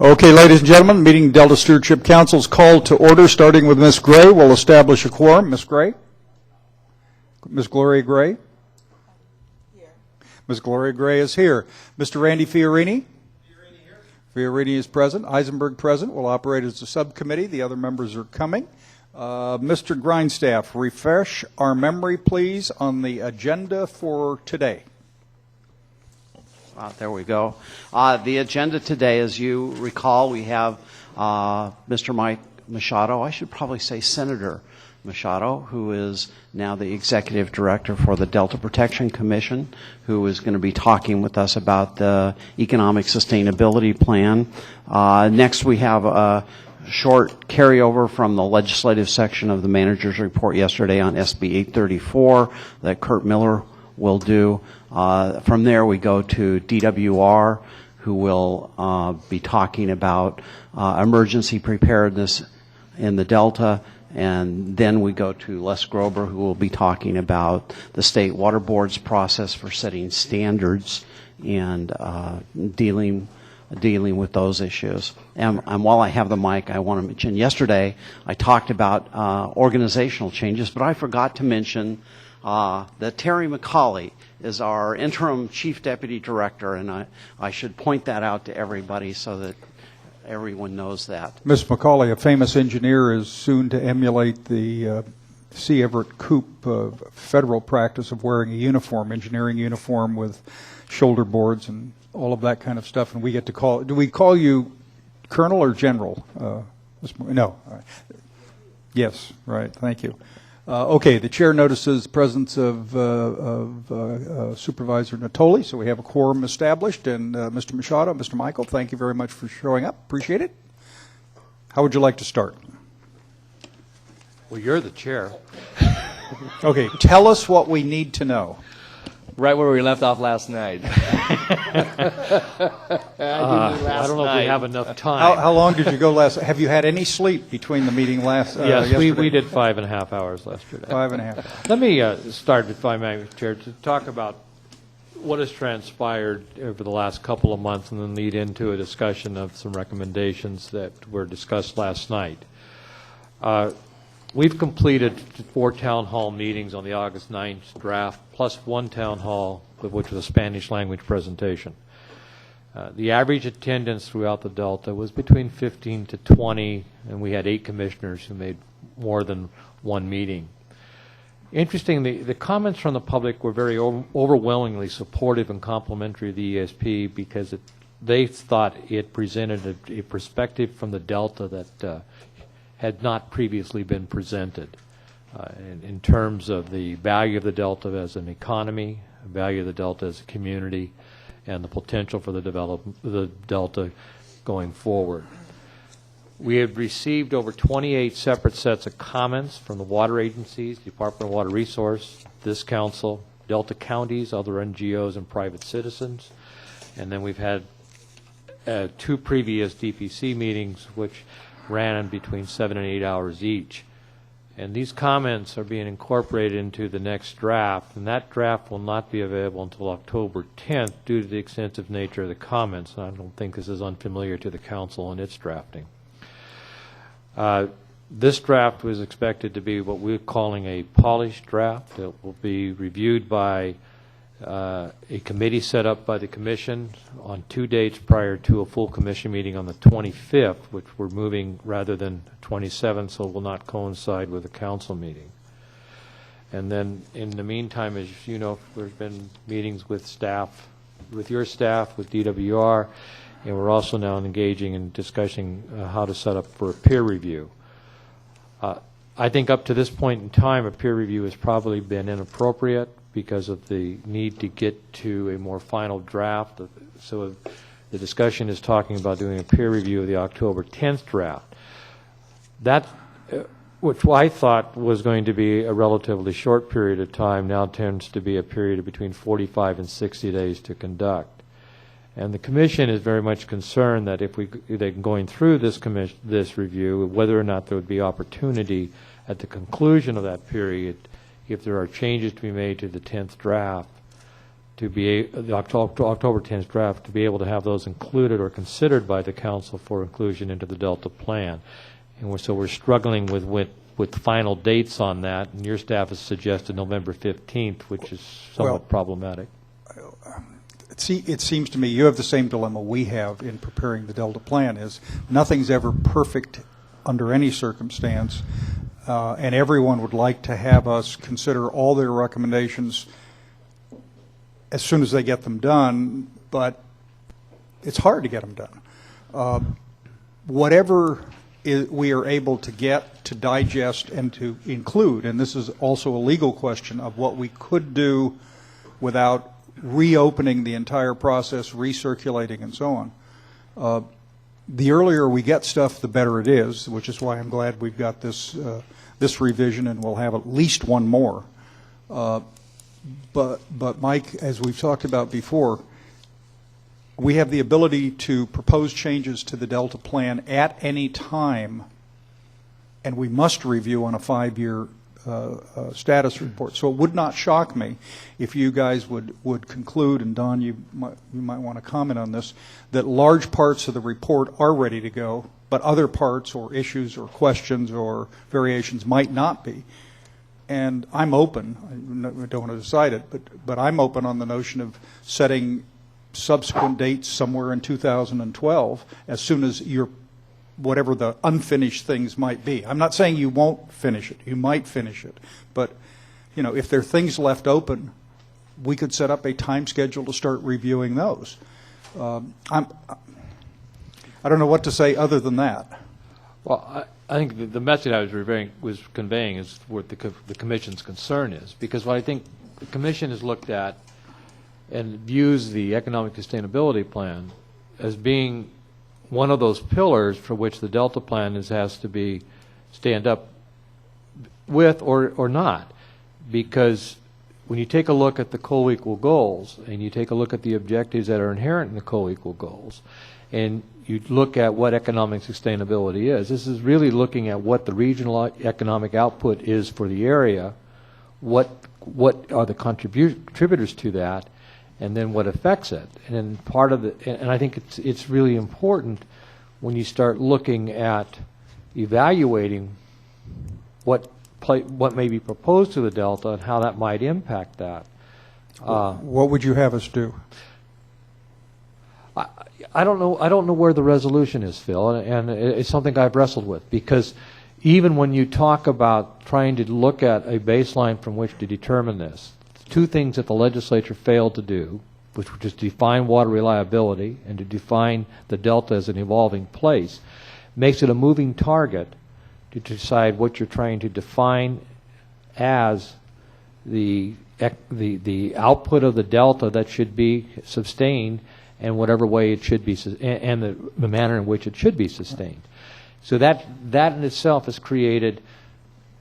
Okay, ladies and gentlemen, meeting Delta Stewardship Council's called to order, starting with Ms. Gray. We'll establish a quorum. Ms. Gray? Ms. Gloria Gray? Here. Ms. Gloria Gray is here. Mr. Randy Fiorini? Fiorini here. Fiorini is present. Eisenberg present. Will operate as a subcommittee. The other members are coming. Mr. Grindstaff, refresh our memory, please, on the agenda for today. There we go. The agenda today, as you recall, we have Mr. Mike Machado. I should probably say Senator Machado, who is now the Executive Director for the Delta Protection Commission, who is going to be talking with us about the Economic Sustainability Plan. Next, we have a short carryover from the legislative section of the manager's report yesterday on SB 834 that Kurt Miller will do. From there, we go to DWR, who will be talking about emergency preparedness in the Delta. And then we go to Les Grober, who will be talking about the State Water Board's process for setting standards and dealing with those issues. And while I have the mic, I want to mention yesterday I talked about organizational changes, but I forgot to mention that Terry McCauley is our interim chief deputy director, and I should point that out to everybody so that everyone knows that. Ms. McCauley, a famous engineer, is soon to emulate the C. Everett Koop federal practice of wearing a uniform, engineering uniform with shoulder boards and all of that kind of stuff. And we get to call, do we call you Colonel or General? No. Yes, right, thank you. Okay, the chair notices the presence of Supervisor Natoli, so we have a quorum established. And Mr. Machado, Mr. Michael, thank you very much for showing up. Appreciate it. How would you like to start? Well, you're the chair. Okay, tell us what we need to know. Right where we left off last night. I don't know if we have enough time. How long did you go last? Have you had any sleep between the meeting last? Yes, yesterday? we did 5.5 hours yesterday. 5.5 hours. Let me start, if I may, Chair, to talk about what has transpired over the last couple of months, and then lead into a discussion of some recommendations that were discussed last night. We've completed 4 town hall meetings on the August 9th draft, plus 1 town hall, which was a Spanish language presentation. The average attendance throughout the Delta was between 15 to 20, and we had 8 commissioners who made more than 1 meeting. Interestingly, the comments from the public were very overwhelmingly supportive and complimentary of the ESP because they thought it presented a perspective from the Delta that had not previously been presented in terms of the value of the Delta as an economy, value of the Delta as a community, and the potential for the development of the Delta going forward. We have received over 28 separate sets of comments from the water agencies, Department of Water Resource, this council, Delta counties, other NGOs, and private citizens. And then we've had 2 previous DPC meetings, which ran in between 7 and 8 hours each. And these comments are being incorporated into the next draft, and that draft will not be available until October 10th due to the extensive nature of the comments. And I don't think this is unfamiliar to the council in its drafting. This draft was expected to be what we're calling a polished draft. It will be reviewed by a committee set up by the commission on 2 dates prior to a full commission meeting on the 25th, which we're moving rather than 27th, so it will not coincide with the council meeting. And then in the meantime, as you know, there's been meetings with staff, with your staff, with DWR, and we're also now engaging in discussing how to set up for a peer review. I think up to this point in time, a peer review has probably been inappropriate because of the need to get to a more final draft. So the discussion is talking about doing a peer review of the October 10th draft. That, which I thought was going to be a relatively short period of time, now tends to be a period of between 45 and 60 days to conduct. And the commission is very much concerned that if they're going through this review, whether or not there would be opportunity at the conclusion of that period, if there are changes to be made to the 10th draft, to be the October 10th draft to be able to have those included or considered by the council for inclusion into the Delta plan. And we're struggling with final dates on that, and your staff has suggested November 15th, which is somewhat problematic. It seems to me you have the same dilemma we have in preparing the Delta plan, is nothing's ever perfect under any circumstance, and everyone would like to have us consider all their recommendations as soon as they get them done, but it's hard to get them done. Whatever we are able to get, to digest, and to include, and this is also a legal question of what we could do without reopening the entire process, recirculating, and so on. The earlier we get stuff, the better it is, which is why I'm glad we've got this revision, and we'll have at least one more. But Mike, as we've talked about before, we have the ability to propose changes to the Delta plan at any time, and we must review on a 5-year status report. So it would not shock me if you guys would conclude, and Don, you might want to comment on this, that large parts of the report are ready to go, but other parts or issues or questions or variations might not be. And I'm open. I don't want to decide it, but I'm open on the notion of setting subsequent dates somewhere in 2012 as soon as whatever the unfinished things might be. I'm not saying you won't finish it. You might finish it. But, if there are things left open, we could set up a time schedule to start reviewing those. I don't know what to say other than that. Well, I think the message I was conveying is what the Commission's concern is, because what I think the Commission has looked at and views the economic sustainability plan as being one of those pillars for which the Delta plan has to be stand up with or not. Because when you take a look at the co-equal goals and you take a look at the objectives that are inherent in the co-equal goals, and you look at what economic sustainability is, this is really looking at what the regional economic output is for the area, what are the contributors to that, and then what affects it. And then part of and I think it's really important when you start looking at evaluating what may be proposed to the Delta and how that might impact that. What would you have us do? I don't know where the resolution is, Phil, and it's something I've wrestled with, because even when you talk about trying to look at a baseline from which to determine this, two things that the legislature failed to do, which was to define water reliability and to define the Delta as an evolving place, makes it a moving target to decide what you're trying to define as the output of the Delta that should be sustained, and whatever way it should be, and the manner in which it should be sustained. So that in itself has created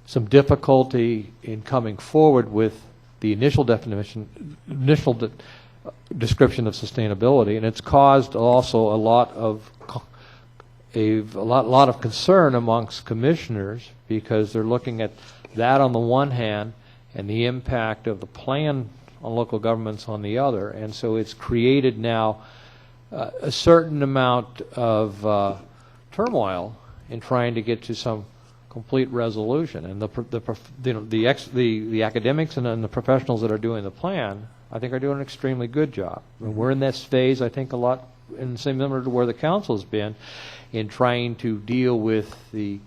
some difficulty in coming forward with the initial description of sustainability, and it's caused also a lot of concern amongst commissioners, because they're looking at that on the one hand and the impact of the plan on local governments on the other. And so it's created now a certain amount of turmoil in trying to get to some complete resolution. And the academics and the professionals that are doing the plan, I think, are doing an extremely good job. And we're in this phase, I think, a lot in the same similar to where the council has been in trying to deal with the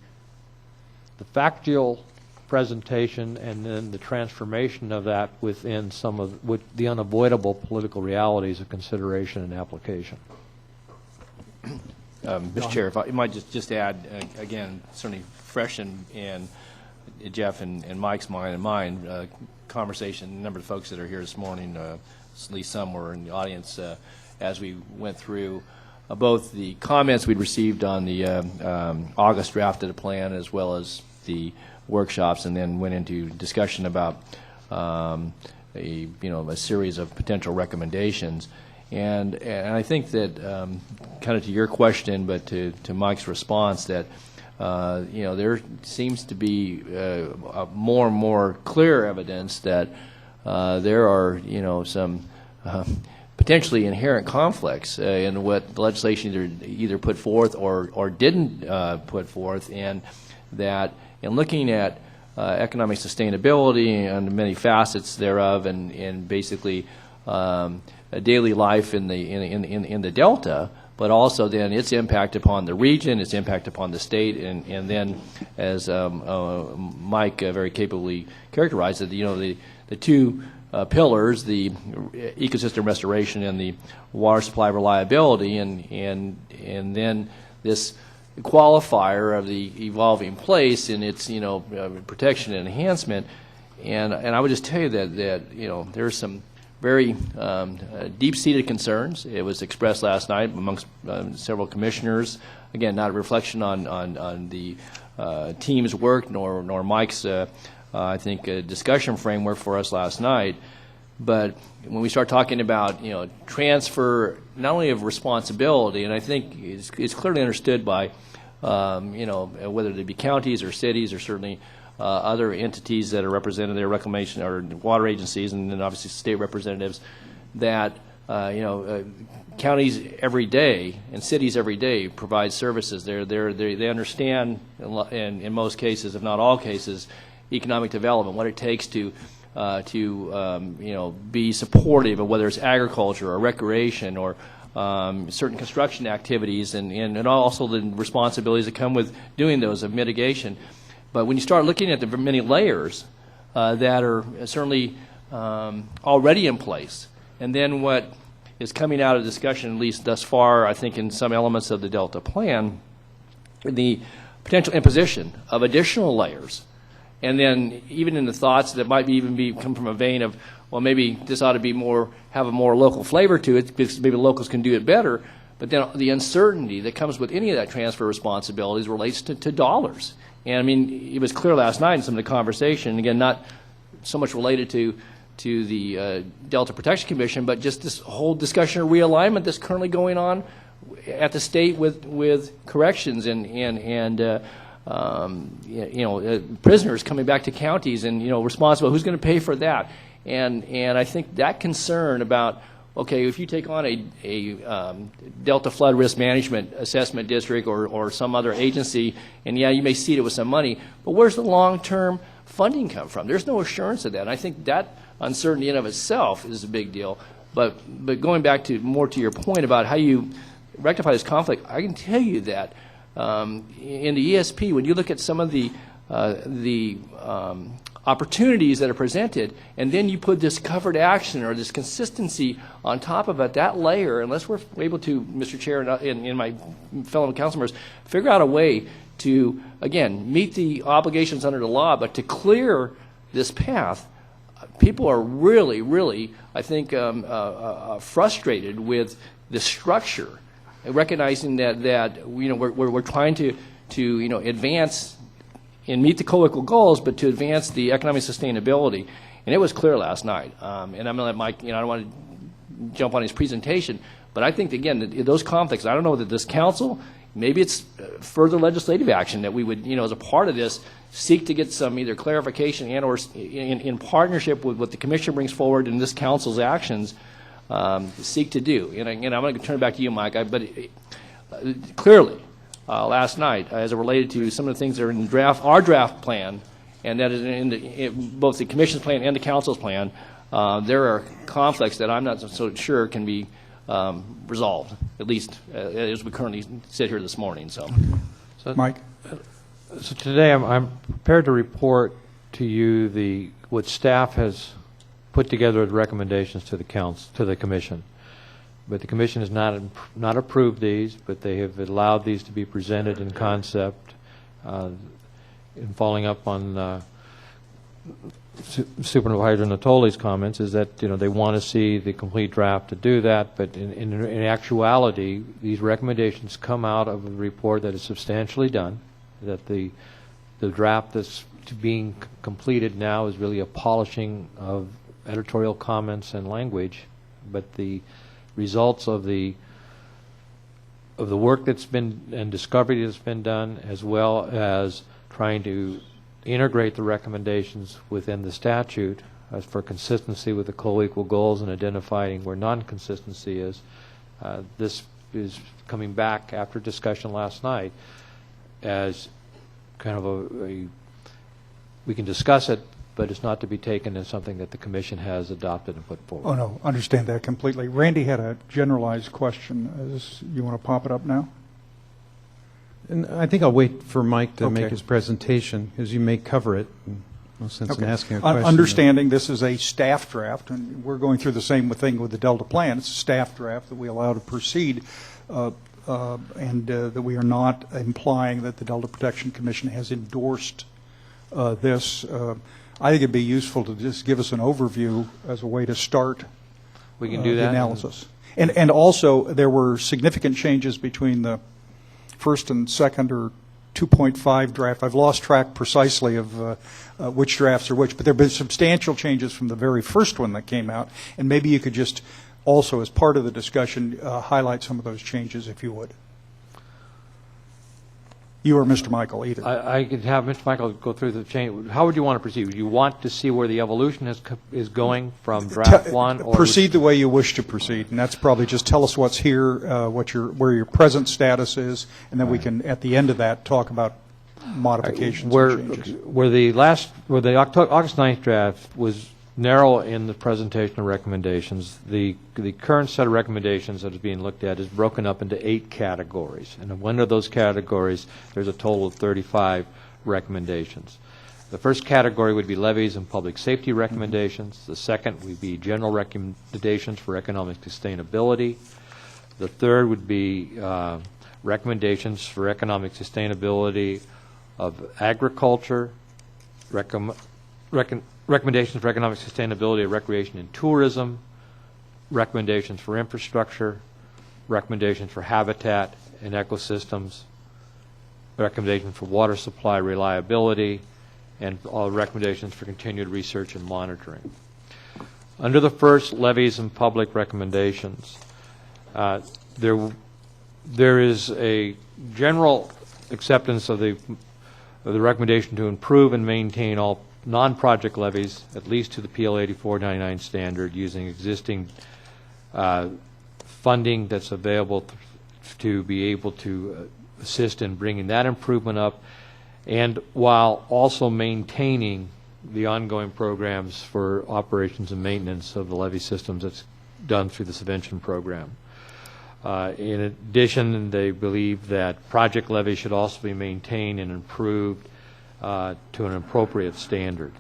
factual presentation and then the transformation of that within some of the unavoidable political realities of consideration and application. Mr. Chair, if I might just add, again, certainly fresh in Jeff and Mike's mind and mine, conversation, a number of folks that are here this morning, at least some were in the audience, as we went through both the comments we'd received on the August draft of the plan, as well as the workshops, and then went into discussion about a series of potential recommendations. And I think that kind of to your question, but to Mike's response, that there seems to be more and more clear evidence that there are some potentially inherent conflicts in what the legislation either put forth or didn't put forth, and that in looking at economic sustainability and many facets thereof, and basically daily life in the Delta, but also then its impact upon the region, its impact upon the state, and then, as Mike very capably characterized it, the two pillars, the ecosystem restoration and the water supply reliability, and then this qualifier of the evolving place in its protection and enhancement. And I would just tell you that there's some very deep-seated concerns. It was expressed last night amongst several commissioners. Again, not a reflection on the team's work nor Mike's I think discussion framework for us last night. But when we start talking about transfer not only of responsibility, and I think it's clearly understood by whether they be counties or cities or certainly other entities that are represented there, reclamation or water agencies, and then obviously state representatives, that counties every day and cities every day provide services. They understand in most cases, if not all cases, economic development, what it takes to be supportive of whether it's agriculture or recreation or certain construction activities, and also the responsibilities that come with doing those of mitigation. But when you start looking at the many layers that are certainly already in place, and then what is coming out of discussion, at least thus far, I think in some elements of the Delta Plan, the potential imposition of additional layers, and then even in the thoughts that might come from a vein of, well, maybe this ought to have a more local flavor to it because maybe locals can do it better. But then the uncertainty that comes with any of that transfer responsibilities relates to dollars. And I mean, it was clear last night in some of the conversation, again, not so much related to the Delta Protection Commission, but just this whole discussion of realignment that's currently going on at the state with corrections and prisoners coming back to counties, and responsible, who's going to pay for that? And I think that concern about, okay, if you take on a Delta Flood Risk Management Assessment District or some other agency, and yeah, you may seed it with some money, but where's the long-term funding come from? There's no assurance of that. And I think that uncertainty in of itself is a big deal. But going back to your point about how you rectify this conflict, I can tell you that in the ESP, when you look at some of the opportunities that are presented, and then you put this covered action or this consistency on top of it, that layer, unless we're able to, Mr. Chair and my fellow council members, figure out a way to, again, meet the obligations under the law, but to clear this path, people are really, really, I think, frustrated with the structure, recognizing that we're trying to advance and meet the co-equal goals, but to advance the economic sustainability. And it was clear last night. And I'm going to let Mike, I don't want to jump on his presentation, but I think, again, those conflicts, I don't know that this council, maybe it's further legislative action that we would, as a part of this, seek to get some either clarification and or in partnership with what the commission brings forward in this council's actions, seek to do. And I'm going to turn it back to you, Mike, but clearly, last night, as it related to some of the things that are in our draft plan, and that is in both the commission's plan and the council's plan, there are conflicts that I'm not so sure can be resolved, at least as we currently sit here this morning. So Mike? So today I'm prepared to report to you what staff has put together as recommendations to the commission. But the commission has not approved these, but they have allowed these to be presented in concept. In following up on Supervisor Natoli's comments, is that they want to see the complete draft to do that. But in actuality, these recommendations come out of a report that is substantially done. That the draft that's being completed now is really a polishing of editorial comments and language, but the results of the work that's been and discovery that's been done, as well as trying to integrate the recommendations within the statute, as for consistency with the co-equal goals and identifying where non-consistency is. This is coming back after discussion last night as kind of we can discuss it, but it's not to be taken as something that the commission has adopted and put forward. Oh, no, understand that completely. Randy had a generalized question. You want to pop it up now? And I think I'll wait for Mike to Okay. make his presentation, as you may cover it. No sense in asking a question. Understanding this is a staff draft, and we're going through the same thing with the Delta Plan. It's a staff draft that we allow to proceed, and that we are not implying that the Delta Protection Commission has endorsed this. I think it'd be useful to just give us an overview as a way to start We can do the that. analysis. And also, there were significant changes between the first and second or 2.5 draft. I've lost track precisely of which drafts are which, but there have been substantial changes from the very first one that came out, and maybe you could just also, as part of the discussion, highlight some of those changes, if you would. You or Mr. Michael, either. I could have Mr. Michael go through the change. How would you want to proceed? Would you want to see where the evolution is going from draft one? Or Proceed the way you wish to proceed, and that's probably just tell us what's here, where your present status is, and then we can, at the end of that, talk about modifications and changes. Where the August 9th draft was narrow in the presentation of recommendations, the current set of recommendations that is being looked at is broken up into 8 categories. And in one of those categories, there's a total of 35 recommendations. The first category would be levies and public safety recommendations. The second would be general recommendations for economic sustainability. The third would be recommendations for economic sustainability of agriculture, recommendations for economic sustainability of recreation and tourism, recommendations for infrastructure, recommendations for habitat and ecosystems, recommendations for water supply reliability, and all recommendations for continued research and monitoring. Under the first, levies and public recommendations, there is a general acceptance of the recommendation to improve and maintain all non-project levies, at least to the PL 8499 standard, using existing funding that's available to be able to assist in bringing that improvement up, and while also maintaining the ongoing programs for operations and maintenance of the levee systems that's done through the subvention program. In addition, they believe that project levies should also be maintained and improved to an appropriate standard.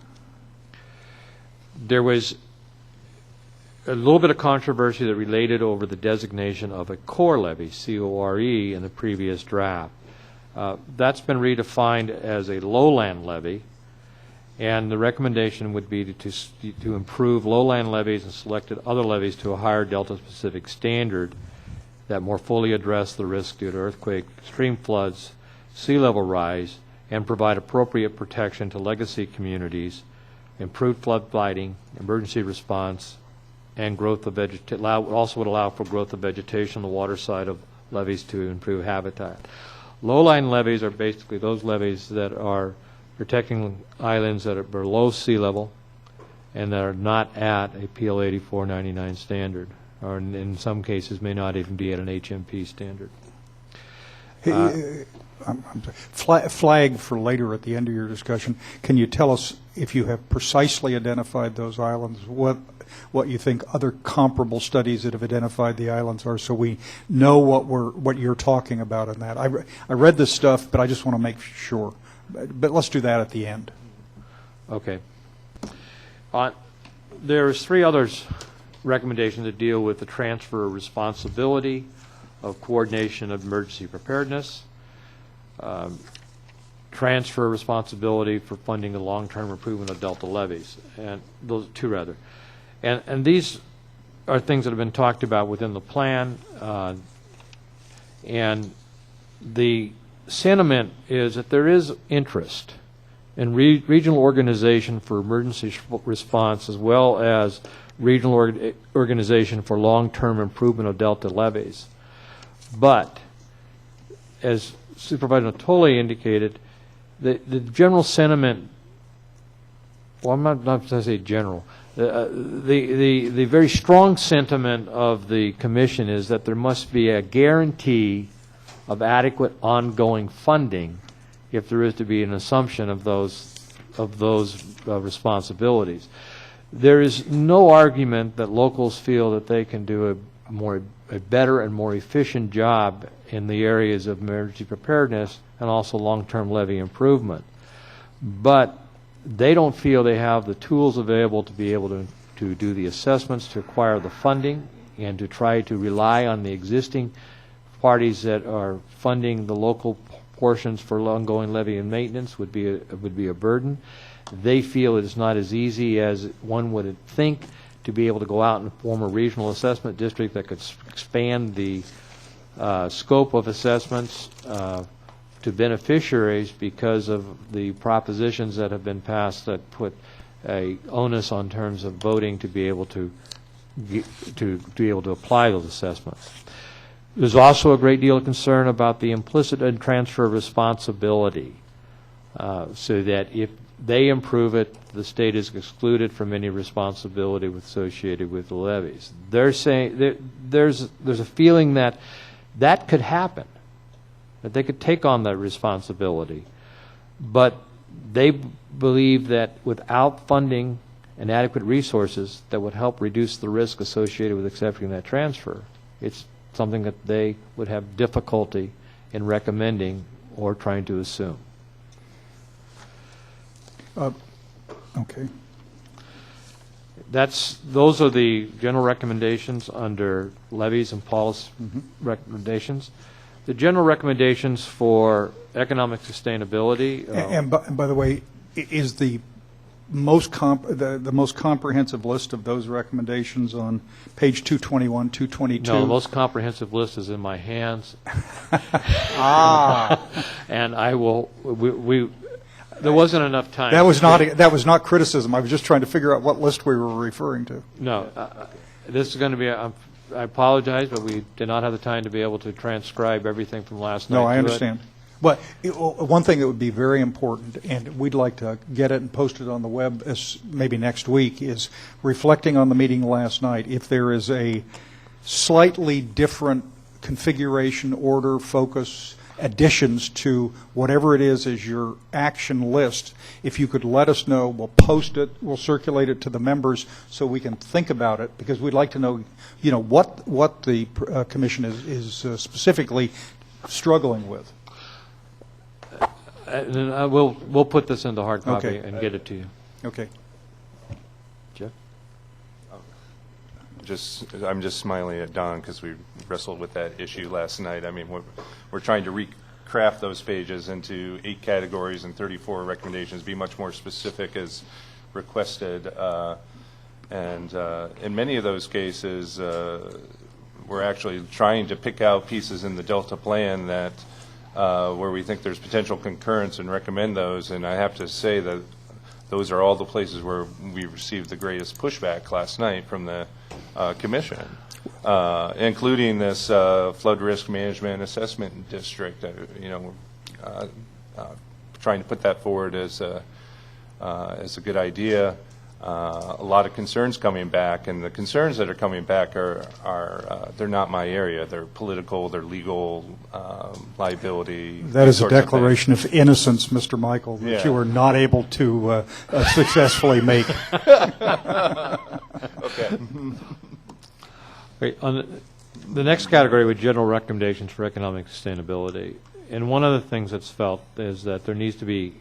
There was a little bit of controversy that related over the designation of a core levy, C-O-R-E, in the previous draft. That's been redefined as a lowland levy, and the recommendation would be to improve lowland levies and selected other levies to a higher delta-specific standard that more fully address the risk due to earthquake, extreme floods, sea level rise, and provide appropriate protection to legacy communities, improved flood fighting, emergency response, and growth of vegetation. Also would allow for growth of vegetation on the water side of levees to improve habitat. Lowline levees are basically those levees that are protecting islands that are below sea level and that are not at a PL 8499 standard, or in some cases may not even be at an HMP standard. Flag for later at the end of your discussion. Can you tell us, if you have precisely identified those islands, what you think other comparable studies that have identified the islands are, so we know what you're talking about in that? I read this stuff, but I just want to make sure. But let's do that at the end. Okay. There's 3 others recommendations that deal with the transfer of responsibility of coordination of emergency preparedness, transfer responsibility for funding the long-term improvement of delta levees, and those 2 rather. And these are things that have been talked about within the plan, and the sentiment is that there is interest in regional organization for emergency response, as well as regional organization for long-term improvement of delta levees. But as Supervisor Natoli indicated, the general sentiment well, I'm not going to say general. The very strong sentiment of the commission is that there must be a guarantee of adequate ongoing funding if there is to be an assumption of those responsibilities. There is no argument that locals feel that they can do a better and more efficient job in the areas of emergency preparedness and also long-term levee improvement. But they don't feel they have the tools available to be able to do the assessments, to acquire the funding, and to try to rely on the existing parties that are funding the local portions for ongoing levee and maintenance would be a burden. They feel it is not as easy as one would think to be able to go out and form a regional assessment district that could expand the scope of assessments to beneficiaries because of the propositions that have been passed that put a onus on terms of voting to be able to apply those assessments. There's also a great deal of concern about the implicit and transfer of responsibility, so that if they improve it, the state is excluded from any responsibility associated with the levies. They're saying there's a feeling that could happen, that they could take on that responsibility, but they believe that without funding and adequate resources that would help reduce the risk associated with accepting that transfer, it's something that they would have difficulty in recommending or trying to assume. Okay. Those are the general recommendations under levies and policy recommendations. The general recommendations for economic sustainability. And by the way, is the most comprehensive list of those recommendations on page 221, 222? No, the most comprehensive list is in my hands. And I will. There wasn't enough time. That was not criticism. I was just trying to figure out what list we were referring to. No, this is going to be. I apologize, but we did not have the time to be able to transcribe everything from last night. No, I understand. But one thing that would be very important, and we'd like to get it and post it on the web maybe next week, is reflecting on the meeting last night. If there is a slightly different configuration, order, focus, additions to whatever it is as your action list, if you could let us know, we'll post it, we'll circulate it to the members so we can think about it, because we'd like to know, what the commission is specifically struggling with. And we'll put this into hard copy Okay. and get it to you. Okay. Jeff? I'm just smiling at Don because we wrestled with that issue last night. I mean, we're trying to recraft those pages into 8 categories and 34 recommendations, be much more specific as requested. And in many of those cases, we're actually trying to pick out pieces in the Delta plan that where we think there's potential concurrence and recommend those. And I have to say that those are all the places where we received the greatest pushback last night from the commission, including this flood risk management assessment district. Trying to put that forward as a good idea. A lot of concerns coming back, and the concerns that are coming back are they're not my area. They're political, they're legal, liability. That is a sorts of declaration of innocence, Mr. Michael, that Yeah. you were not able to successfully make. Okay. Great. On the next category with general recommendations for economic sustainability, and one of the things that's felt is that there needs to be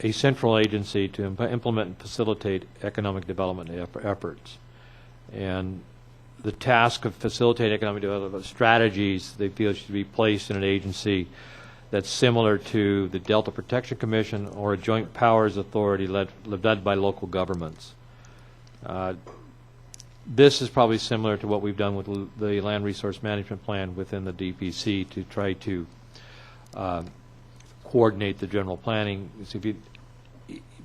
a central agency to implement and facilitate economic development efforts. And the task of facilitating economic development strategies, they feel, should be placed in an agency that's similar to the Delta Protection Commission or a joint powers authority led by local governments. This is probably similar to what we've done with the Land Resource Management Plan within the DPC to try to coordinate the general planning. So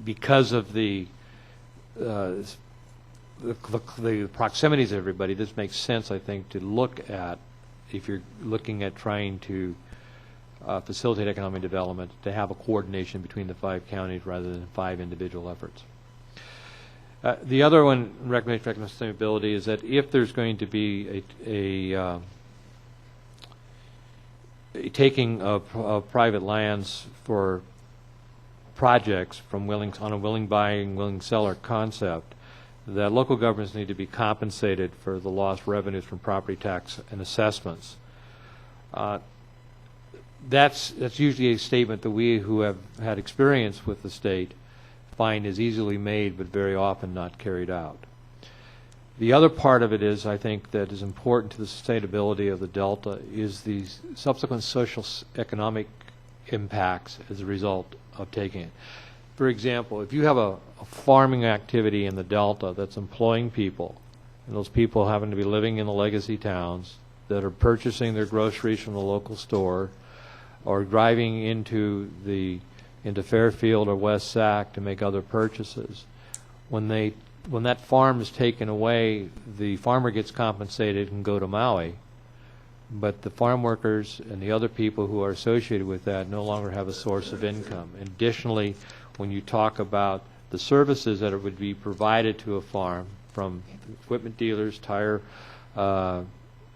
because of the proximities of everybody, this makes sense, I think, to look at, if you're looking at trying to facilitate economic development, to have a coordination between the 5 counties rather than 5 individual efforts. The other one, recommendation for economic sustainability, is that if there's going to be a taking of private lands for projects from on a willing buying, willing seller concept, that local governments need to be compensated for the lost revenues from property tax and assessments. That's usually a statement that we who have had experience with the state find is easily made but very often not carried out. The other part of it is, I think, that is important to the sustainability of the Delta is the subsequent social economic impacts as a result of taking it. For example, if you have a farming activity in the Delta that's employing people, and those people happen to be living in the legacy towns that are purchasing their groceries from the local store or driving into Fairfield or West Sac to make other purchases, when that farm is taken away, the farmer gets compensated and go to Maui, but the farm workers and the other people who are associated with that no longer have a source of income. Additionally, when you talk about the services that would be provided to a farm from equipment dealers, tire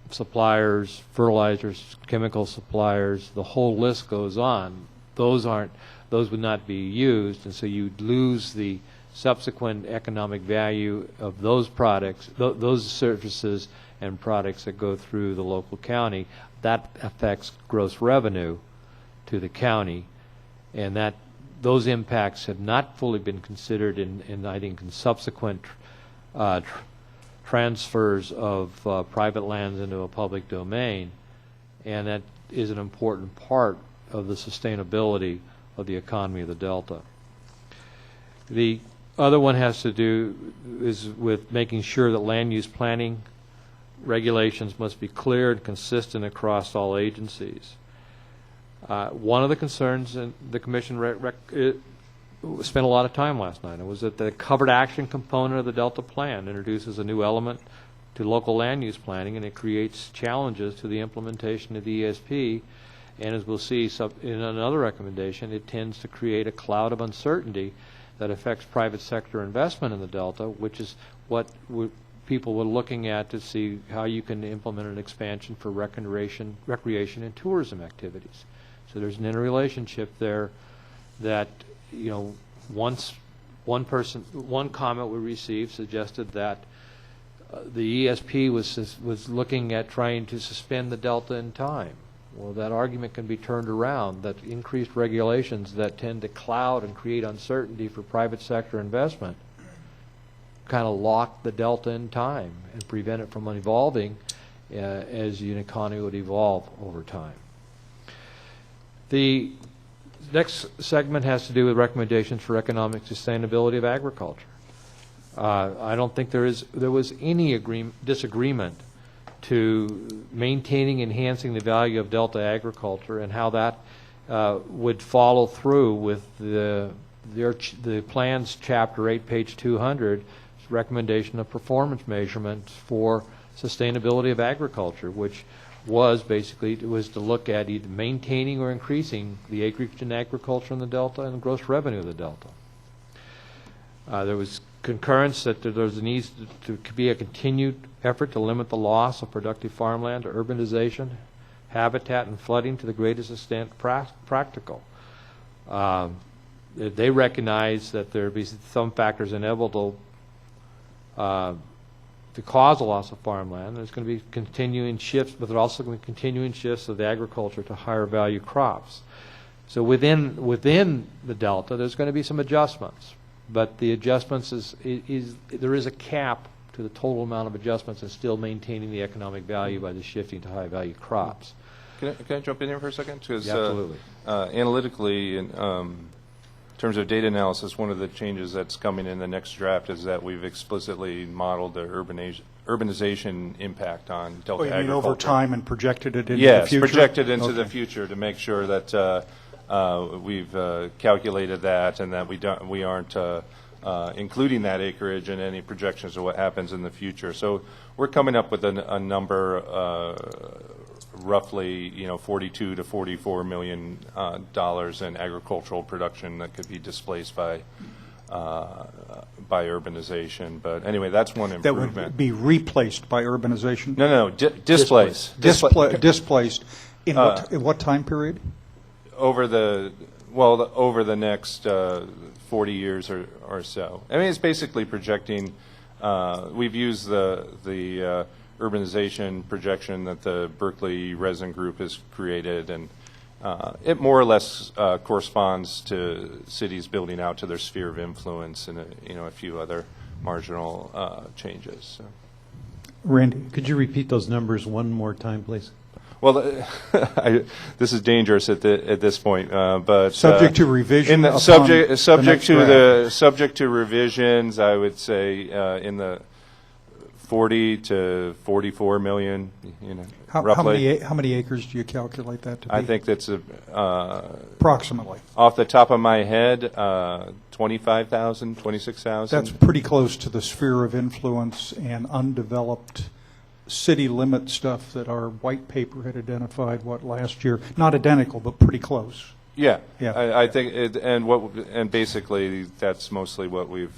suppliers, fertilizers, chemical suppliers, the whole list goes on. Those would not be used, and so you'd lose the subsequent economic value of those products, those services and products that go through the local county. That affects gross revenue to the county, and those impacts have not fully been considered in I think, in subsequent transfers of private lands into a public domain, and that is an important part of the sustainability of the economy of the Delta. The other one has to do is with making sure that land use planning regulations must be clear and consistent across all agencies. One of the concerns, and the Commission spent a lot of time last night, was that the covered action component of the Delta Plan introduces a new element to local land use planning, and it creates challenges to the implementation of the ESP. And as we'll see in another recommendation, it tends to create a cloud of uncertainty that affects private sector investment in the Delta, which is what people were looking at to see how you can implement an expansion for recreation and tourism activities. So there's an interrelationship there that, once one comment we received suggested that the ESP was looking at trying to suspend the Delta in time. Well, that argument can be turned around, that increased regulations that tend to cloud and create uncertainty for private sector investment kind of lock the Delta in time and prevent it from evolving as an economy would evolve over time. The next segment has to do with recommendations for economic sustainability of agriculture. I don't think there was any disagreement to maintaining, enhancing the value of Delta agriculture and how that would follow through with the plan's Chapter 8, page 200, recommendation of performance measurements for sustainability of agriculture, which was basically to look at either maintaining or increasing the acreage in agriculture in the Delta and the gross revenue of the Delta. There was concurrence that there's a need to be a continued effort to limit the loss of productive farmland to urbanization, habitat, and flooding to the greatest extent practical. They recognize that there be some factors inevitable to cause a loss of farmland. There's going to be continuing shifts, but there are also going to be continuing shifts of the agriculture to higher value crops. So within the Delta, there's going to be some adjustments. But the adjustments there is a cap to the total amount of adjustments and still maintaining the economic value by the shifting to high value crops. Can I jump in here for a second? Because Yeah, absolutely. Analytically, in terms of data analysis, one of the changes that's coming in the next draft is that we've explicitly modeled the urbanization impact on Delta You mean agriculture. over time and projected it into the Yes, future? projected into the Okay. future to make sure that we've calculated that and that we aren't including that acreage in any projections of what happens in the future. So we're coming up with a number roughly, 42 to 44 million dollars in agricultural production that could be displaced by urbanization. But anyway, that's one That improvement. would be replaced by urbanization? No, displaced. Displaced. In what time period? Over the next 40 years or so. I mean, it's basically projecting. We've used the urbanization projection that the Berkeley Resin Group has created, and it more or less corresponds to cities building out to their sphere of influence and a few other marginal changes. So. Randy, could you repeat those numbers one more time, please? Well, this is dangerous at this point, but Subject to revision. Subject to revisions, I would say in the 40 to 44 million. Roughly. How many acres do you calculate that to be? I think that's approximately. Off the top of my head, 25,000, 26,000. That's pretty close to the sphere of influence and undeveloped city limit stuff that our white paper had identified last year. Not identical, but pretty close. Yeah. Yeah. I think and basically that's mostly what we've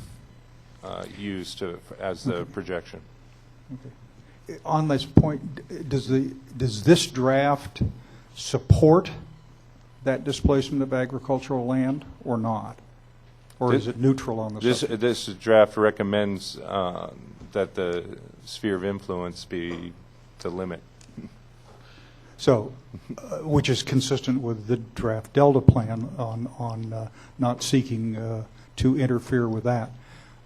used as the projection. Okay. On this point, does this draft support that displacement of agricultural land or not? Or is it neutral on the subject? This draft recommends that the sphere of influence be the limit. So, which is consistent with the draft Delta plan on not seeking to interfere with that.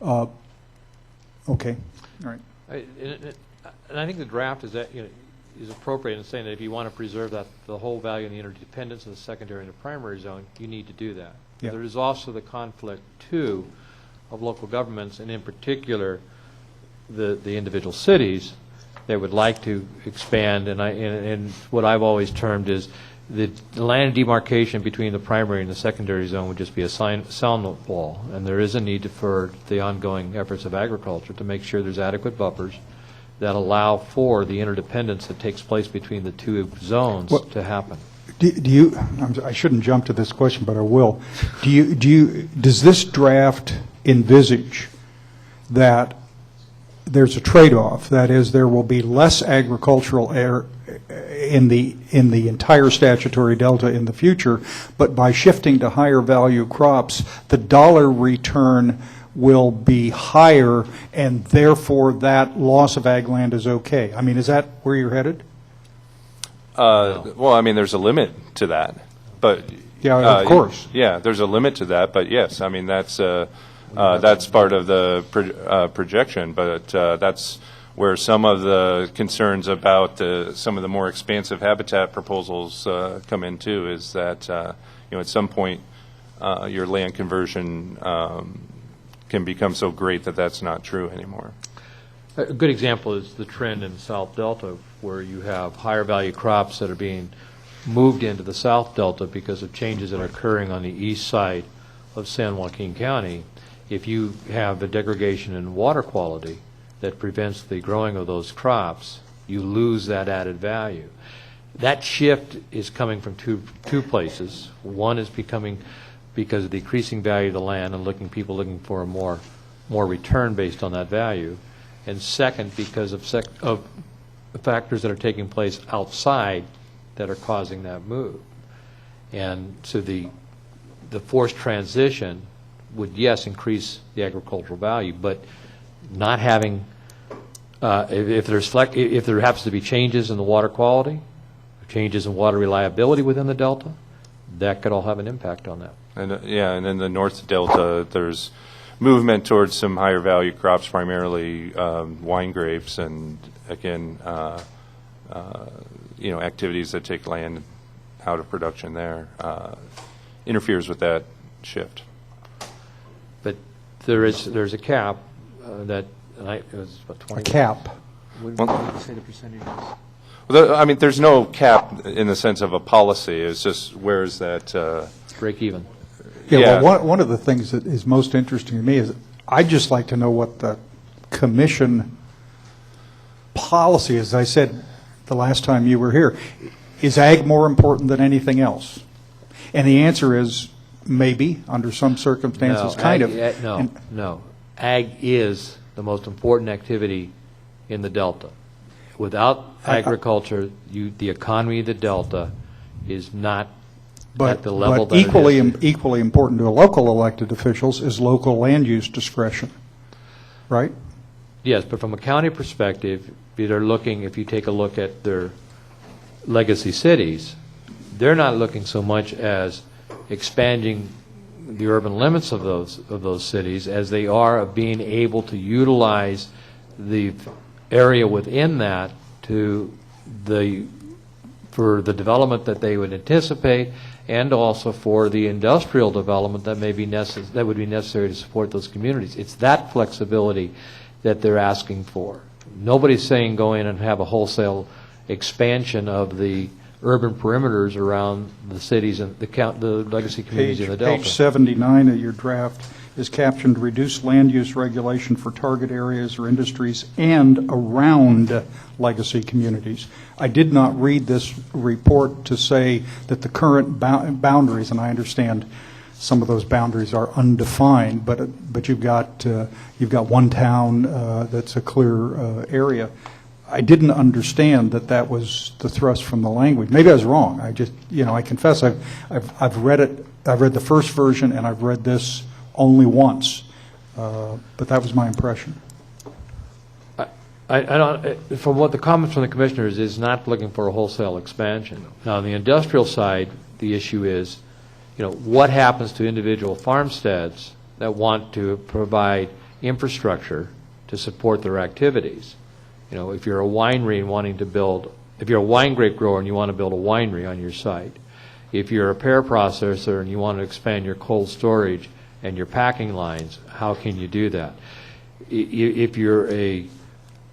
Okay, all right. And I think the draft is is appropriate in saying that if you want to preserve the whole value and the interdependence of the secondary and the primary zone, you need to do that. Yeah. There is also the conflict too of local governments, and in particular the individual cities that would like to expand, and what I've always termed is the land demarcation between the primary and the secondary zone would just be a sound wall, and there is a need for the ongoing efforts of agriculture to make sure there's adequate buffers that allow for the interdependence that takes place between the two zones to happen. I shouldn't jump to this question, but I will. Does this draft envisage that there's a trade-off? That is, there will be less agricultural air in the entire statutory delta in the future, but by shifting to higher value crops, the dollar return will be higher, and therefore that loss of ag land is okay. I mean, is that where you're headed? Well, I mean, there's a limit to that, but yeah, of course. Yeah, there's a limit to that, but yes, I mean that's part of the projection, but that's where some of the concerns about some of the more expansive habitat proposals come in too. Is that at some point your land conversion can become so great that that's not true anymore. A good example is the trend in the South Delta, where you have higher value crops that are being moved into the South Delta because of changes that are occurring on the east side of San Joaquin County. If you have a degradation in water quality that prevents the growing of those crops, you lose that added value. That shift is coming from two places. One is becoming because of the decreasing value of the land and people looking for a more return based on that value. And second, because of the factors that are taking place outside that are causing that move. And so the forced transition would, yes, increase the agricultural value, but not having, if there happens to be changes in the water quality, changes in water reliability within the delta, that could all have an impact on that. And and in the North Delta, there's movement towards some higher value crops, primarily wine grapes, and again, activities that take land out of production there interferes with that shift. But there's a cap that it was about 20. A cap. What did you say the percentage is? Well, I mean, there's no cap in the sense of a policy. It's just where's that break even. Yeah, well, one of the things that is most interesting to me is I'd just like to know what the commission policy is. I said the last time you were here. Is ag more important than anything else? And the answer is maybe, under some circumstances, kind of. No. Ag is the most important activity in the Delta. Without agriculture, the economy of the Delta is not at the level but that it is. equally important to local elected officials is local land use discretion, right? Yes, but from a county perspective, if you take a look at their legacy cities, they're not looking so much as expanding the urban limits of those cities as they are of being able to utilize the area within that for the development that they would anticipate, and also for the industrial development that would be necessary to support those communities. It's that flexibility that they're asking for. Nobody's saying go in and have a wholesale expansion of the urban perimeters around the cities and the legacy communities in the Delta. Page 79 of your draft is captioned reduce land use regulation for target areas or industries and around legacy communities. I did not read this report to say that the current boundaries, and I understand some of those boundaries are undefined, but you've got one town that's a clear area. I didn't understand that was the thrust from the language. Maybe I was wrong. I confess I've read it. I've read the first version and I've read this only once, but that was my impression. I don't. From what the comments from the commissioners is not looking for a wholesale expansion. Now, on the industrial side, the issue is, what happens to individual farmsteads that want to provide infrastructure to support their activities? If you're a winery and if you're a wine grape grower and you want to build a winery on your site, if you're a pear processor and you want to expand your cold storage and your packing lines, how can you do that? If you're a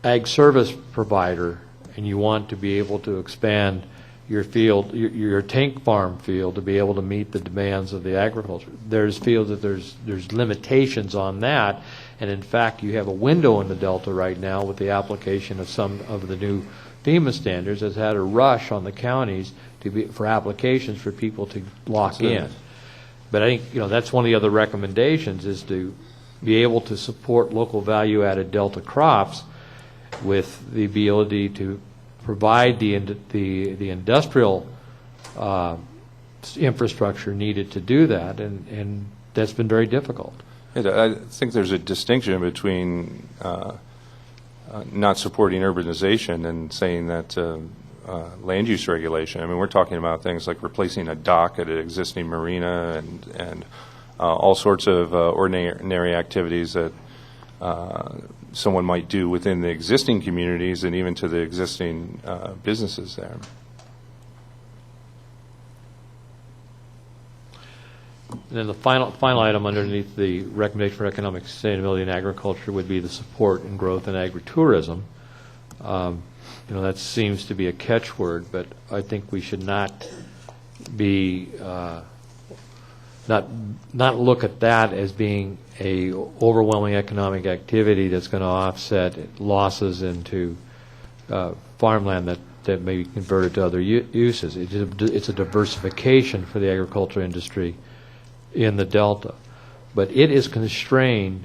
ag service provider and you want to be able to expand your field, your tank farm field, to be able to meet the demands of the agriculture, there's fields that there's limitations on that. And in fact, you have a window in the Delta right now with the application of some of the new FEMA standards that's had a rush on the counties for applications for people to lock in. But I think that's one of the other recommendations is to be able to support local value-added Delta crops with the ability to provide the industrial infrastructure needed to do that, and that's been very difficult. I think there's a distinction between not supporting urbanization and saying that land use regulation. I mean, we're talking about things like replacing a dock at an existing marina and all sorts of ordinary activities that someone might do within the existing communities and even to the existing businesses there. And then the final item underneath the recommendation for economic sustainability in agriculture would be the support and growth in agritourism. That seems to be a catchword, but I think we should not be not look at that as being a overwhelming economic activity that's going to offset losses into farmland that may be converted to other uses. It's a diversification for the agriculture industry in the Delta, but it is constrained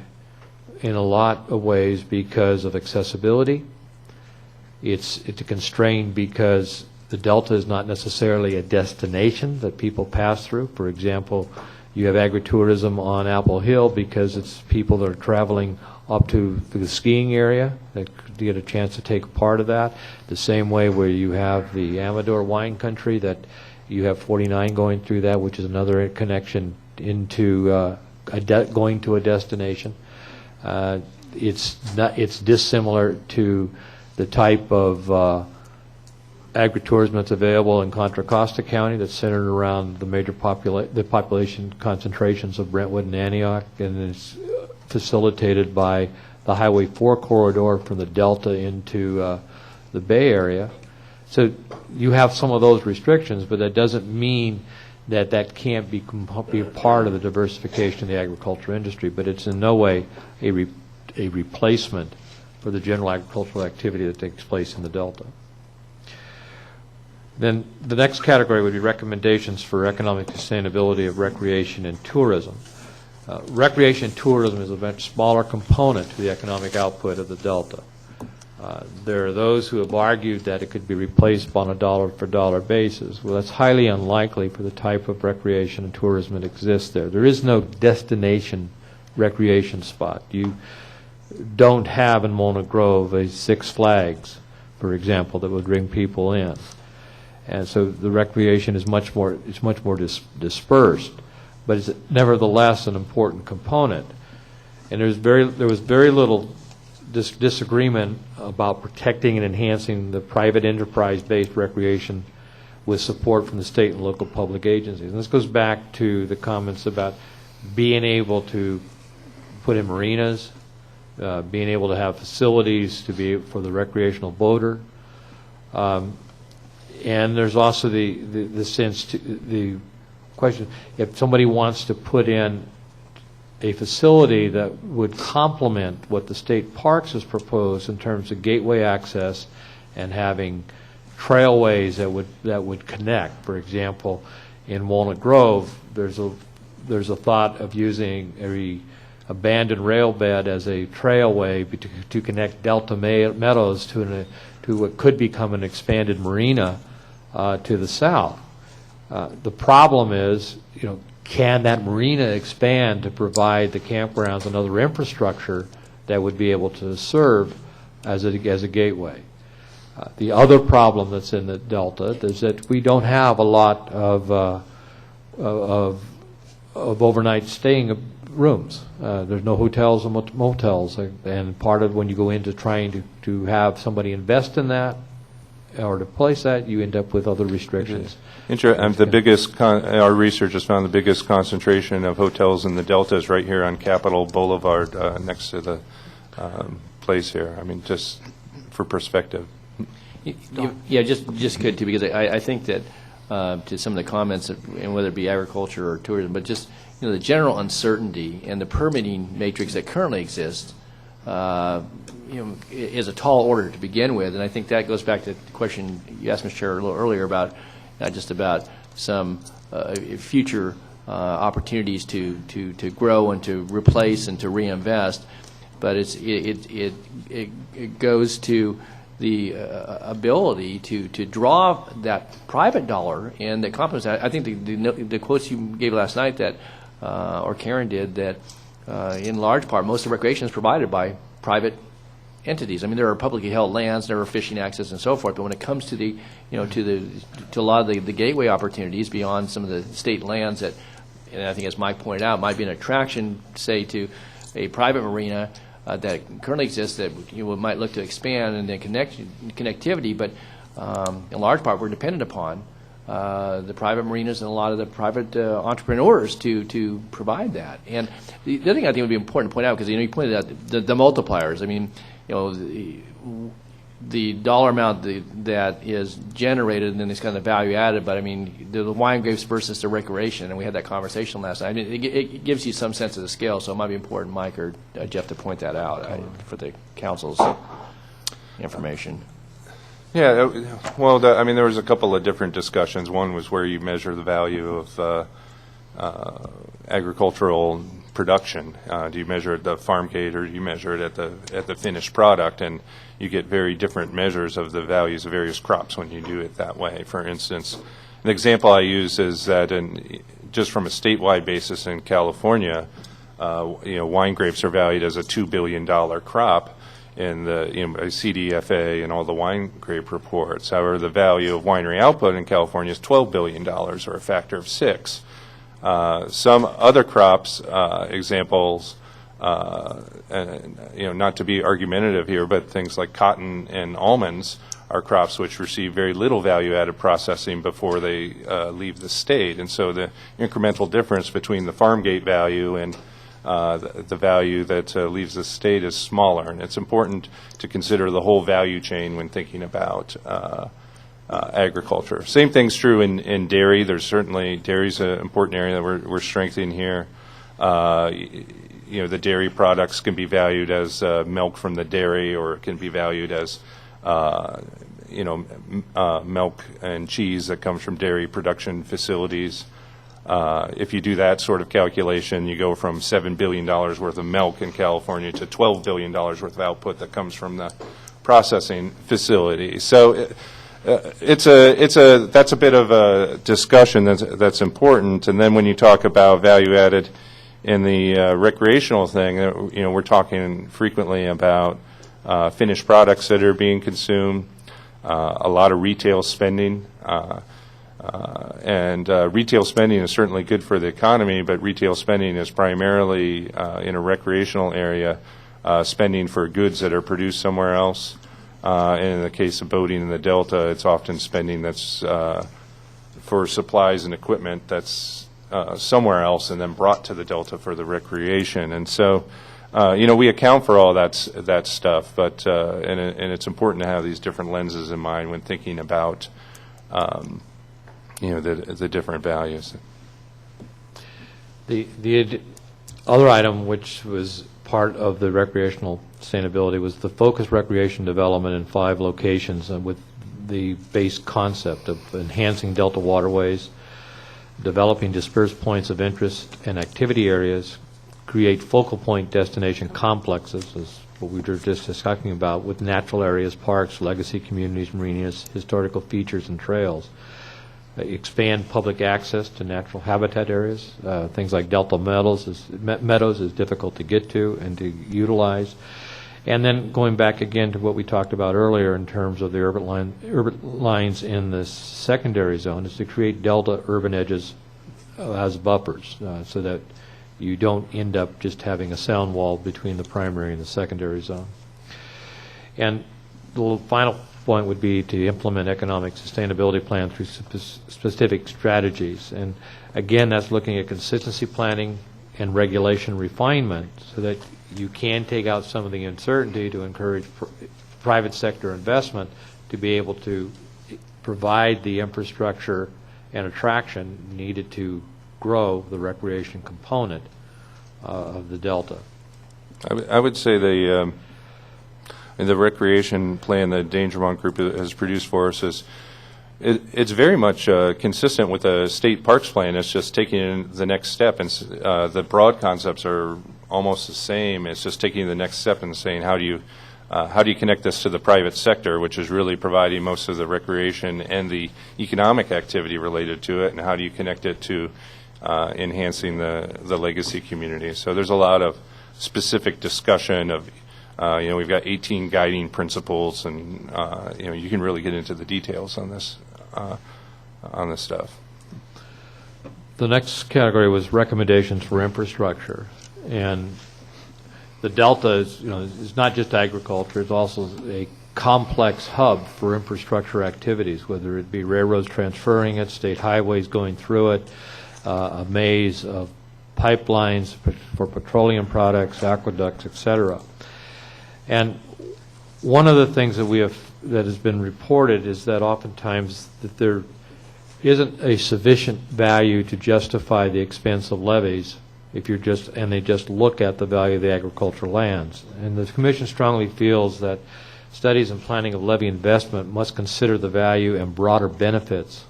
in a lot of ways because of accessibility. It's constrained because the Delta is not necessarily a destination that people pass through. For example, you have agritourism on Apple Hill because it's people that are traveling up to the skiing area that get a chance to take part of that. The same way where you have the Amador wine country that you have 49 going through that, which is another connection into going to a destination. It's dissimilar to the type of agritourism that's available in Contra Costa County that's centered around the major population concentrations of Brentwood and Antioch, and it's facilitated by the Highway 4 corridor from the Delta into the Bay Area. So you have some of those restrictions, but that doesn't mean that can't be a part of the diversification of the agriculture industry, but it's in no way a replacement for the general agricultural activity that takes place in the Delta. Then the next category would be recommendations for economic sustainability of recreation and tourism. Recreation and tourism is a much smaller component to the economic output of the Delta. There are those who have argued that it could be replaced on a dollar-for-dollar basis. Well, that's highly unlikely for the type of recreation and tourism that exists there. There is no destination recreation spot. You don't have in Walnut Grove a Six Flags, for example, that would bring people in. And so the recreation is much more dispersed, but it's nevertheless an important component. And there was very little disagreement about protecting and enhancing the private enterprise-based recreation with support from the state and local public agencies. And this goes back to the comments about being able to put in marinas, being able to have facilities to be for the recreational boater. And there's also the question, if somebody wants to put in a facility that would complement what the state parks has proposed in terms of gateway access and having trailways that would connect. For example, in Walnut Grove, there's a thought of using a abandoned rail bed as a trailway to connect Delta Meadows to what could become an expanded marina to the south. The problem is, can that marina expand to provide the campgrounds and other infrastructure that would be able to serve as a gateway? The other problem that's in the Delta is that we don't have a lot of overnight staying rooms. There's no hotels and motels, and part of when you go into trying to have somebody invest in that or to place that, you end up with other restrictions. Our research has found the biggest concentration of hotels in the Delta is right here on Capitol Boulevard, next to the place here. I mean, just for perspective. Yeah, just good too, because I think that to some of the comments, and whether it be agriculture or tourism, but just the general uncertainty and the permitting matrix that currently exists, is a tall order to begin with, and I think that goes back to the question you asked, Mr. Chair, a little earlier about not just about some future opportunities to grow and to replace and to reinvest, but it goes to the ability to draw that private dollar and that complements that. I think the quotes you gave last night that, or Karen did, that in large part most of the recreation is provided by private entities. I mean, there are publicly held lands, there are fishing access and so forth, but when it comes to to a lot of the gateway opportunities beyond some of the state lands that, and I think as Mike pointed out, might be an attraction, say, to a private marina that currently exists that might look to expand and then connectivity, but in large part we're dependent upon the private marinas and a lot of the private entrepreneurs to provide that. And the other thing I think would be important to point out, because you pointed out the multipliers. I mean, the dollar amount that is generated and then it's kind of value added, but I mean the wine grapes versus the recreation, and we had that conversation last night. I mean, it gives you some sense of the scale, so it might be important, Mike or Jeff, to point that out for the council's information. Yeah, well, I mean, there was a couple of different discussions. One was where you measure the value of agricultural production. Do you measure it at the farm gate, or do you measure it at the finished product? And you get very different measures of the values of various crops when you do it that way. For instance, an example I use is that just from a statewide basis in California, wine grapes are valued as a $2 billion crop in the CDFA and all the wine grape reports. However, the value of winery output in California is $12 billion, or a factor of 6. Some other crops, examples, not to be argumentative here, but things like cotton and almonds are crops which receive very little value-added processing before they leave the state. And so the incremental difference between the farm gate value and the value that leaves the state is smaller. And it's important to consider the whole value chain when thinking about agriculture. Same thing's true in dairy. There's certainly, dairy's an important area that we're strengthening here. The dairy products can be valued as milk from the dairy, or it can be valued as milk and cheese that comes from dairy production facilities. If you do that sort of calculation, you go from $7 billion worth of milk in California to $12 billion worth of output that comes from the processing facility. So that's a bit of a discussion that's important. And then when you talk about value added in the recreational thing, we're talking frequently about finished products that are being consumed, a lot of retail spending. And retail spending is certainly good for the economy, but retail spending is primarily in a recreational area, spending for goods that are produced somewhere else. And in the case of boating in the Delta, it's often spending that's for supplies and equipment that's somewhere else and then brought to the Delta for the recreation. And so, we account for all that stuff, but and it's important to have these different lenses in mind when thinking about the different values. The other item which was part of the recreational sustainability was the focused recreation development in 5 locations with the base concept of enhancing Delta waterways, developing dispersed points of interest and activity areas, create focal point destination complexes, as what we were just discussing about, with natural areas, parks, legacy communities, marinas, historical features, and trails. Expand public access to natural habitat areas. Things like Delta meadows is difficult to get to and to utilize. And then going back again to what we talked about earlier in terms of the urban lines in the secondary zone is to create Delta urban edges as buffers so that you don't end up just having a sound wall between the primary and the secondary zone. And the final point would be to implement economic sustainability plan through specific strategies. And again, that's looking at consistency planning and regulation refinement so that you can take out some of the uncertainty to encourage private sector investment to be able to provide the infrastructure and attraction needed to grow the recreation component of the Delta. I would say the recreation plan that Dangermont Group has produced for us it's very much consistent with the state parks plan. It's just taking the next step, and the broad concepts are almost the same. It's just taking the next step and saying how do you connect this to the private sector, which is really providing most of the recreation and the economic activity related to it, and how do you connect it to enhancing the legacy community. So there's a lot of specific discussion of we've got 18 guiding principles, and you can really get into the details on this stuff. The next category was recommendations for infrastructure, and the Delta is not just agriculture; it's also a complex hub for infrastructure activities, whether it be railroads transferring it, state highways going through it, a maze of pipelines for petroleum products, aqueducts, etc. And one of the things that has been reported is that oftentimes that there isn't a sufficient value to justify the expense of levies if they just look at the value of the agricultural lands. And the Commission strongly feels that studies and planning of levy investment must consider the value and broader benefits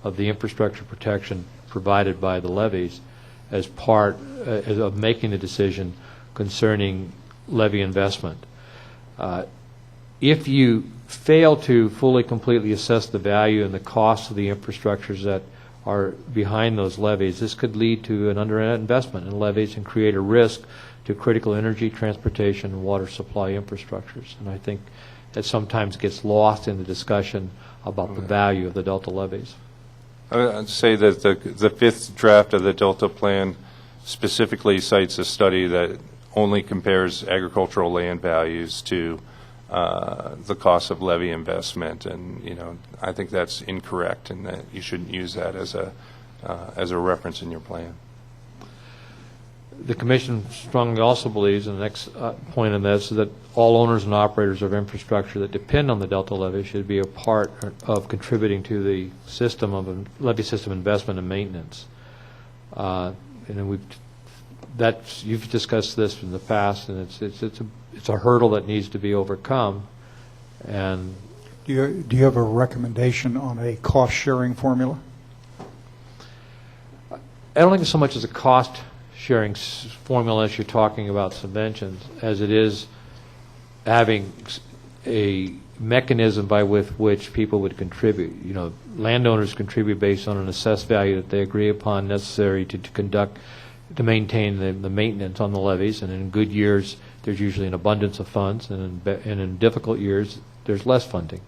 of the infrastructure protection provided by the levies as part of making the decision concerning levy investment. If you fail to fully, completely assess the value and the cost of the infrastructures that are behind those levies, this could lead to an underinvestment in levies and create a risk to critical energy, transportation, and water supply infrastructures. And I think that sometimes gets lost in the discussion about the value of the Delta levies. I'd say that the fifth draft of the Delta plan specifically cites a study that only compares agricultural land values to the cost of levy investment, and I think that's incorrect, and that you shouldn't use that as a reference in your plan. The Commission strongly also believes, and the next point in this, is that all owners and operators of infrastructure that depend on the Delta levy should be a part of contributing to the system of levy system investment and maintenance. You've discussed this in the past, and it's a hurdle that needs to be overcome. And Do you have a recommendation on a cost-sharing formula? I don't think it's so much as a cost-sharing formula as you're talking about subventions, as it is having a mechanism by with which people would contribute. You know, landowners contribute based on an assessed value that they agree upon necessary to maintain the maintenance on the levees, and in good years there's usually an abundance of funds, and in difficult years there's less funding.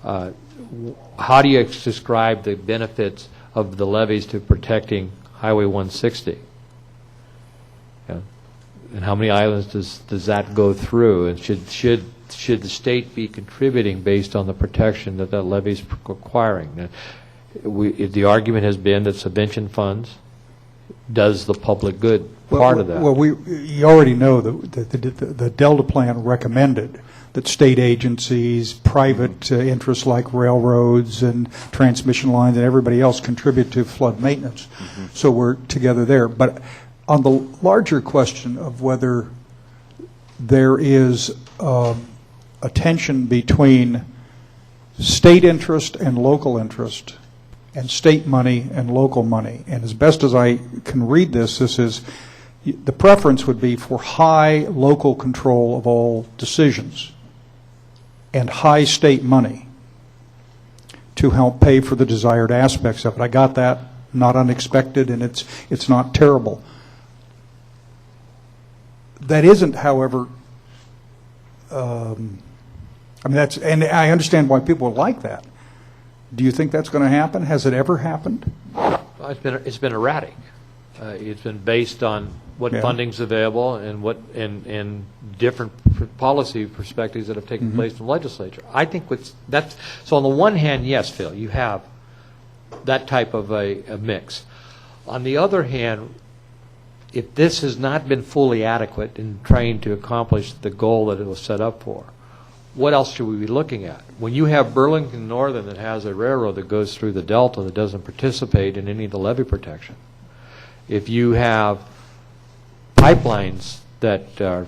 How do you describe the benefits of the levees to protecting Highway 160? Yeah. And how many islands does that go through? And should the state be contributing based on the protection that levee is requiring? The argument has been that subvention funds does the public good part of that. Well, you already know that the Delta Plan recommended that state agencies, private interests like railroads and transmission lines and everybody else contribute to flood maintenance. So we're together there. But on the larger question of whether there is a tension between state interest and local interest, and state money and local money, and as best as I can read this is the preference would be for high local control of all decisions and high state money to help pay for the desired aspects of it. I got that, not unexpected, and it's not terrible. That isn't, however, I mean, and I understand why people would like that. Do you think that's going to happen? Has it ever happened? Well, it's been erratic. It's been based on what funding's available and and different policy perspectives that have taken place from the legislature. I think so. On the one hand, yes, Phil, you have that type of a mix. On the other hand, if this has not been fully adequate in trying to accomplish the goal that it was set up for, what else should we be looking at? When you have Burlington Northern that has a railroad that goes through the Delta that doesn't participate in any of the levee protection, if you have pipelines that are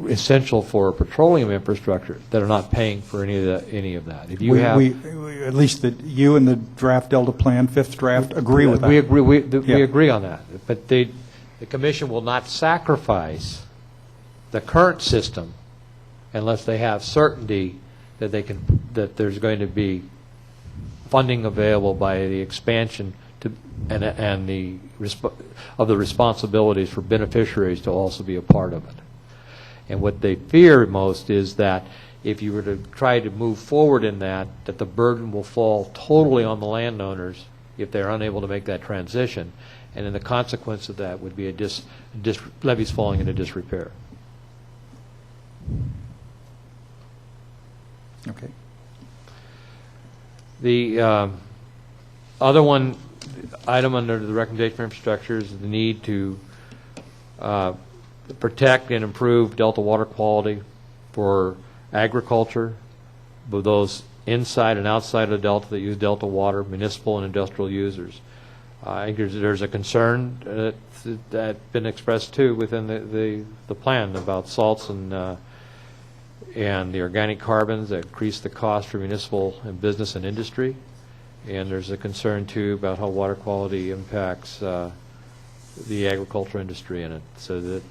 essential for petroleum infrastructure that are not paying for any of that, if you have, at least that you and the draft Delta Plan, fifth draft, agree with that. We agree. We agree on that. But the Commission will not sacrifice the current system unless they have certainty that there's going to be funding available by the expansion and the responsibilities for beneficiaries to also be a part of it. And what they fear most is that if you were to try to move forward in that the burden will fall totally on the landowners if they're unable to make that transition, and then the consequence of that would be levees falling into disrepair. Okay. The other item under the recommendation for infrastructure is the need to protect and improve Delta water quality for agriculture, both those inside and outside of the Delta that use Delta water, municipal and industrial users. I think there's a concern that's been expressed too within the plan about salts and the organic carbons that increase the cost for municipal and business and industry. And there's a concern too about how water quality impacts the agriculture industry in it, so that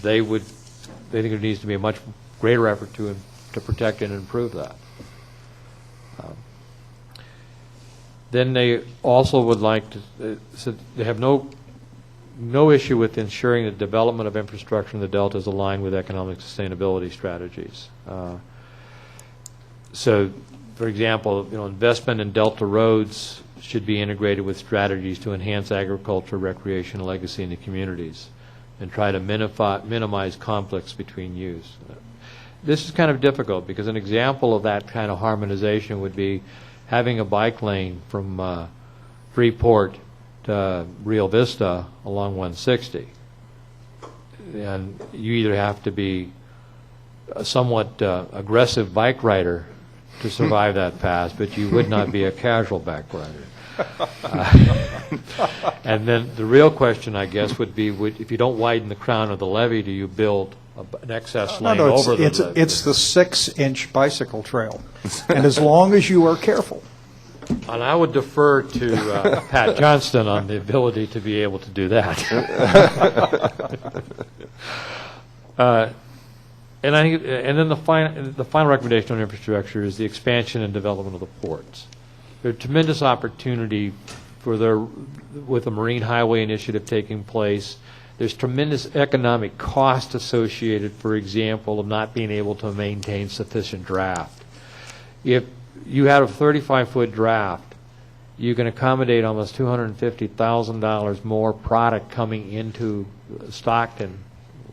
they think there needs to be a much greater effort to protect and improve that. Then they also would like to, so they have no issue with ensuring the development of infrastructure in the Delta is aligned with economic sustainability strategies. So, for example, investment in Delta roads should be integrated with strategies to enhance agriculture, recreation, and legacy in the communities, and try to minimize conflicts between use. This is kind of difficult because an example of that kind of harmonization would be having a bike lane from Freeport to Rio Vista along 160. And you either have to be a somewhat aggressive bike rider to survive that pass, but you would not be a casual bike rider. And then the real question, I guess, would be, if you don't widen the crown of the levee, do you build an excess No, lane no, over the. it's the 6-inch bicycle trail. And as long as you are careful. And I would defer to Pat Johnston on the ability to be able to do that. And then the final recommendation on infrastructure is the expansion and development of the ports. There's tremendous opportunity with the Marine Highway Initiative taking place. There's tremendous economic cost associated, for example, of not being able to maintain sufficient draft. If you had a 35-foot draft, you can accommodate almost $250,000 more product coming into Stockton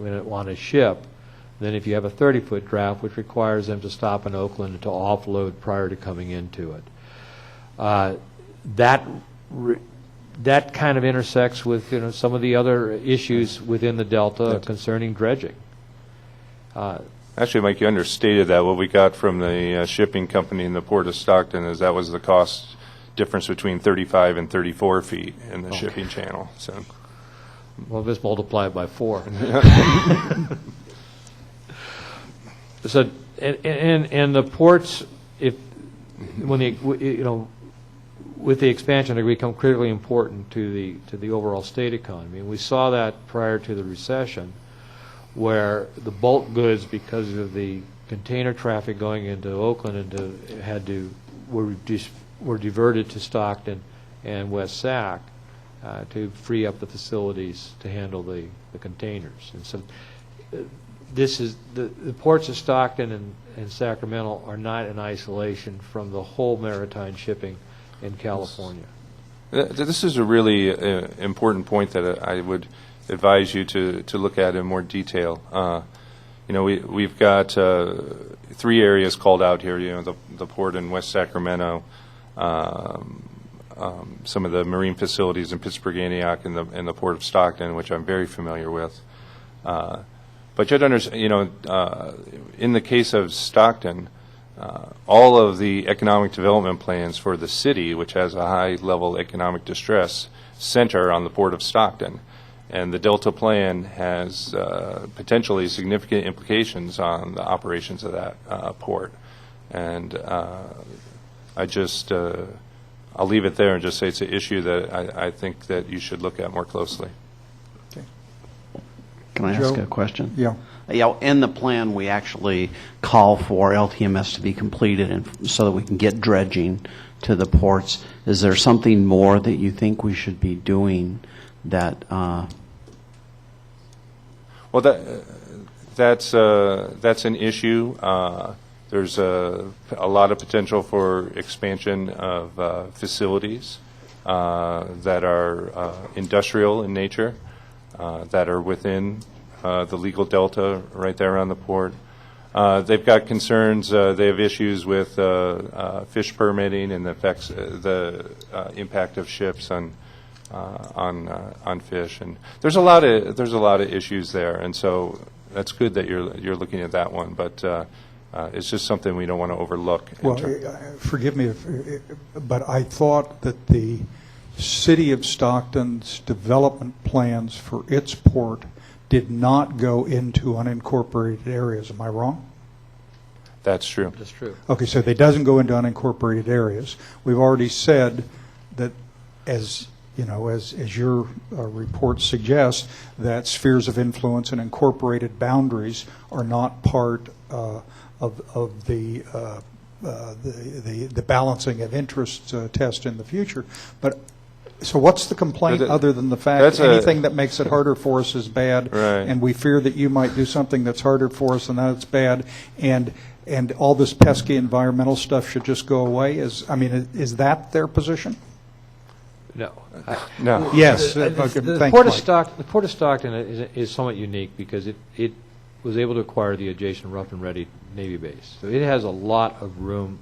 on a ship than if you have a 30-foot draft, which requires them to stop in Oakland to offload prior to coming into it. That kind of intersects with some of the other issues within the Delta concerning dredging. Actually, Mike, you understated that. What we got from the shipping company in the Port of Stockton is that was the cost difference between 35 and 34 feet in the shipping channel. So, well, just multiply it by 4. So, and the ports, with the expansion, they become critically important to the overall state economy. And we saw that prior to the recession, where the bulk goods, because of the container traffic going into Oakland were diverted to Stockton and West Sac to free up the facilities to handle the containers. And so the ports of Stockton and Sacramento are not in isolation from the whole maritime shipping in California. This is a really important point that I would advise you to look at in more detail. We've got 3 areas called out here. The port in West Sacramento, some of the marine facilities in Pittsburgh, Antioch, and the port of Stockton, which I'm very familiar with. But you have to understand, in the case of Stockton, all of the economic development plans for the city, which has a high-level economic distress, center on the Port of Stockton. And the Delta plan has potentially significant implications on the operations of that port. And I'll leave it there and just say it's an issue that I think that you should look at more closely. Can I ask a question? Yeah. Yeah, in the plan, we actually call for LTMS to be completed so that we can get dredging to the ports. Is there something more that you think we should be doing that? Well, that's an issue. There's a lot of potential for expansion of facilities that are industrial in nature, that are within the legal delta right there on the port. They've got concerns. They have issues with fish permitting and the impact of ships on fish. And there's a lot of issues there. And so that's good that you're looking at that one. But it's just something we don't want to overlook. Well, forgive me, but I thought that the City of Stockton's development plans for its port did not go into unincorporated areas. Am I wrong? That's true. That's true. Okay, so it doesn't go into unincorporated areas. We've already said that, as you know, as your report suggests, that spheres of influence and incorporated boundaries are not part of the balancing of interests test in the future. But so what's the complaint other than the fact that anything that makes it harder for us is bad, right, and we fear that you might do something that's harder for us and that's bad, and all this pesky environmental stuff should just go away? Is that their position? No. No. Yes. The Port of Stockton is somewhat unique because it was able to acquire the adjacent Rough and Ready Navy base. So it has a lot of room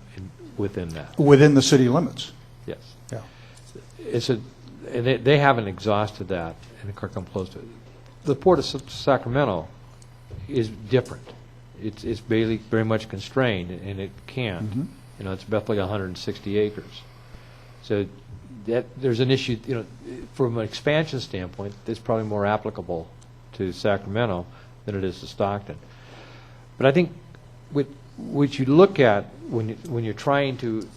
within that. Within the city limits? Yes. Yeah. And they haven't exhausted that and come close to it. The Port of Sacramento is different. It's very much constrained, and it can't. Mm-hmm. It's roughly 160 acres. So there's an issue, from an expansion standpoint, that's probably more applicable to Sacramento than it is to Stockton. But I think what you look at when you're trying to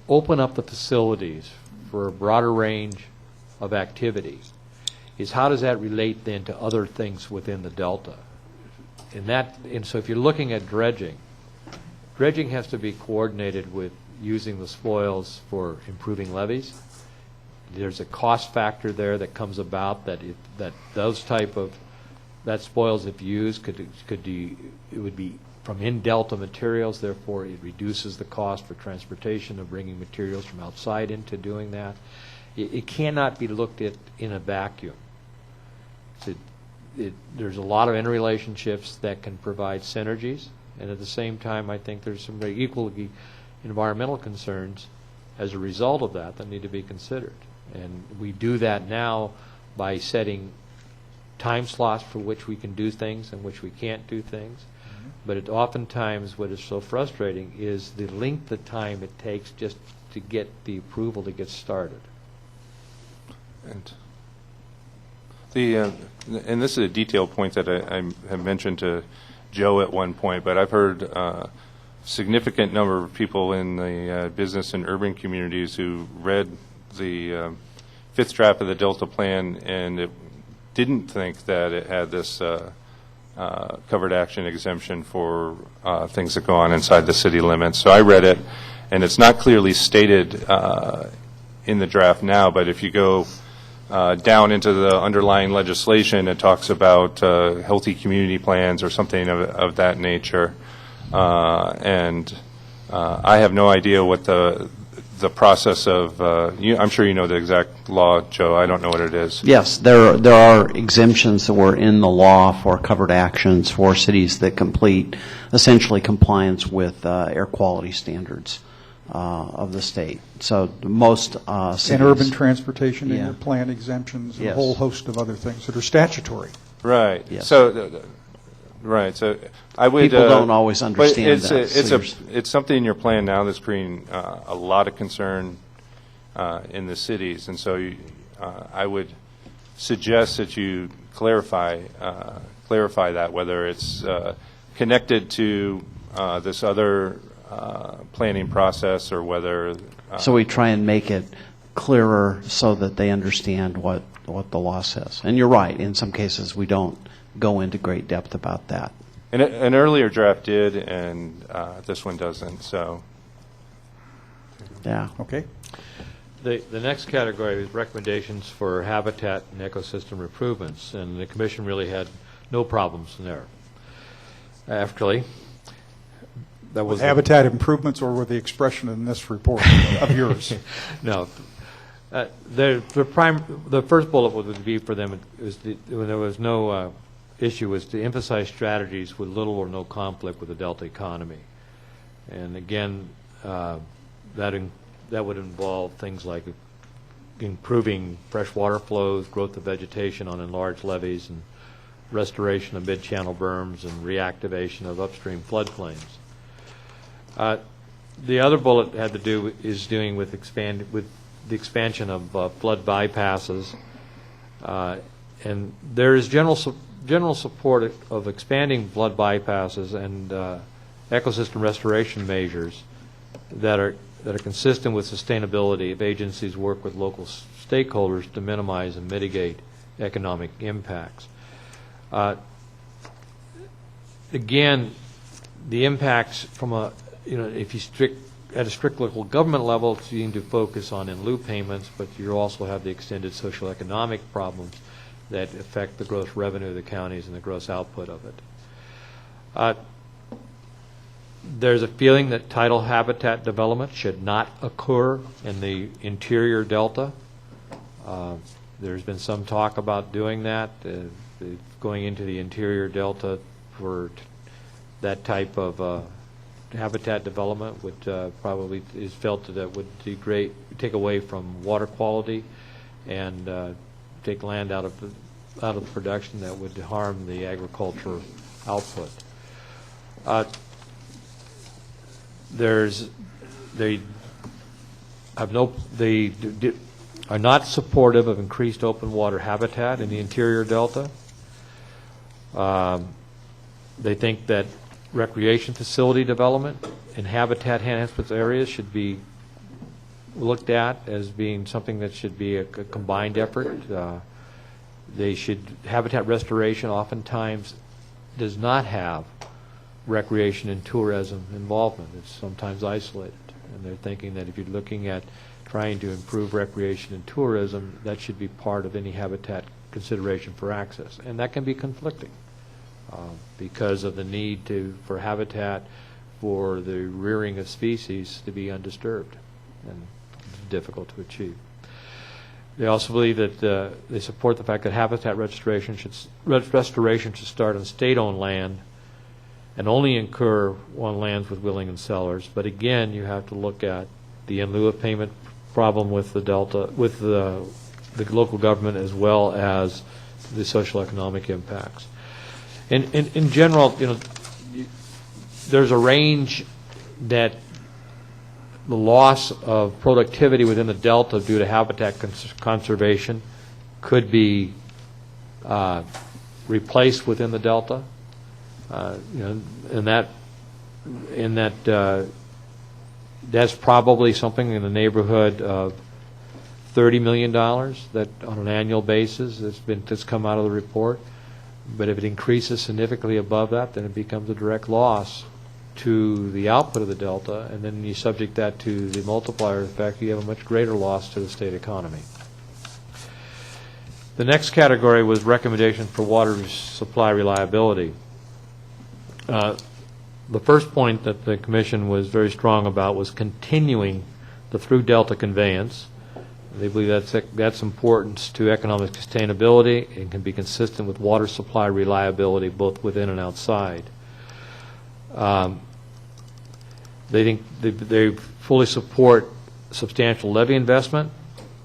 open up the facilities for a broader range of activity is how does that relate then to other things within the delta? And so if you're looking at dredging has to be coordinated with using the spoils for improving levees. There's a cost factor there that comes about that that spoils, if used, it would be from in-delta materials, therefore it reduces the cost for transportation of bringing materials from outside into doing that. It cannot be looked at in a vacuum. There's a lot of interrelationships that can provide synergies, and at the same time I think there's some very equally environmental concerns as a result of that need to be considered. And we do that now by setting time slots for which we can do things and which we can't do things. But oftentimes what is so frustrating is the length of time it takes just to get the approval to get started. And this is a detailed point that I have mentioned to Joe at one point, but I've heard significant number of people in the business and urban communities who read the fifth draft of the Delta Plan and it didn't think that it had this covered action exemption for things that go on inside the city limits. So I read it, and it's not clearly stated in the draft now, but if you go down into the underlying legislation, it talks about healthy community plans or something of that nature. And I have no idea what the process of, I'm sure you know the exact law, Joe. I don't know what it is. Yes, there are exemptions that were in the law for covered actions for cities that complete essentially compliance with air quality standards of the state. So most cities. And urban transportation in Yeah. your plan exemptions and Yes. a whole host of other things that are statutory. Right. Yes. So, right. So I would. People don't always understand but that. So it's something in your plan now that's creating a lot of concern in the cities, and so I would suggest that you clarify that, whether it's connected to this other planning process or whether. So we try and make it clearer so that they understand what the law says. And you're right, in some cases we don't go into great depth about that. And an earlier draft did, and this one doesn't. So. Yeah. Okay? The next category is recommendations for habitat and ecosystem improvements, and the Commission really had no problems there. Actually, that was Habitat improvements or with the expression in this report of yours? no. The first bullet would be for them when there was no issue was to emphasize strategies with little or no conflict with the Delta economy, and again, that would involve things like improving freshwater flows, growth of vegetation on enlarged levees, and restoration of mid-channel berms and reactivation of upstream floodplains. The other bullet had to do is doing with the expansion of flood bypasses, and there is general support of expanding flood bypasses and ecosystem restoration measures that are consistent with sustainability if agencies work with local stakeholders to minimize and mitigate economic impacts. Again, the impacts from if you at a strict local government level, you need to focus on in lieu payments, but you also have the extended socioeconomic problems that affect the gross revenue of the counties and the gross output of it. There's a feeling that tidal habitat development should not occur in the interior delta. There's been some talk about doing that, going into the interior delta for that type of habitat development would probably is felt that would take away from water quality and take land out of the production that would harm the agriculture output. They are not supportive of increased open water habitat in the interior delta. They think that recreation facility development and habitat enhancement areas should be looked at as being something that should be a combined effort. Habitat restoration oftentimes does not have recreation and tourism involvement. It's sometimes isolated. And they're thinking that if you're looking at trying to improve recreation and tourism, that should be part of any habitat consideration for access. And that can be conflicting because of the need for habitat for the rearing of species to be undisturbed, and it's difficult to achieve. They also believe that they support the fact that habitat restoration should start on state-owned land and only incur on lands with willing sellers. But again, you have to look at the in lieu of payment problem with the Delta, with the local government, as well as the social economic impacts. In general, there's a range that the loss of productivity within the Delta due to habitat conservation could be replaced within the Delta. That's probably something in the neighborhood of $30 million that on an annual basis that's come out of the report. But if it increases significantly above that, then it becomes a direct loss to the output of the Delta, and then you subject that to the multiplier effect, you have a much greater loss to the state economy. The next category was recommendation for water supply reliability. The first point that the Commission was very strong about was continuing the through Delta conveyance. They believe that's important to economic sustainability and can be consistent with water supply reliability both within and outside. They think they fully support substantial levee investment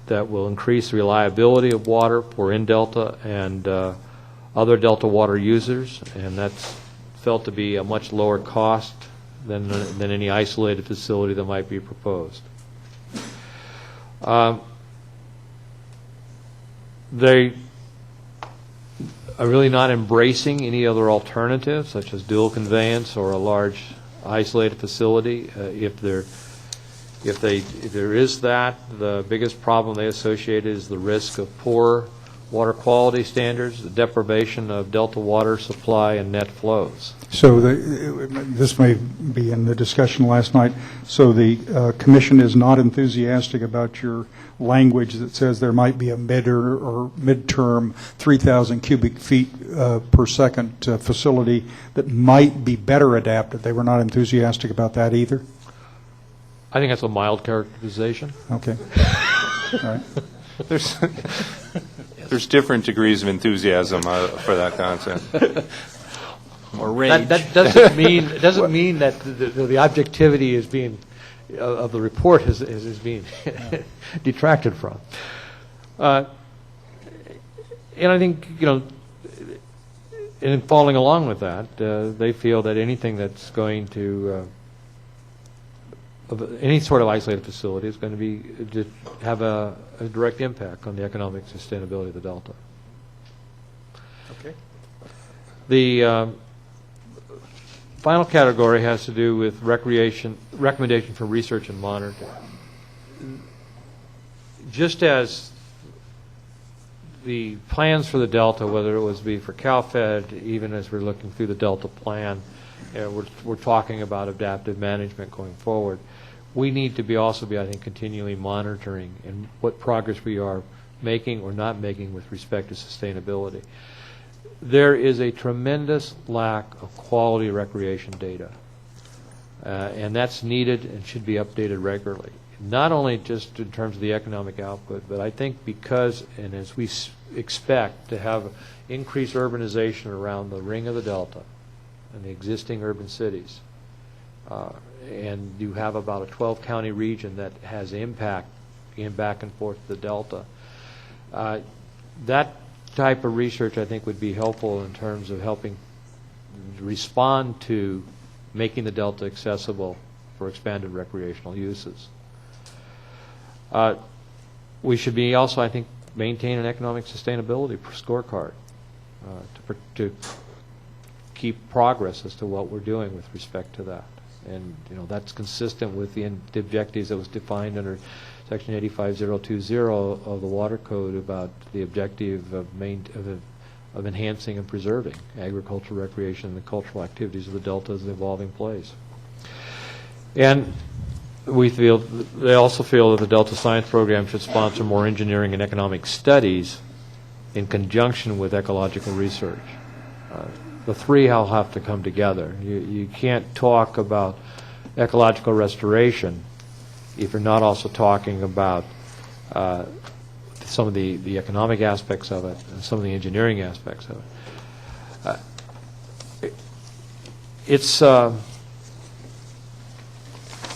that will increase the reliability of water for in-Delta and other Delta water users, and that's felt to be a much lower cost than any isolated facility that might be proposed. They are really not embracing any other alternatives, such as dual conveyance or a large isolated facility. If there is that, the biggest problem they associate is the risk of poor water quality standards, the deprivation of Delta water supply, and net flows. So this may be in the discussion last night. So the Commission is not enthusiastic about your language that says there might be a midterm 3,000 cubic feet per second facility that might be better adapted. They were not enthusiastic about that either? I think that's a mild characterization. Okay. All right. There's different degrees of enthusiasm for that concept. Or rage. That doesn't mean that the objectivity is being of the report is being detracted from. And I think in following along with that, they feel that anything that's going to any sort of isolated facility is going to have a direct impact on the economic sustainability of the Delta. Okay. The final category has to do with recommendation for research and monitoring. Just as the plans for the Delta, whether it was be for CalFed, even as we're looking through the Delta plan, we're talking about adaptive management going forward. We need to also be, I think, continually monitoring and what progress we are making or not making with respect to sustainability. There is a tremendous lack of quality recreation data, and that's needed and should be updated regularly. Not only just in terms of the economic output, but I think because, and as we expect to have increased urbanization around the ring of the Delta and the existing urban cities, and you have about a 12-county region that has impact in back and forth to the Delta. That type of research, I think, would be helpful in terms of helping respond to making the Delta accessible for expanded recreational uses. We should be also, I think, maintain an economic sustainability scorecard to keep progress as to what we're doing with respect to that. And, that's consistent with the objectives that was defined under Section 85020 of the Water Code about the objective of enhancing and preserving agricultural, recreation, and the cultural activities of the Delta as an evolving place. And they also feel that the Delta Science Program should sponsor more engineering and economic studies in conjunction with ecological research. The three will have to come together. You can't talk about ecological restoration if you're not also talking about some of the economic aspects of it and some of the engineering aspects of it.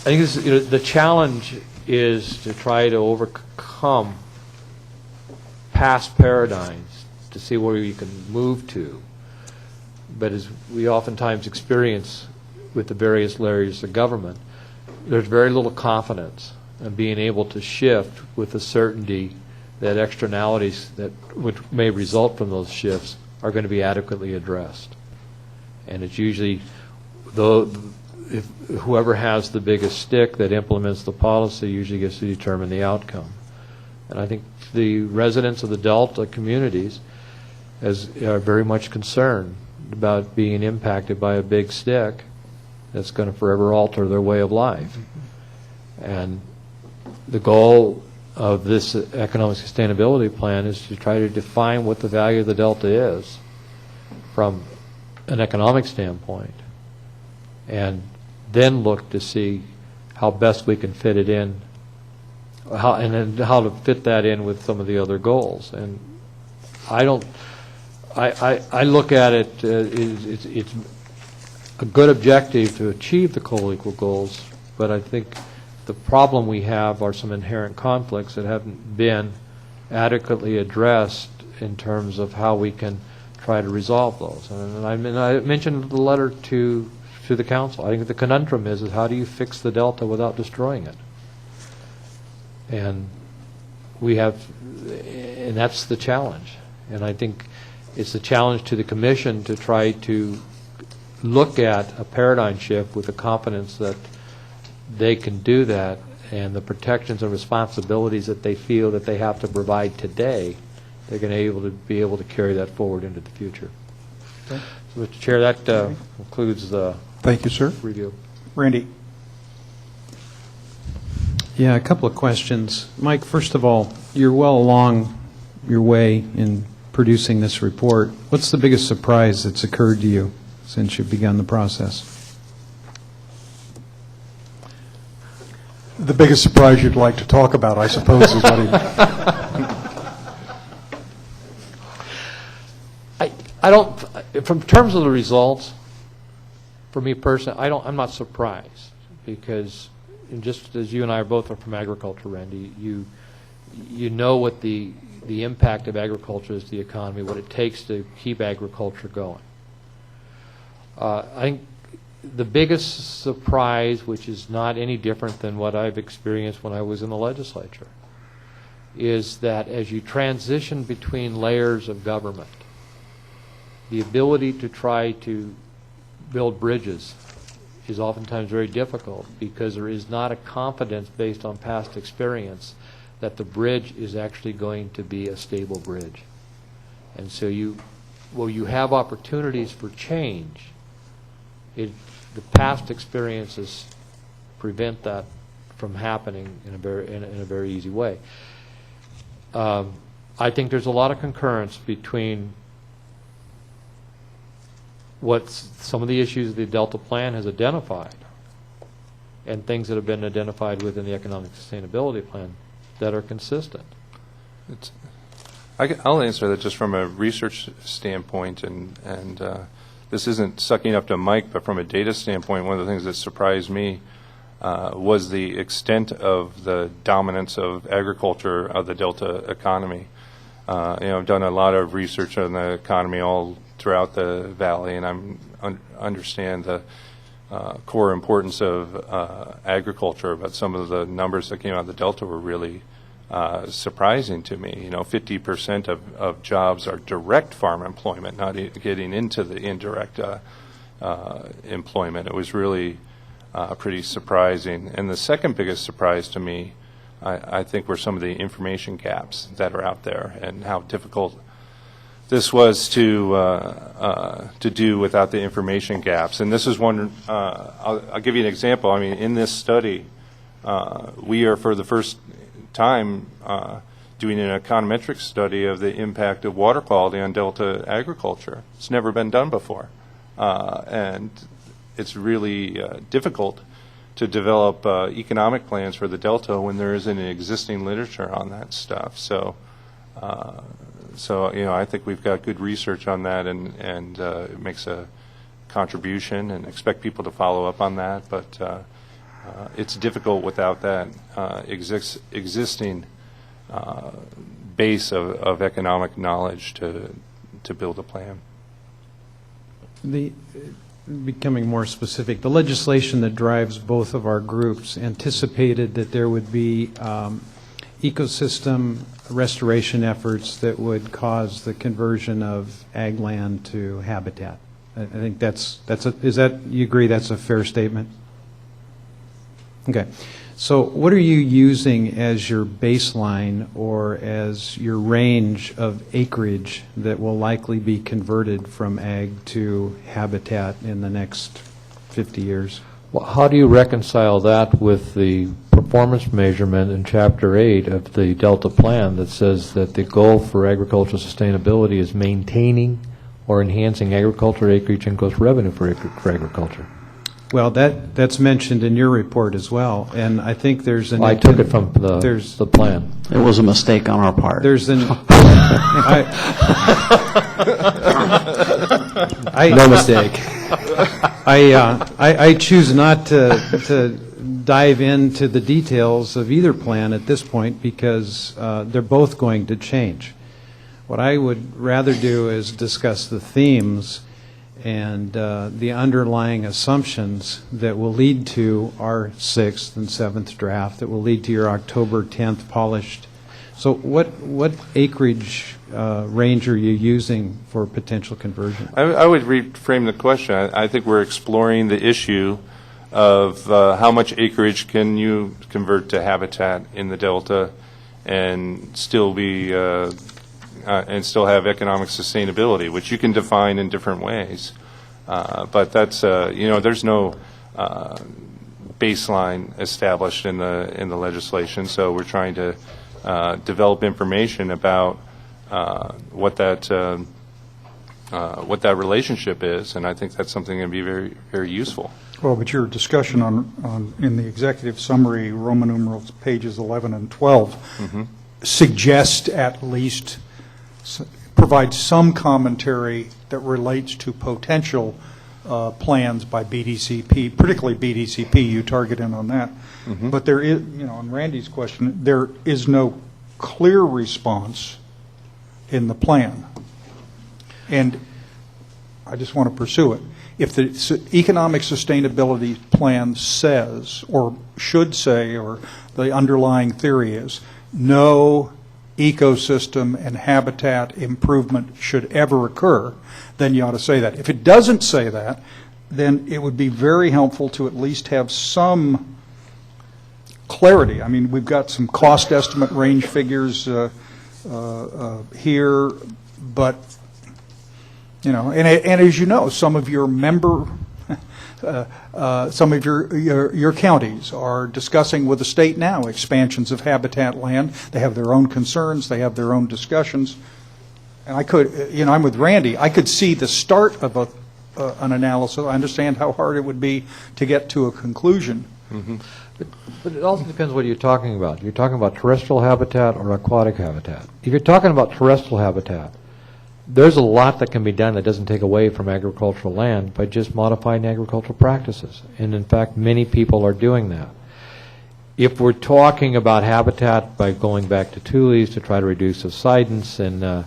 I think the challenge is to try to overcome past paradigms to see where you can move to. But as we oftentimes experience with the various layers of government, there's very little confidence in being able to shift with the certainty that externalities which may result from those shifts are going to be adequately addressed. And it's usually whoever has the biggest stick that implements the policy usually gets to determine the outcome. And I think the residents of the Delta communities are very much concerned about being impacted by a big stick that's going to forever alter their way of life. And the goal of this economic sustainability plan is to try to define what the value of the Delta is from an economic standpoint, and then look to see how best we can fit it in, and then how to fit that in with some of the other goals. And I look at it, it's a good objective to achieve the co-equal goals, but I think the problem we have are some inherent conflicts that haven't been adequately addressed in terms of how we can try to resolve those. And I mentioned the letter to the council. I think the conundrum is how do you fix the Delta without destroying it? And that's the challenge. And I think it's a challenge to the Commission to try to look at a paradigm shift with the confidence that they can do that, and the protections and responsibilities that they feel that they have to provide today, they're going to be able to carry that forward into the future. Okay. So, Mr. Chair, that concludes the Thank you, sir. review. Randy. Yeah, a couple of questions. Mike, first of all, you're well along your way in producing this report. What's the biggest surprise that's occurred to you since you've begun the process? The biggest surprise you'd like to talk about, I suppose, is what he... I don't, from terms of the results, for me personally, I'm not surprised, because just as you and I both are from agriculture, Randy, you know what the impact of agriculture is to the economy, what it takes to keep agriculture going. I think the biggest surprise, which is not any different than what I've experienced when I was in the legislature, is that as you transition between layers of government, the ability to try to build bridges is oftentimes very difficult, because there is not a confidence based on past experience that the bridge is actually going to be a stable bridge. And so you have opportunities for change, the past experiences prevent that from happening in a very easy way. I think there's a lot of concurrence between what some of the issues the Delta Plan has identified and things that have been identified within the Economic Sustainability Plan that are consistent. I'll answer that just from a research standpoint, and this isn't sucking up to Mike, but from a data standpoint, one of the things that surprised me was the extent of the dominance of agriculture of the Delta economy. I've done a lot of research on the economy all throughout the valley, and I understand the core importance of agriculture, but some of the numbers that came out of the Delta were really surprising to me. 50% of jobs are direct farm employment, not getting into the indirect employment. It was really pretty surprising. And the second biggest surprise to me, I think, were some of the information gaps that are out there and how difficult this was to do without the information gaps. And this is one, I'll give you an example. I mean, in this study, we are for the first time doing an econometric study of the impact of water quality on Delta agriculture. It's never been done before. And it's really difficult to develop economic plans for the Delta when there isn't an existing literature on that stuff. So I think we've got good research on that, and it makes a contribution, and expect people to follow up on that. But it's difficult without that existing base of economic knowledge to build a plan. Becoming more specific, the legislation that drives both of our groups anticipated that there would be ecosystem restoration efforts that would cause the conversion of ag land to habitat. I think you agree that's a fair statement? Okay. So what are you using as your baseline or as your range of acreage that will likely be converted from ag to habitat in the next 50 years? Well, how do you reconcile that with the performance measurement in Chapter 8 of the Delta Plan that says that the goal for agricultural sustainability is maintaining or enhancing agricultural acreage and gross revenue for agriculture? Well, that's mentioned in your report as well, and I think there's an... I took it from the plan. It was a mistake on our part. There's an... No mistake. I choose not to dive into the details of either plan at this point because they're both going to change. What I would rather do is discuss the themes and the underlying assumptions that will lead to our 6th and 7th draft, that will lead to your October 10th polished. So what acreage range are you using for potential conversion? I would reframe the question. I think we're exploring the issue of how much acreage can you convert to habitat in the Delta and still be and still have economic sustainability, which you can define in different ways. But that's there's no baseline established in the legislation, so we're trying to develop information about what that relationship is, and I think that's something that can be very, very useful. Well, but your discussion on in the executive summary, Roman numerals pages 11 and 12, suggest at least provide some commentary that relates to potential plans by BDCP, particularly BDCP. You target in on that, but there is, on Randy's question, there is no clear response in the plan, and I just want to pursue it. If the economic sustainability plan says, or should say, or the underlying theory is, no ecosystem and habitat improvement should ever occur, then you ought to say that. If it doesn't say that, then it would be very helpful to at least have some clarity. I mean, we've got some cost estimate range figures here, but and as you know, some of your some of your counties are discussing with the state now expansions of habitat land. They have their own concerns. They have their own discussions. And I could, I'm with Randy. I could see the start of an analysis. I understand how hard it would be to get to a conclusion. But it also depends what you're talking about. You're talking about terrestrial habitat or aquatic habitat. If you're talking about terrestrial habitat, there's a lot that can be done that doesn't take away from agricultural land by just modifying agricultural practices. And in fact, many people are doing that. If we're talking about habitat by going back to tules to try to reduce subsidence and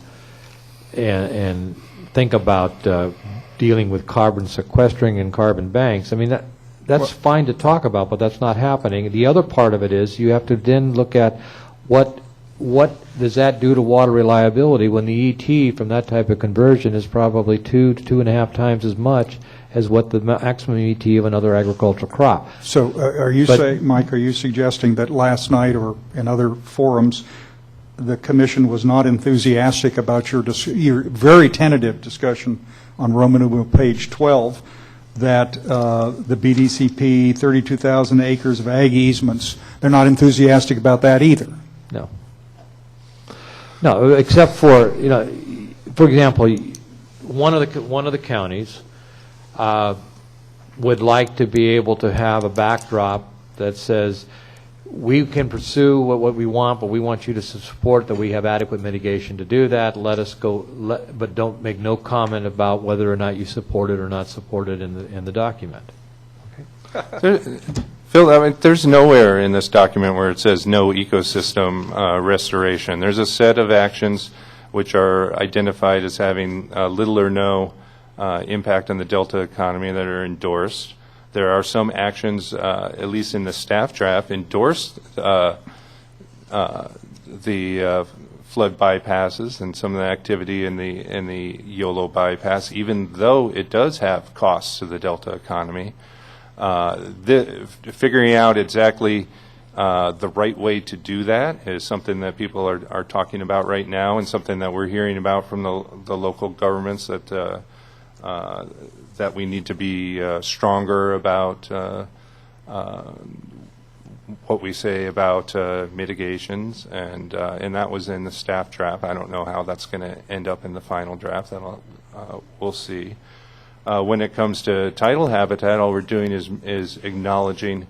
think about dealing with carbon sequestering and carbon banks, I mean, that's fine to talk about, but that's not happening. The other part of it is you have to then look at what what does that do to water reliability when the ET from that type of conversion is probably 2 to 2.5 times as much as what the maximum ET of another agricultural crop? So are you saying, Mike, are you suggesting that last night or in other forums, the commission was not enthusiastic about your very tentative discussion on Roman numeral page 12, that the BDCP, 32,000 acres of ag easements, they're not enthusiastic about that either? No. No, except for, for example, one of the counties would like to be able to have a backdrop that says, we can pursue what we want, but we want you to support that we have adequate mitigation to do that. Let us go, but don't make no comment about whether or not you support it or not support it in the document. Phil, I mean, there's nowhere in this document where it says no ecosystem restoration. There's a set of actions which are identified as having little or no impact on the Delta economy that are endorsed. There are some actions, at least in the staff draft, endorsed the flood bypasses and some of the activity in the YOLO bypass, even though it does have costs to the Delta economy. Figuring out exactly the right way to do that is something that people are talking about right now, and something that we're hearing about from the local governments that we need to be stronger about what we say about mitigations, and that was in the staff draft. I don't know how that's going to end up in the final draft. We'll see. When it comes to tidal habitat, all we're doing is acknowledging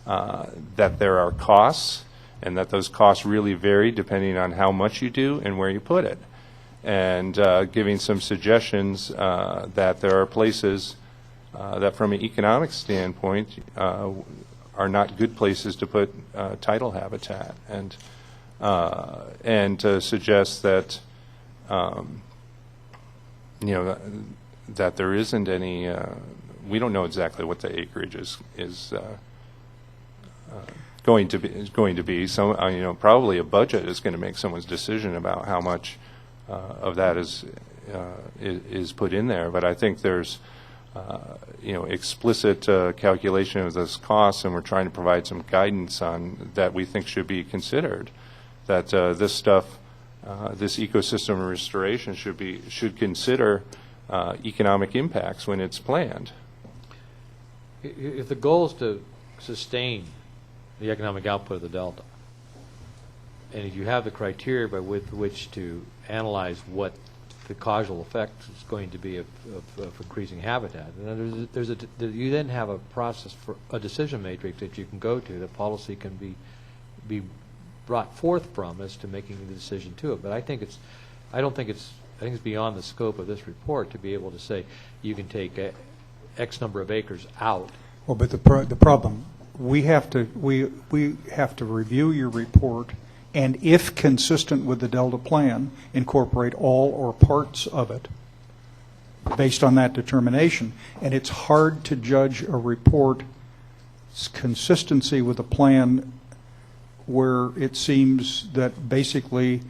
that there are costs, and that those costs really vary depending on how much you do and where you put it, and giving some suggestions that there are places that from an economic standpoint are not good places to put tidal habitat, and to suggest that that there isn't any, we don't know exactly what the acreage is going to be. So probably a budget is going to make someone's decision about how much of that is put in there. But I think there's explicit calculation of those costs, and we're trying to provide some guidance on that we think should be considered. That this stuff, this ecosystem restoration should consider economic impacts when it's planned. If the goal is to sustain the economic output of the Delta, and if you have the criteria with which to analyze what the causal effect is going to be of increasing habitat, and you then have a process for a decision matrix that you can go to, that policy can be brought forth from as to making the decision to it. But I think it's beyond the scope of this report to be able to say you can take X number of acres out. Well, but the problem, we have to review your report, and if consistent with the Delta plan, incorporate all or parts of it based on that determination. And it's hard to judge a report's consistency with a plan where it seems that basically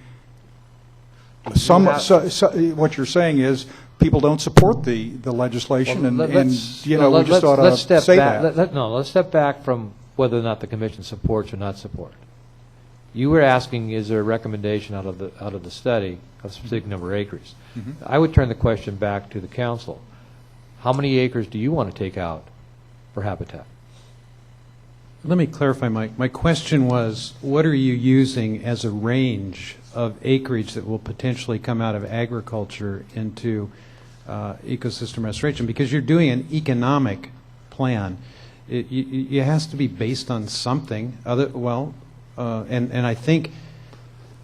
what you're saying is people don't support the legislation, we just ought to say that. Let's step back from whether or not the commission supports or not support. You were asking, is there a recommendation out of the study of a specific number of acres? Mm-hmm. I would turn the question back to the council. How many acres do you want to take out for habitat? Let me clarify, Mike. My question was, what are you using as a range of acreage that will potentially come out of agriculture into ecosystem restoration? Because you're doing an economic plan. It has to be based on something. And I think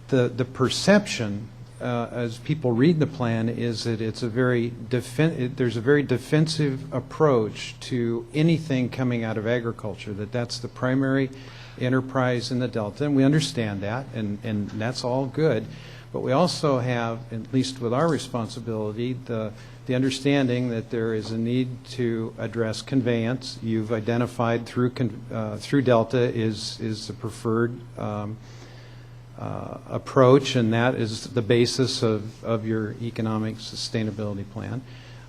the perception as people read the plan is that it's there's a very defensive approach to anything coming out of agriculture, that's the primary enterprise in the Delta, and we understand that, and that's all good. But we also have, at least with our responsibility, the understanding that there is a need to address conveyance. You've identified through Delta is the preferred approach, and that is the basis of your economic sustainability plan.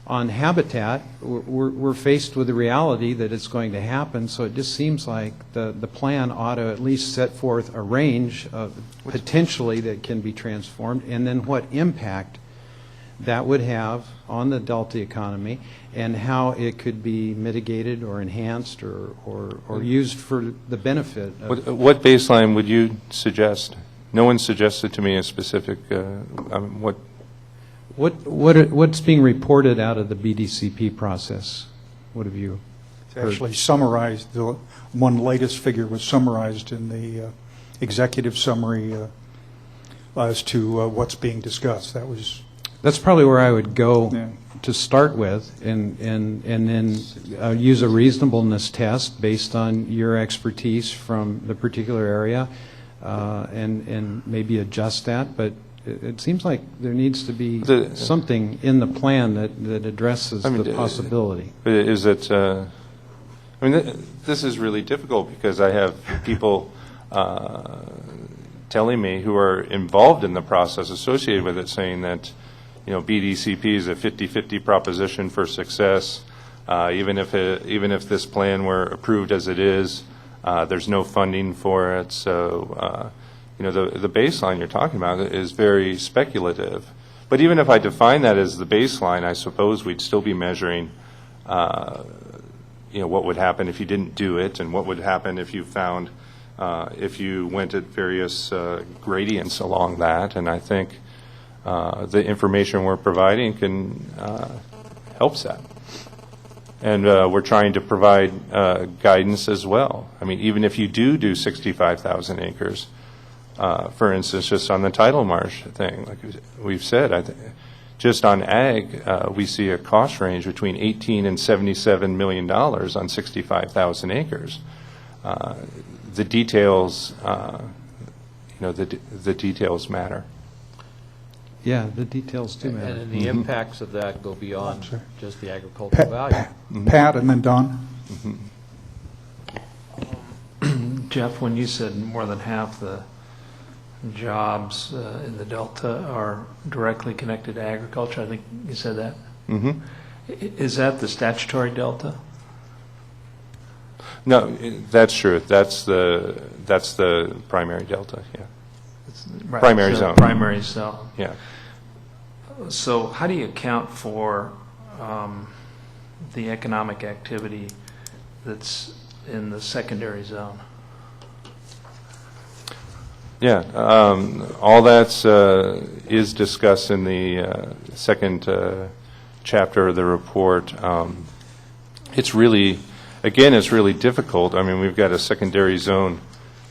On habitat, we're faced with the reality that it's going to happen, so it just seems like the plan ought to at least set forth a range of potentially that can be transformed, and then what impact that would have on the Delta economy and how it could be mitigated or enhanced or used for the benefit of. What baseline would you suggest? No one suggested to me a specific, What's being reported out of the BDCP process? What have you It's actually summarized. The one latest figure was summarized in the executive summary as to what's being discussed. That's probably where I would go Yeah. to start with, and then use a reasonableness test based on your expertise from the particular area, and maybe adjust that. But it seems like there needs to be something in the plan that addresses the possibility. Is it, this is really difficult because I have people telling me who are involved in the process associated with it saying that, BDCP is a 50-50 proposition for success. Even if this plan were approved as it is, there's no funding for it. So, the baseline you're talking about is very speculative. But even if I define that as the baseline, I suppose we'd still be measuring, what would happen if you didn't do it, and what would happen if you found, if you went at various gradients along that. And I think the information we're providing can helps that. And we're trying to provide guidance as well. I mean, even if you do 65,000 acres, for instance, just on the tidal marsh thing, like we've said, just on ag, we see a cost range between $18 and $77 million on 65,000 acres. The details, the details matter. Yeah, the details do matter. And then the impacts of that go beyond just the agricultural value. Pat, and then Don. Jeff, when you said more than half the jobs in the Delta are directly connected to agriculture, I think you said that. Mm-hmm. Is that the statutory Delta? No, that's true. That's the primary delta. Yeah. Right, Primary so zone. Primary zone. Yeah. So how do you account for the economic activity that's in the secondary zone? Yeah. All that's is discussed in the second chapter of the report. It's really difficult. I mean, we've got a secondary zone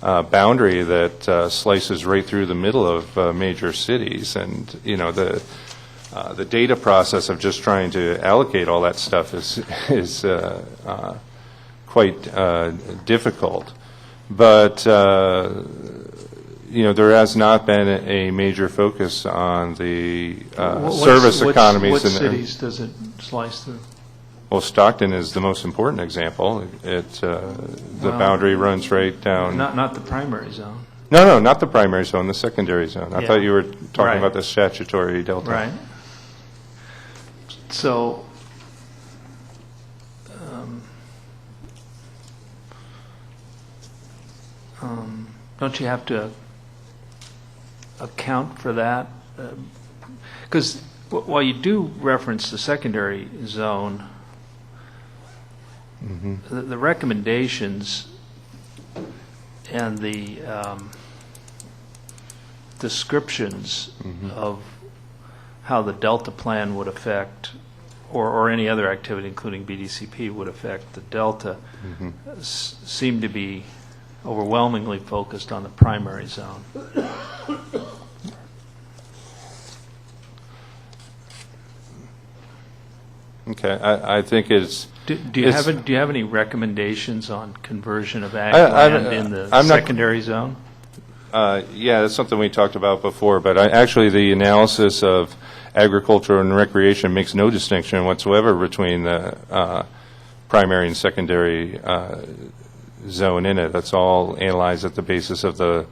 boundary that slices right through the middle of major cities, and the data process of just trying to allocate all that stuff is quite difficult. But there has not been a major focus on the service economies. What cities does it slice through? Well, Stockton is the most important example. The boundary runs right down. Not the primary zone. No, not the primary zone, the secondary zone. I thought you were talking Right. about the statutory delta. Right. So, don't you have to account for that? Because while you do reference the secondary zone, the recommendations and the descriptions of how the Delta plan would affect, or any other activity, including BDCP, would affect the Delta, seem to be overwhelmingly focused on the primary zone. Okay, I think it's. Do you have any recommendations on conversion of ag I- land in the I'm not- secondary zone? Yeah, that's something we talked about before, but actually the analysis of agriculture and recreation makes no distinction whatsoever between the primary and secondary zone in it. That's all analyzed at the basis of the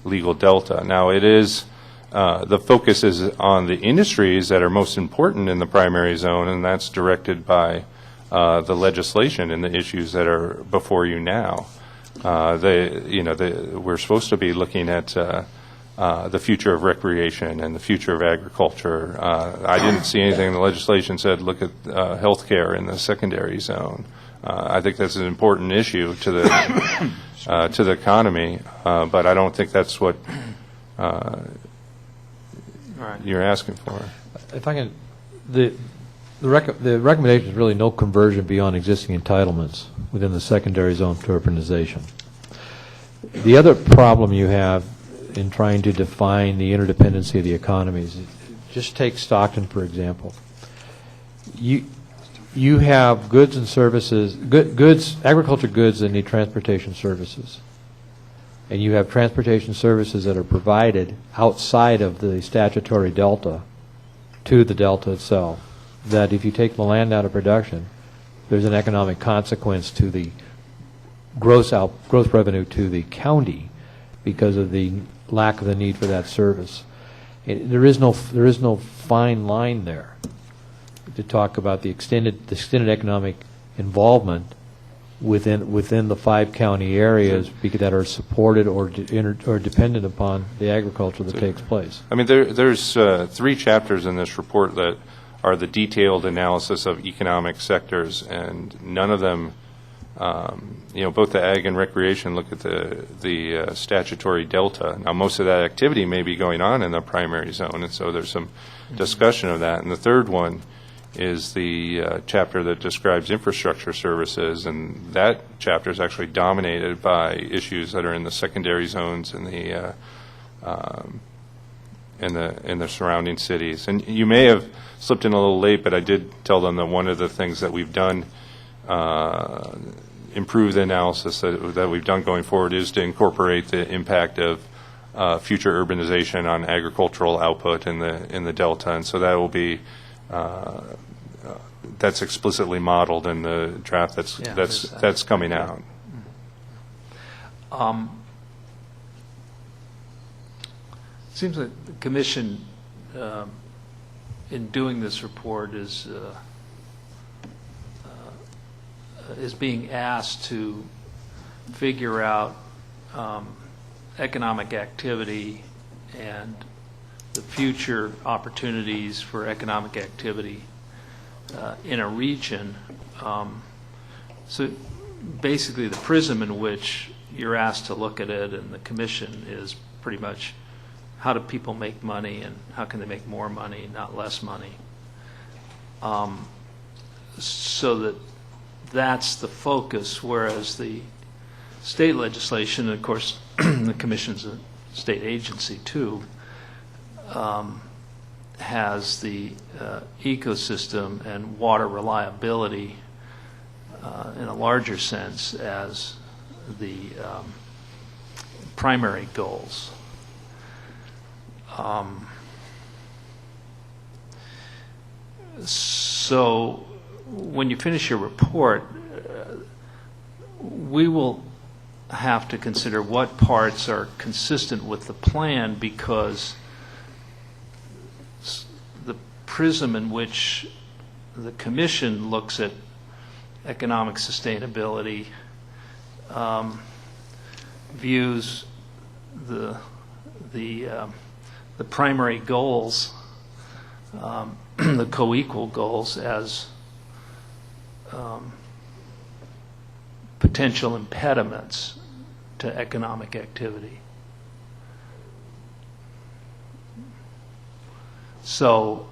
legal delta. Now, it is, the focus is on the industries that are most important in the primary zone, and that's directed by the legislation and the issues that are before you now. We're supposed to be looking at the future of recreation and the future of agriculture. I didn't see anything in the legislation said look at healthcare in the secondary zone. I think that's an important issue to the economy, but I don't think that's what you're asking for. If I can, the recommendation is really no conversion beyond existing entitlements within the secondary zone to urbanization. The other problem you have in trying to define the interdependency of the economies, just take Stockton, for example. You have goods and services, agriculture goods that need transportation services. And you have transportation services that are provided outside of the statutory delta to the delta itself. That if you take the land out of production, there's an economic consequence to the gross revenue to the county because of the lack of the need for that service. There is no fine line there to talk about the extended economic involvement within the 5 county areas that are supported or dependent upon the agriculture that takes place. I mean, there's 3 chapters in this report that are the detailed analysis of economic sectors, and none of them, both the ag and recreation look at the statutory delta. Now, most of that activity may be going on in the primary zone, and so there's some discussion of that. And the third one is the chapter that describes infrastructure services, and that chapter is actually dominated by issues that are in the secondary zones and in the surrounding cities. And you may have slipped in a little late, but I did tell them that one of the things that we've done, improve the analysis that we've done going forward, is to incorporate the impact of future urbanization on agricultural output in the delta, and so that will be that's explicitly modeled in the draft that's coming out. It seems that the Commission, in doing this report, is being asked to figure out economic activity and the future opportunities for economic activity in a region. So basically the prism in which you're asked to look at it and the Commission is pretty much how do people make money and how can they make more money, not less money. So that's the focus, whereas the state legislation, and of course the Commission's a state agency too, has the ecosystem and water reliability in a larger sense as the primary goals. So when you finish your report, we will have to consider what parts are consistent with the plan, because the prism in which the Commission looks at economic sustainability views the primary goals, the co-equal goals, as potential impediments to economic activity. So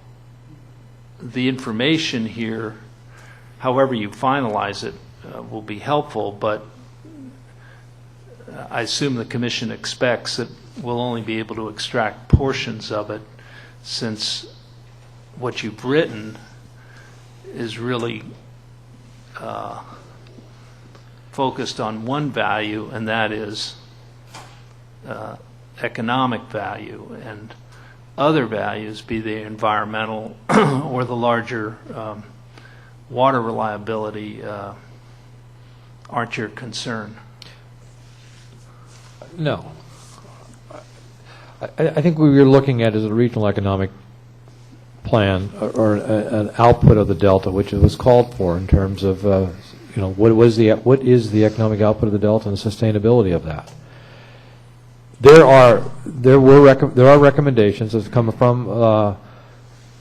the information here, however you finalize it, will be helpful, but I assume the Commission expects that we'll only be able to extract portions of it, since what you've written is really focused on one value, and that is economic value, and other values, be they environmental or the larger water reliability, aren't your concern. No. I think what we were looking at is a regional economic plan or an output of the Delta, which was called for in terms of, what is the economic output of the Delta and the sustainability of that. There are recommendations that come from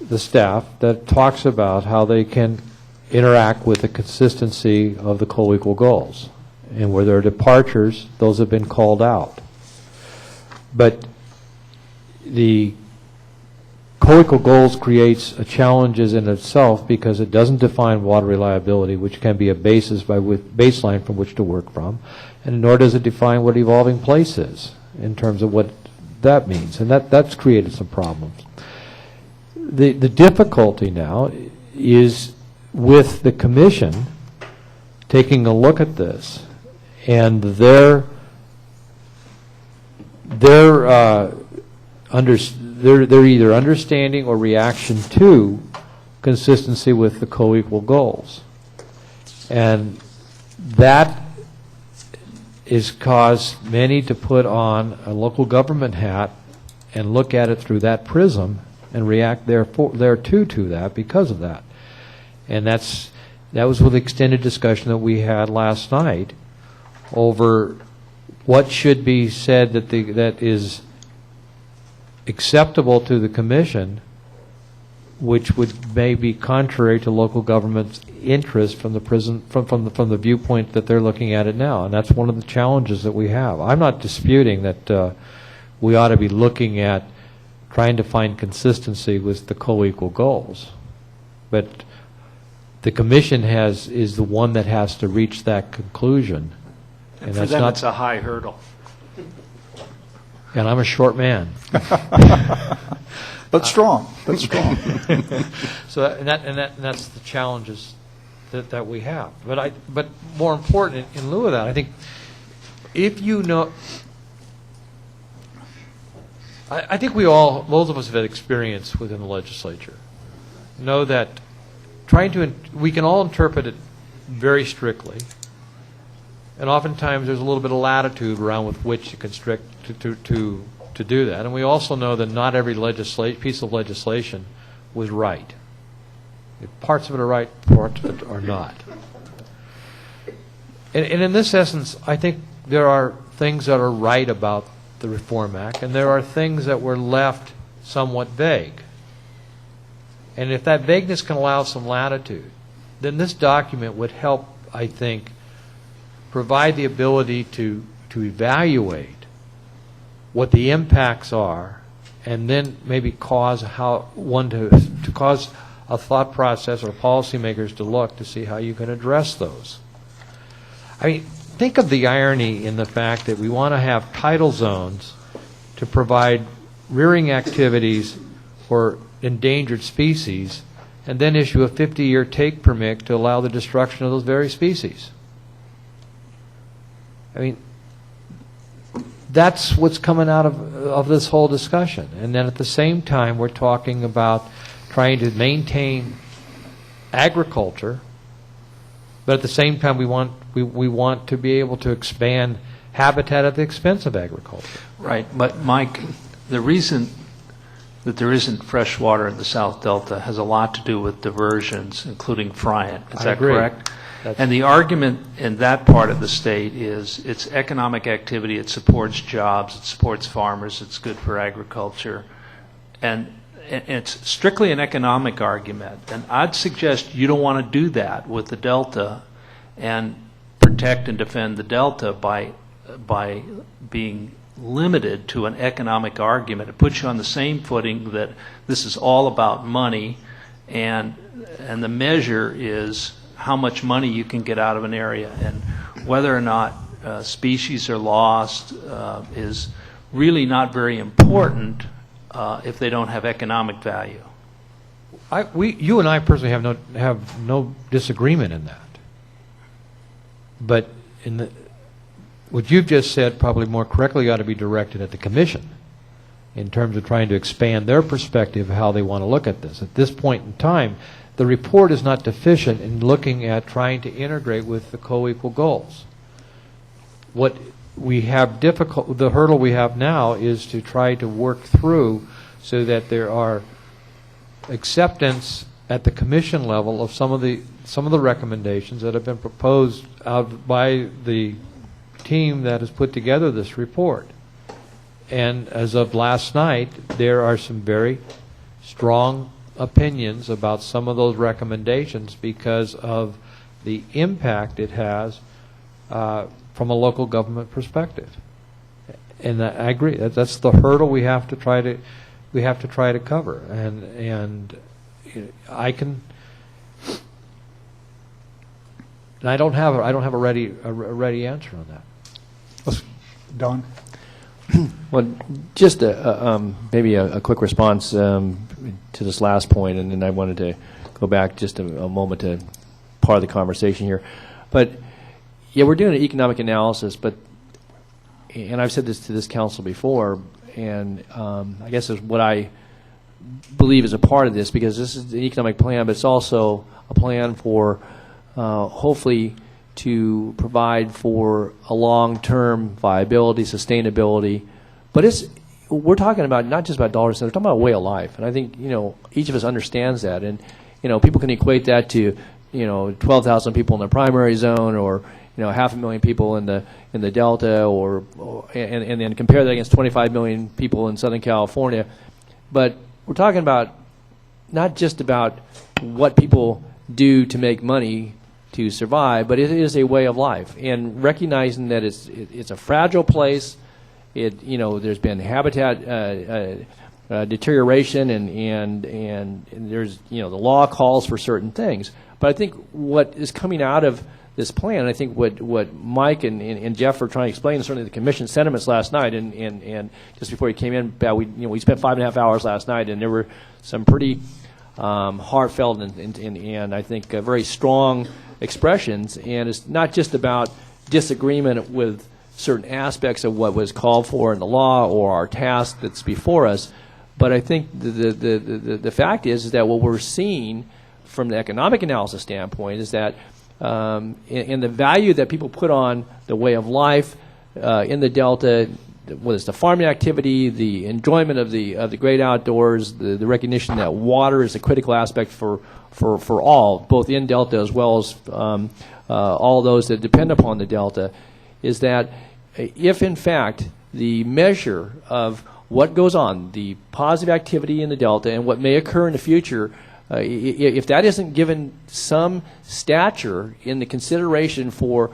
the staff that talks about how they can interact with the consistency of the co-equal goals. And where there are departures, those have been called out. But the co-equal goals creates a challenges in itself because it doesn't define water reliability, which can be a baseline from which to work from, and nor does it define what evolving place is in terms of what that means. And that's created some problems. The difficulty now is with the Commission taking a look at this and their either understanding or reaction to consistency with the co-equal goals. And that has caused many to put on a local government hat and look at it through that prism and react thereto to that because of that. And that was with the extended discussion that we had last night over what should be said that is acceptable to the Commission, which may be contrary to local government's interest from the viewpoint that they're looking at it now. And that's one of the challenges that we have. I'm not disputing that we ought to be looking at trying to find consistency with the co-equal goals. But the Commission is the one that has to reach that conclusion. And for them, it's a high hurdle. And I'm a short man. But strong. But strong. So that's the challenges that we have. But more important, in lieu of that, I think if you know, I think most of us have had experience within the legislature, know that we can all interpret it very strictly, and oftentimes there's a little bit of latitude around with which to constrict to do that. And we also know that not every piece of legislation was right. Parts of it are right, parts of it are not. And in this essence, I think there are things that are right about the Reform Act, and there are things that were left somewhat vague. And if that vagueness can allow some latitude, then this document would help, I think, provide the ability to evaluate what the impacts are, and then maybe cause cause a thought process or policymakers to look to see how you can address those. I mean, think of the irony in the fact that we want to have tidal zones to provide rearing activities for endangered species, and then issue a 50-year take permit to allow the destruction of those very species. I mean, that's what's coming out of this whole discussion. And then at the same time, we're talking about trying to maintain agriculture, but at the same time, we want to be able to expand habitat at the expense of agriculture. Right, but Mike, the reason that there isn't fresh water in the South Delta has a lot to do with diversions, including Friant. Is that correct? And the argument in that part of the state is it's economic activity, it supports jobs, it supports farmers, it's good for agriculture, and it's strictly an economic argument. And I'd suggest you don't want to do that with the Delta and protect and defend the Delta by being limited to an economic argument. It puts you on the same footing that this is all about money, and the measure is how much money you can get out of an area, and whether or not species are lost is really not very important if they don't have economic value. You and I personally have no disagreement in that. But what you've just said probably more correctly ought to be directed at the Commission in terms of trying to expand their perspective of how they want to look at this. At this point in time, the report is not deficient in looking at trying to integrate with the co-equal goals. What we have the hurdle we have now is to try to work through so that there are acceptance at the commission level of some of the recommendations that have been proposed by the team that has put together this report. And as of last night, there are some very strong opinions about some of those recommendations because of the impact it has from a local government perspective. And I agree. That's the hurdle we have to try to cover. And I can. And I don't have a ready answer on that. Don? Well, just maybe a quick response to this last point, and then I wanted to go back just a moment to part of the conversation here. But yeah, we're doing an economic analysis, and I've said this to this council before, and I guess is what I believe is a part of this, because this is an economic plan, but it's also a plan for hopefully to provide for a long-term viability, sustainability. But we're talking about not just about dollars, we're talking about a way of life. And I think, each of us understands that. And, people can equate that to, 12,000 people in the primary zone, or, 500,000 people in the Delta, and then compare that against 25 million people in Southern California. But we're talking about not just about what people do to make money to survive, but it is a way of life, and recognizing that it's a fragile place. There's been habitat deterioration, and there's the law calls for certain things. But I think what is coming out of this plan, I think what Mike and Jeff are trying to explain, certainly the commission sentiments last night, and just before he came in, we spent 5.5 hours last night, and there were some pretty heartfelt and I think very strong expressions. And it's not just about disagreement with certain aspects of what was called for in the law or our task that's before us, but I think the fact is that what we're seeing from the economic analysis standpoint is that in the value that people put on the way of life in the Delta, whether it's the farming activity, the enjoyment of the great outdoors, the recognition that water is a critical aspect for all, both in Delta as well as all those that depend upon the Delta, is that if in fact the measure of what goes on, the positive activity in the Delta and what may occur in the future, if that isn't given some stature in the consideration for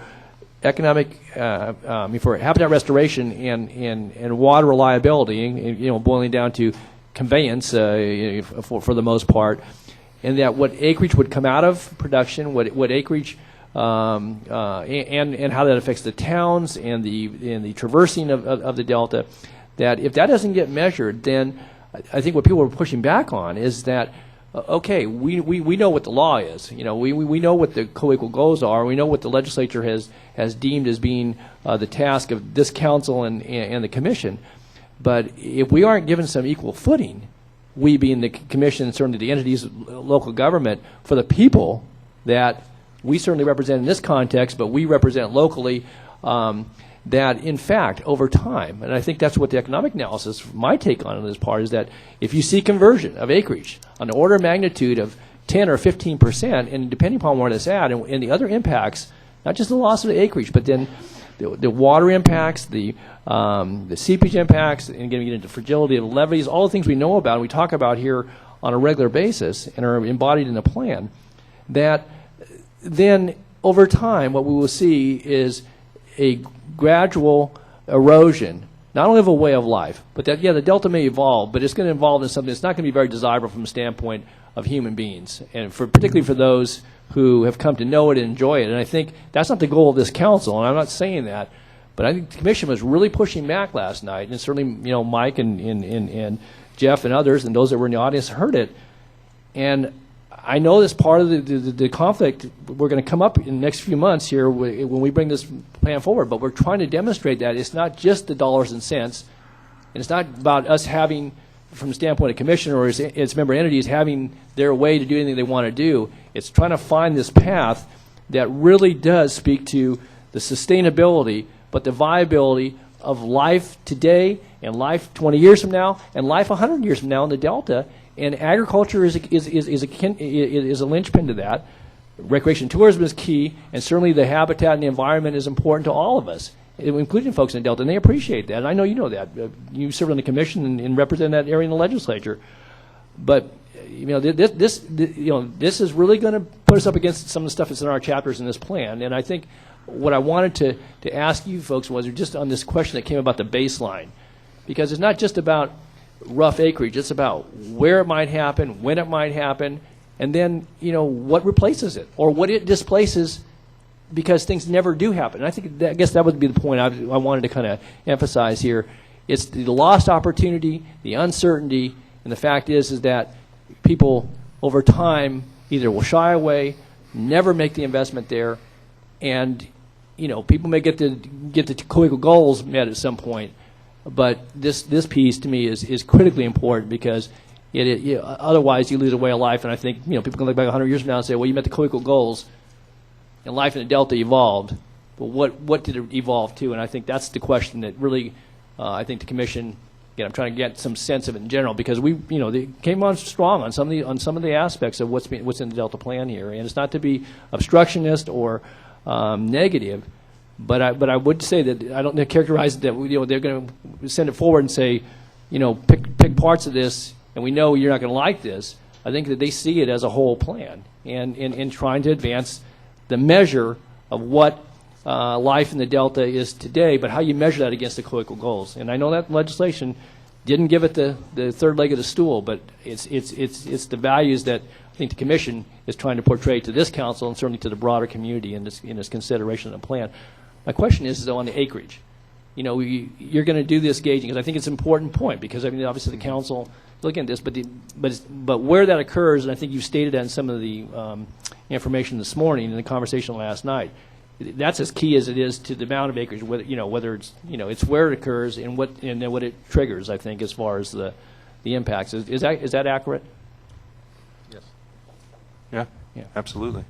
economic, for habitat restoration and water reliability, and boiling down to conveyance for the most part, and that what acreage would come out of production, what acreage, and how that affects the towns and the traversing of the Delta, that if that doesn't get measured, then I think what people are pushing back on is that, okay, we know what the law is. We know what the co-equal goals are. We know what the legislature has deemed as being the task of this council and the commission. But if we aren't given some equal footing, we being the commission and certainly the entities of local government, for the people that we certainly represent in this context, but we represent locally, that in fact over time, and I think that's what the economic analysis, my take on this part, is that if you see conversion of acreage on the order of magnitude of 10 or 15%, and depending upon where it's at, and the other impacts, not just the loss of the acreage, but then the water impacts, the seepage impacts, and again we get into fragility of levees, all the things we know about and we talk about here on a regular basis and are embodied in the plan, that then over time what we will see is a gradual erosion, not only of a way of life, but that, the Delta may evolve, but it's going to evolve into something that's not going to be very desirable from the standpoint of human beings, and particularly for those who have come to know it and enjoy it. And I think that's not the goal of this council, and I'm not saying that, but I think the commission was really pushing back last night, and certainly, Mike and Jeff and others and those that were in the audience heard it. And I know that's part of the conflict we're going to come up in the next few months here when we bring this plan forward, but we're trying to demonstrate that it's not just the dollars and cents, and it's not about us having, from the standpoint of commission or its member entities, having their way to do anything they want to do. It's trying to find this path that really does speak to the sustainability, but but the viability of life today and life 20 years from now and life 100 years from now in the Delta. And agriculture is a linchpin to that. Recreation and tourism is key, and certainly the habitat and the environment is important to all of us, including folks in the Delta, and they appreciate that. And I know you know that. You serve on the commission and represent that area in the legislature. But this is really going to put us up against some of the stuff that's in our chapters in this plan. And I think what I wanted to ask you folks was just on this question that came about the baseline, because it's not just about rough acreage. It's about where it might happen, when it might happen, and then what replaces it or what it displaces, because things never do happen. And I guess that would be the point I wanted to kind of emphasize here. It's the lost opportunity, the uncertainty, and the fact is that people over time either will shy away, never make the investment there, and people may get the political goals met at some point. But this piece to me is critically important, because otherwise you lose a way of life. And I think people can look back 100 years from now and say, well, you met the political goals, and life in the Delta evolved. But what did it evolve to? And I think that's the question that really I think the commission. Again, I'm trying to get some sense of it in general, because they came on strong on some of the aspects of what's in the Delta plan here, and it's not to be obstructionist or negative. But I would say that I don't characterize it that they're going to send it forward and say, pick parts of this, and we know you're not going to like this. I think that they see it as a whole plan, and in trying to advance the measure of what life in the Delta is today, but how you measure that against the political goals. And I know that legislation didn't give it the third leg of the stool, but it's the values that I think the commission is trying to portray to this council and certainly to the broader community in this consideration of the plan. My question is, though, on the acreage. You're going to do this gauging, because I think it's an important point, because obviously the council is looking at this, but where that occurs, and I think you stated that in some of the information this morning in the conversation last night. That's as key as it is to the amount of acreage, whether it's where it occurs and then what it triggers. I think as far as the impacts, is that accurate? Yes. Yeah. Absolutely.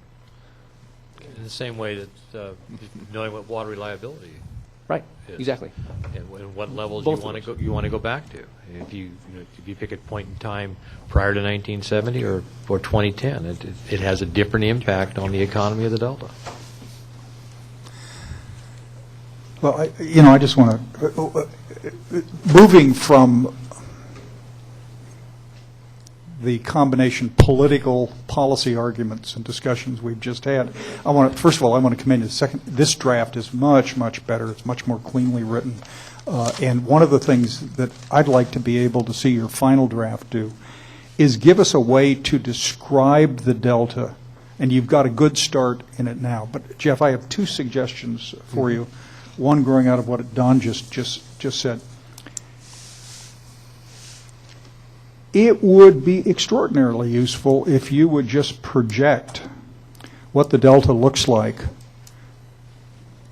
In the same way that knowing what water reliability Right. is. Exactly. And what levels Both you want to go back to. If you pick a point in time prior to 1970 or 2010, it has a different impact on the economy of the Delta. Well, I just want to, moving from the combination political policy arguments and discussions we've just had, first of all, I want to commend you. Second, this draft is much, much better. It's much more cleanly written. And one of the things that I'd like to be able to see your final draft do is give us a way to describe the Delta. And you've got a good start in it now. But, Jeff, I have two suggestions for you. One growing out of what Don just said. It would be extraordinarily useful if you would just project what the Delta looks like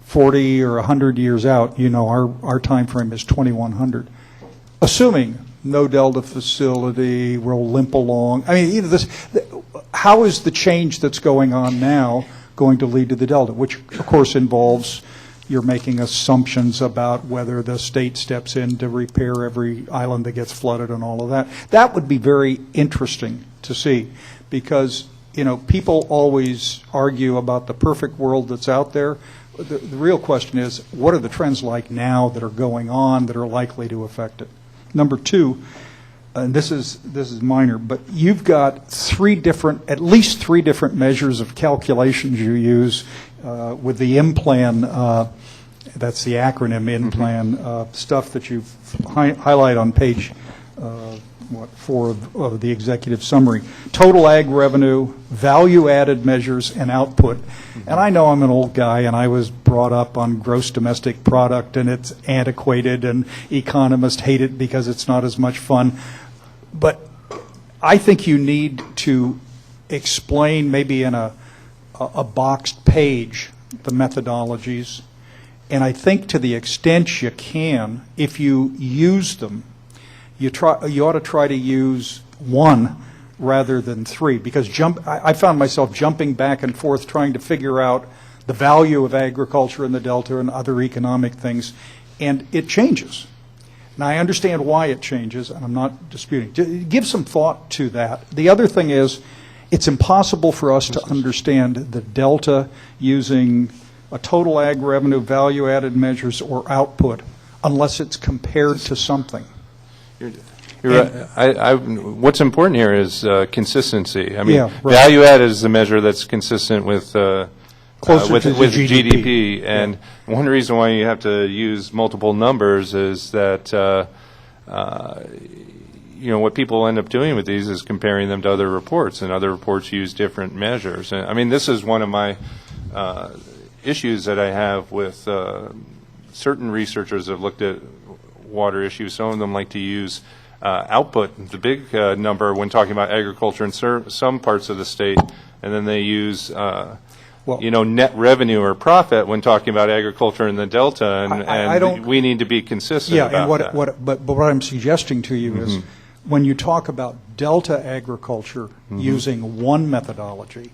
40 or 100 years out. Our time frame is 2100. Assuming no Delta facility, we'll limp along. I mean, how is the change that's going on now going to lead to the Delta, which, of course, involves you're making assumptions about whether the state steps in to repair every island that gets flooded and all of that. That would be very interesting to see, because, people always argue about the perfect world that's out there. The real question is, what are the trends like now that are going on that are likely to affect it? Number two, and this is minor, but you've got at least three different measures of calculations you use with the M-Plan, that's the acronym M-Plan, stuff that you highlight on page 4 of the executive summary. Total ag revenue, value-added measures, and output. And I know I'm an old guy, and I was brought up on gross domestic product, and it's antiquated, and economists hate it because it's not as much fun. But I think you need to explain, maybe in a boxed page, the methodologies. And I think to the extent you can, if you use them, you ought to try to use one rather than three, because I found myself jumping back and forth trying to figure out the value of agriculture in the Delta and other economic things, and it changes. Now, I understand why it changes, and I'm not disputing. Give some thought to that. The other thing is, it's impossible for us to understand the Delta using a total ag revenue, value-added measures, or output unless it's compared to something. You're right. What's important here is consistency. I mean, Yeah, right. value added is the measure that's consistent with Closer to the with GDP. And one reason why you have to use multiple numbers is that what people end up doing with these is comparing them to other reports, and other reports use different measures. And I mean, this is one of my issues that I have with certain researchers that have looked at water issues. Some of them like to use output, the big number when talking about agriculture in some parts of the state, and then they use net revenue or profit when talking about agriculture in the Delta, and we need to be consistent about that. But what I'm suggesting to you is, when you talk about Delta agriculture using one methodology,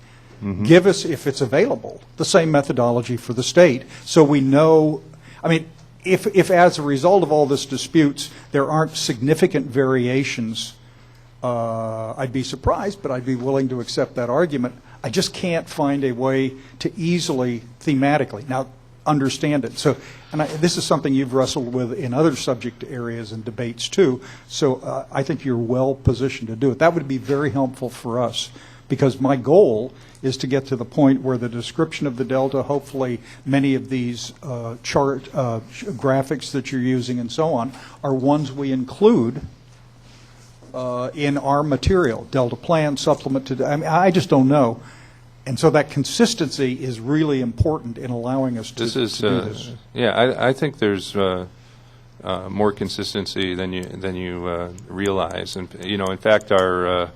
give us, if it's available, the same methodology for the state, so we know. I mean, if as a result of all this disputes, there aren't significant variations, I'd be surprised, but I'd be willing to accept that argument. I just can't find a way to easily, thematically, now understand it. So, and this is something you've wrestled with in other subject areas and debates too, so I think you're well positioned to do it. That would be very helpful for us, because my goal is to get to the point where the description of the Delta, hopefully many of these graphics that you're using and so on, are ones we include in our material, Delta Plan, supplement to, I mean, I just don't know. And so that consistency is really important in allowing us to do this. Yeah, I think there's more consistency than you realize. And, in fact, our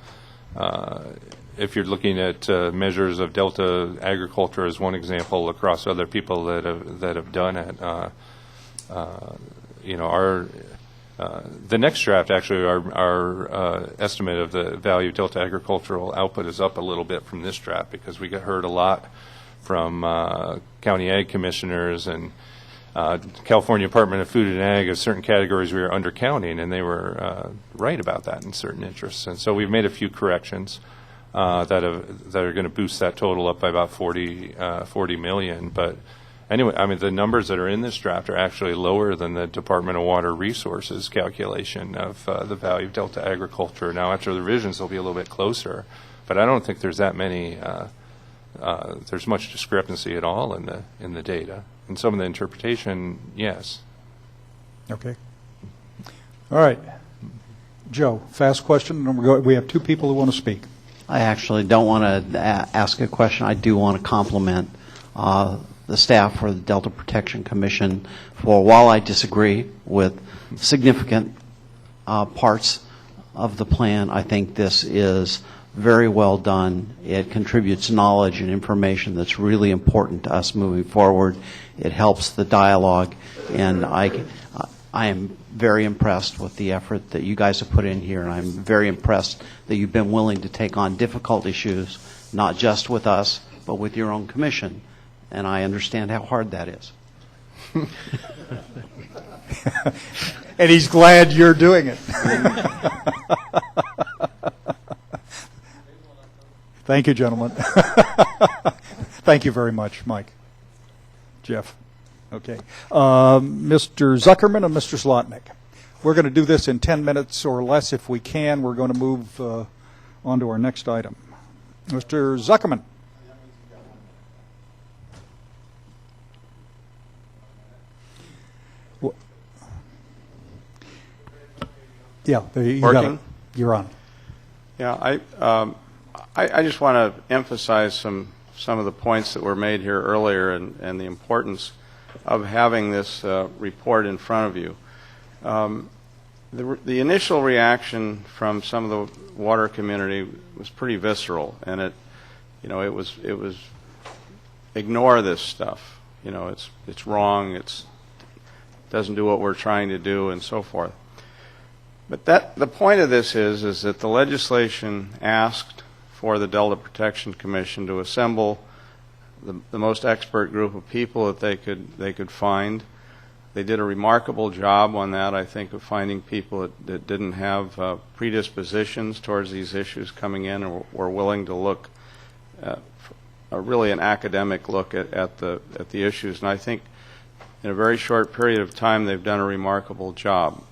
if you're looking at measures of Delta agriculture as one example across other people that have done it, the next draft, actually, our estimate of the value of Delta agricultural output is up a little bit from this draft, because we heard a lot from county ag commissioners and California Department of Food and Ag of certain categories we were undercounting, and they were right about that in certain interests. And so we've made a few corrections that are going to boost that total up by about 40 million. But anyway, I mean, the numbers that are in this draft are actually lower than the Department of Water Resources calculation of the value of Delta agriculture. Now, after the revisions, they'll be a little bit closer, but I don't think there's that many. There's much discrepancy at all in the data. And some of the interpretation, yes. Okay. All right. Joe, fast question. And we have two people who want to speak. I actually don't want to ask a question. I do want to compliment the staff for the Delta Protection Commission for, while I disagree with significant parts of the plan, I think this is very well done. It contributes knowledge and information that's really important to us moving forward. It helps the dialogue, and I am very impressed with the effort that you guys have put in here, and I'm very impressed that you've been willing to take on difficult issues, not just with us, but with your own commission, and I understand how hard that is. And he's glad you're doing it. Thank you, gentlemen. Thank you very much, Mike. Jeff. Okay. Mr. Zuckerman and Mr. Slotnick. We're going to do this in 10 minutes or less if we can. We're going to move on to our next item. Mr. Zuckerman. Yeah, you got it. You're on. Yeah, I just want to emphasize some of the points that were made here earlier, and the importance of having this report in front of you. The initial reaction from some of the water community was pretty visceral, and it was ignore this stuff. It's wrong. It doesn't do what we're trying to do, and so forth. But the point of this is that the legislation asked for the Delta Protection Commission to assemble the most expert group of people that they could find. They did a remarkable job on that, I think, of finding people that didn't have predispositions towards these issues coming in and were willing to look really an academic look at the issues. And I think in a very short period of time they've done a remarkable job.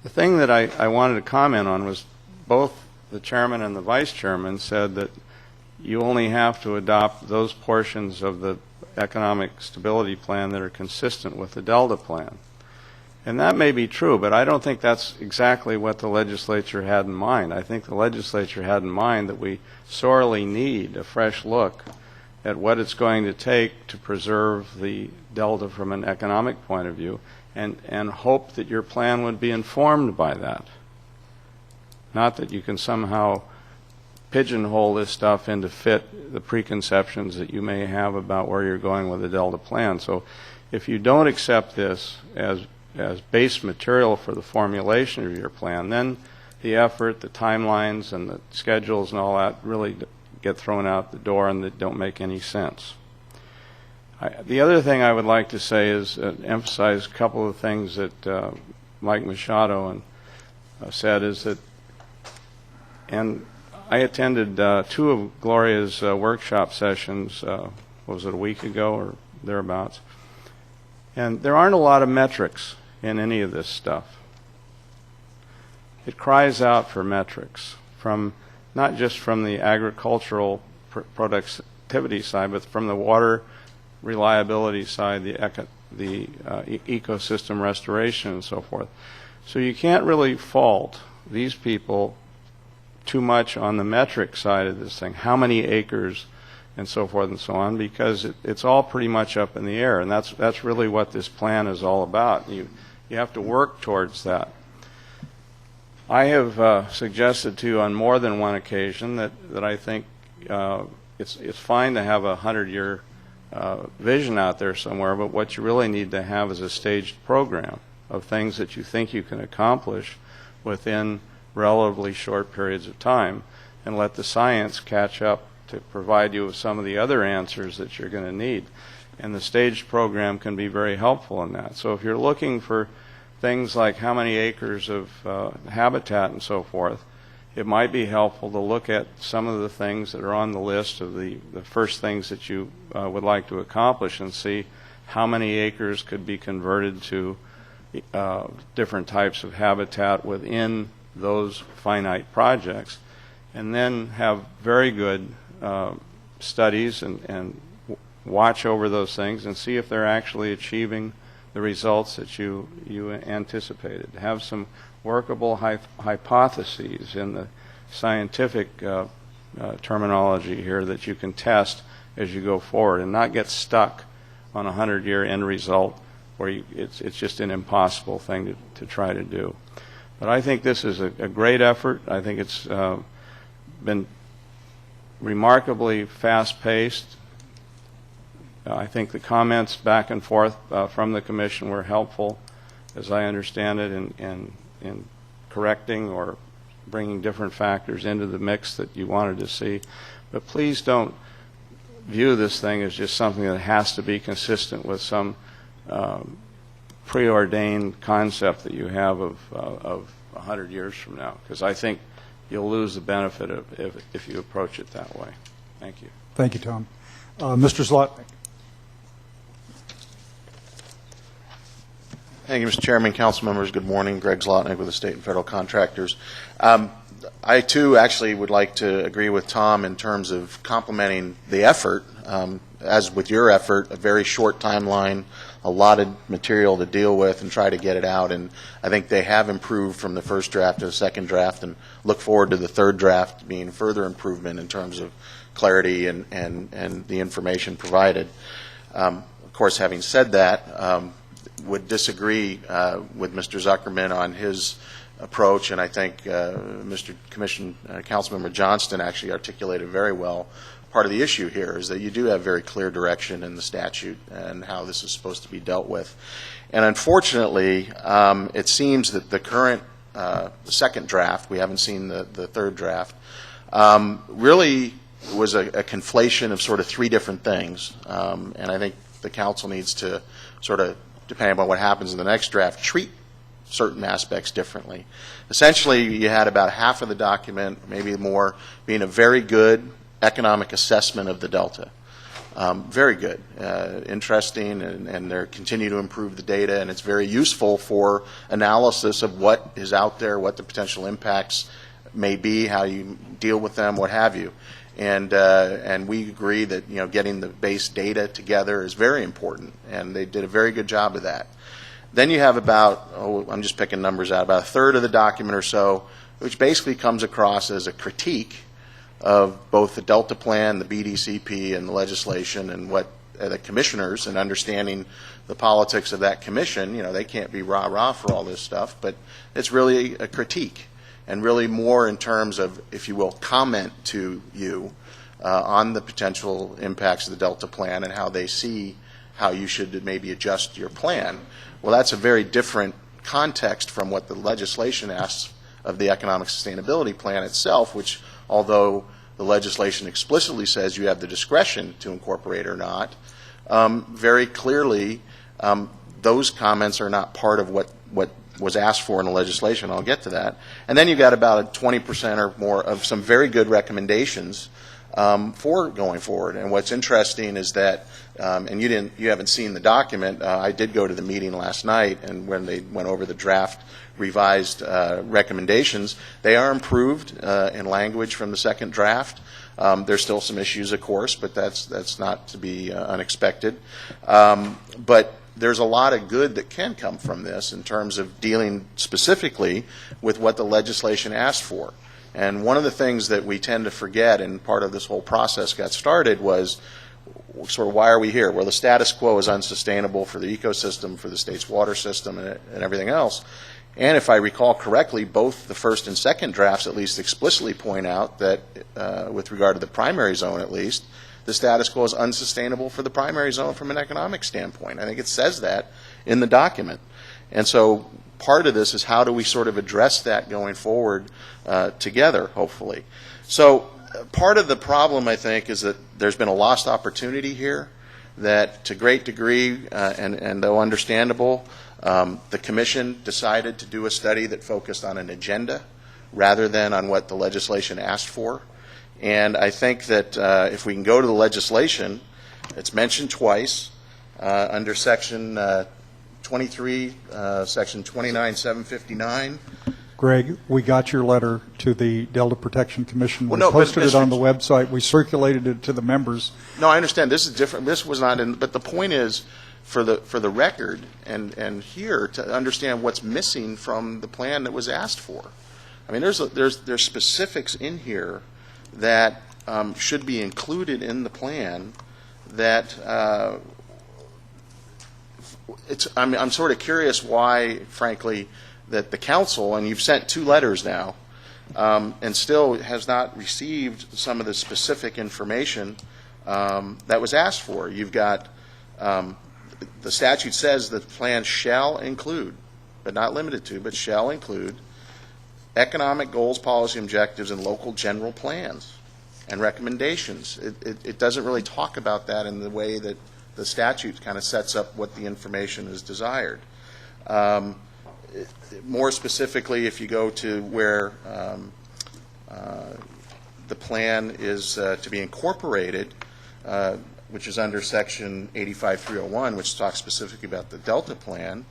The thing that I wanted to comment on was both the chairman and the vice chairman said that you only have to adopt those portions of the economic stability plan that are consistent with the Delta plan. And that may be true, but I don't think that's exactly what the legislature had in mind. I think the legislature had in mind that we sorely need a fresh look at what it's going to take to preserve the Delta from an economic point of view, and hope that your plan would be informed by that. Not that you can somehow pigeonhole this stuff into fit the preconceptions that you may have about where you're going with the Delta plan. So if you don't accept this as base material for the formulation of your plan, then the effort, the timelines, and the schedules and all that really get thrown out the door and that don't make any sense. The other thing I would like to say is emphasize a couple of things that Mike Machado said is that, and I attended two of Gloria's workshop sessions, was it a week ago or thereabouts, and there aren't a lot of metrics in any of this stuff. It cries out for metrics, from not just from the agricultural productivity side, but from the water reliability side, the ecosystem restoration and so forth. So you can't really fault these people too much on the metric side of this thing, how many acres and so forth and so on, because it's all pretty much up in the air, and that's really what this plan is all about. You have to work towards that. I have suggested to you on more than one occasion that I think it's fine to have a 100-year vision out there somewhere, but what you really need to have is a staged program of things that you think you can accomplish within relatively short periods of time, and let the science catch up to provide you with some of the other answers that you're going to need. And the staged program can be very helpful in that. So if you're looking for things like how many acres of habitat and so forth, it might be helpful to look at some of the things that are on the list of the first things that you would like to accomplish, and see how many acres could be converted to different types of habitat within those finite projects, and then have very good studies and watch over those things and see if they're actually achieving the results that you anticipated. Have some workable hypotheses in the scientific terminology here that you can test as you go forward, and not get stuck on a 100-year end result where it's just an impossible thing to try to do. But I think this is a great effort. I think it's been remarkably fast-paced. I think the comments back and forth from the Commission were helpful, as I understand it, in correcting or bringing different factors into the mix that you wanted to see. But please don't view this thing as just something that has to be consistent with some preordained concept that you have of 100 years from now, because I think you'll lose the benefit of if you approach it that way. Thank you. Thank you, Tom. Mr. Zlotnick. Thank you, Mr. Chairman, council members. Good morning. Greg Zlotnick with the State and Federal Contractors. I, too, actually would like to agree with Tom in terms of complimenting the effort. As with your effort, a very short timeline, a lot of material to deal with and try to get it out. And I think they have improved from the first draft to the second draft, and look forward to the third draft being further improvement in terms of clarity and the information provided. Of course, having said that, would disagree with Mr. Zuckerman on his approach, and I think Mr. Councilmember Johnston actually articulated very well. Part of the issue here is that you do have very clear direction in the statute and how this is supposed to be dealt with. And unfortunately, it seems that the current second draft, we haven't seen the third draft, really was a conflation of sort of three different things, and I think the council needs to sort of, depending on what happens in the next draft, treat certain aspects differently. Essentially, you had about half of the document, maybe more, being a very good economic assessment of the Delta. Very good, interesting, and they continue to improve the data, and it's very useful for analysis of what is out there, what the potential impacts may be, how you deal with them, what have you. And we agree that, you know, getting the base data together is very important, and they did a very good job of that. Then you have about, I'm just picking numbers out, about a third of the document or so, which basically comes across as a critique of both the Delta Plan, the BDCP, and the legislation, and what the commissioners, and understanding the politics of that commission. You know, they can't be rah-rah for all this stuff, but it's really a critique, and really more in terms of, if you will, comment to you on the potential impacts of the Delta Plan and how they see how you should maybe adjust your plan. Well, that's a very different context from what the legislation asks of the Economic Sustainability Plan itself, which, although the legislation explicitly says you have the discretion to incorporate or not, very clearly those comments are not part of what was asked for in the legislation. I'll get to that. And then you've got about 20% or more of some very good recommendations for going forward. And what's interesting is that, and you haven't seen the document. I did go to the meeting last night, and when they went over the draft revised recommendations, they are improved in language from the second draft. There's still some issues, of course, but that's not to be unexpected. But there's a lot of good that can come from this in terms of dealing specifically with what the legislation asked for. And one of the things that we tend to forget, and part of this whole process got started, was sort of why are we here? Well, the status quo is unsustainable for the ecosystem, for the state's water system, and everything else. And if I recall correctly, both the first and second drafts at least explicitly point out that, with regard to the primary zone at least, the status quo is unsustainable for the primary zone from an economic standpoint. I think it says that in the document. And so part of this is how do we sort of address that going forward together, hopefully. So part of the problem, I think, is that there's been a lost opportunity here that, to a great degree, and though understandable, the Commission decided to do a study that focused on an agenda rather than on what the legislation asked for. And I think that if we can go to the legislation, it's mentioned twice under Section 23, Section 29,759. Greg, we got your letter to the Delta Protection Commission. Well, We no, but posted it on the Mr. website. We circulated it to the members. No, I understand. This is different. This was not in, but the point is, for the record and here, to understand what's missing from the plan that was asked for. I mean, there's specifics in here that should be included in the plan that I'm sort of curious why, frankly, that the council, and you've sent 2 letters now, and still has not received some of the specific information that was asked for. You've got, the statute says the plan shall include, but not limited to, but shall include economic goals, policy objectives, and local general plans and recommendations. It doesn't really talk about that in the way that the statute kind of sets up what the information is desired. More specifically, if you go to where the plan is to be incorporated, which is under Section 85.301, which talks specifically about the Delta Plan,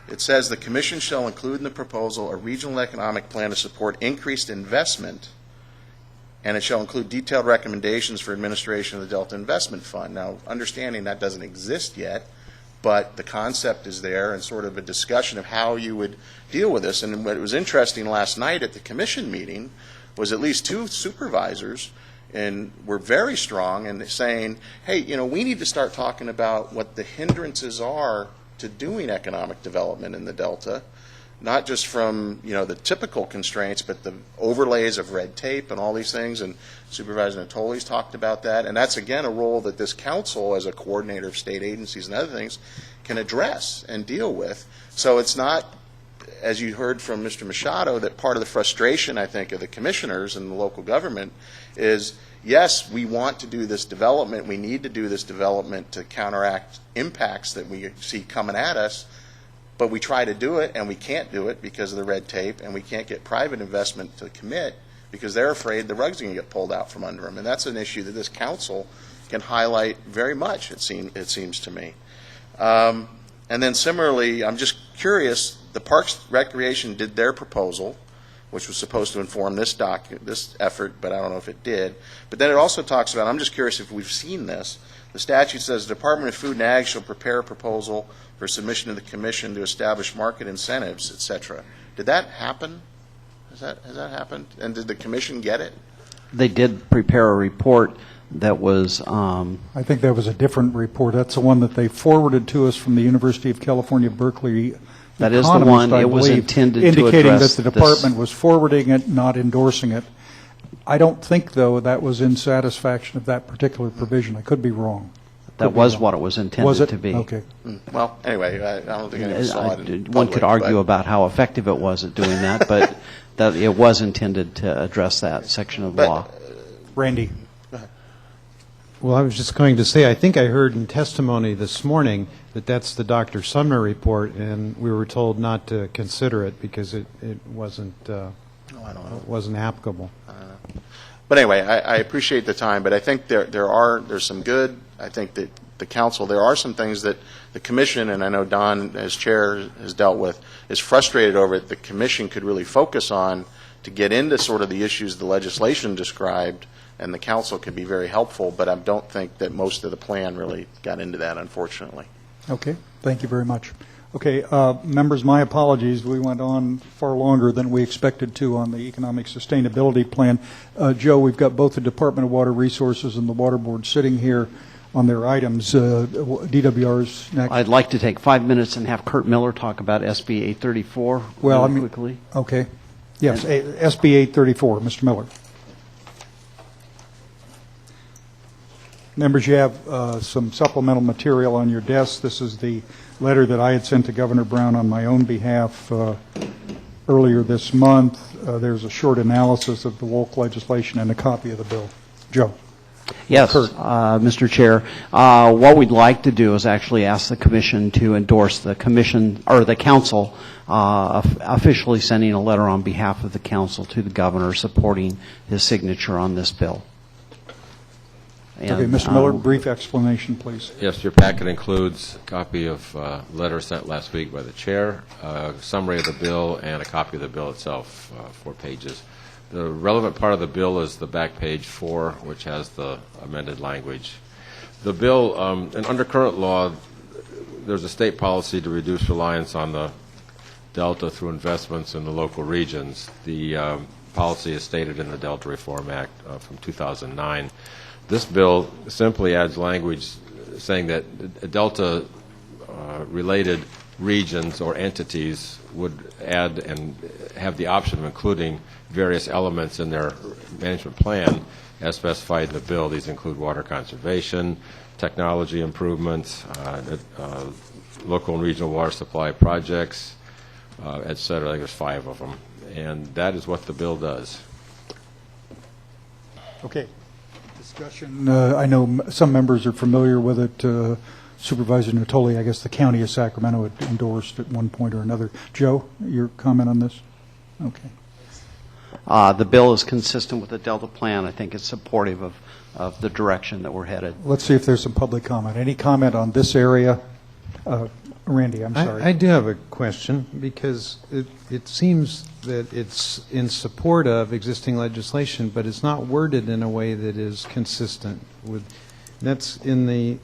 it says the Commission shall include in the proposal a regional economic plan to support increased investment, and it shall include detailed recommendations for administration of the Delta Investment Fund. Now, understanding that doesn't exist yet, but the concept is there, and sort of a discussion of how you would deal with this. And what was interesting last night at the Commission meeting was at least 2 supervisors and were very strong in saying, hey, you know, we need to start talking about what the hindrances are to doing economic development in the Delta, not just from, you know, the typical constraints, but the overlays of red tape and all these things. And Supervisor Natoli's talked about that. And that's, again, a role that this council, as a coordinator of state agencies and other things, can address and deal with. So it's not, as you heard from Mr. Machado, that part of the frustration, I think, of the commissioners and the local government is, yes, we want to do this development, we need to do this development to counteract impacts that we see coming at us, but we try to do it and we can't do it because of the red tape, and we can't get private investment to commit because they're afraid the rug's going to get pulled out from under them. And that's an issue that this council can highlight very much, it seems to me. And then similarly, I'm just curious, the Parks Recreation did their proposal, which was supposed to inform this effort, but I don't know if it did. But then it also talks about, I'm just curious if we've seen this, the statute says the Department of Food and Ag shall prepare a proposal for submission to the Commission to establish market incentives, et cetera. Did that happen? Has that happened? And did the Commission get it? They did prepare a report that was, I think that was a different report. That's the one that they forwarded to us from the University of California, Berkeley. That is the economist, one. I It was believe, intended to indicating address that the this. department was forwarding it, not endorsing it. I don't think, though, that was in satisfaction of that particular provision. I could be wrong. that was what it was intended Was it? to be. Okay. Well, anyway, I don't think anyone saw it in One could public, argue but- about how effective it was at doing that, but that it was intended to address that section of the But- law. Randy. Well, I was just going to say, I think I heard in testimony this morning that that's the Dr. Sumner report, and we were told not to consider it because it wasn't wasn't applicable. But anyway, I appreciate the time, but I think there's some good. I think that the council, there are some things that the commission, and I know Don as chair has dealt with, is frustrated over it. The commission could really focus on to get into sort of the issues the legislation described, and the council could be very helpful, but I don't think that most of the plan really got into that, unfortunately. Okay. Thank you very much. Okay, members, my apologies. We went on far longer than we expected to on the Economic Sustainability Plan. Joe, we've got both the Department of Water Resources and the Water Board sitting here on their items. DWR's next. I'd like to take 5 minutes and have Kurt Miller talk about SB 834 Well, really quickly. Okay. Yes, SB 834, Mr. Miller. Members, you have some supplemental material on your desk. This is the letter that I had sent to Governor Brown on my own behalf earlier this month. There's a short analysis of the Wolk legislation and a copy of the bill. Joe. Yes, Kurt. Mr. Chair. What we'd like to do is actually ask the Commission to endorse the Commission, or the Council, officially sending a letter on behalf of the Council to the Governor supporting his signature on this bill. Okay, Mr. Miller, brief explanation, please. Yes, your packet includes a copy of a letter sent last week by the chair, a summary of the bill, and a copy of the bill itself, 4 pages. The relevant part of the bill is the back page 4, which has the amended language. The bill, and under current law, there's a state policy to reduce reliance on the Delta through investments in the local regions. The policy is stated in the Delta Reform Act from 2009. This bill simply adds language saying that Delta-related regions or entities would add and have the option of including various elements in their management plan as specified in the bill. These include water conservation, technology improvements, local and regional water supply projects, et cetera. I think there's 5 of them. And that is what the bill does. Okay. Discussion. I know some members are familiar with it. Supervisor Natoli, I guess the County of Sacramento had endorsed at one point or another. Joe, your comment on this? Okay. The bill is consistent with the Delta plan. I think it's supportive of the direction that we're headed. Let's see if there's some public comment. Any comment on this area? Randy, I'm sorry. I do have a question, because it seems that it's in support of existing legislation, but it's not worded in a way that is consistent with. That's in the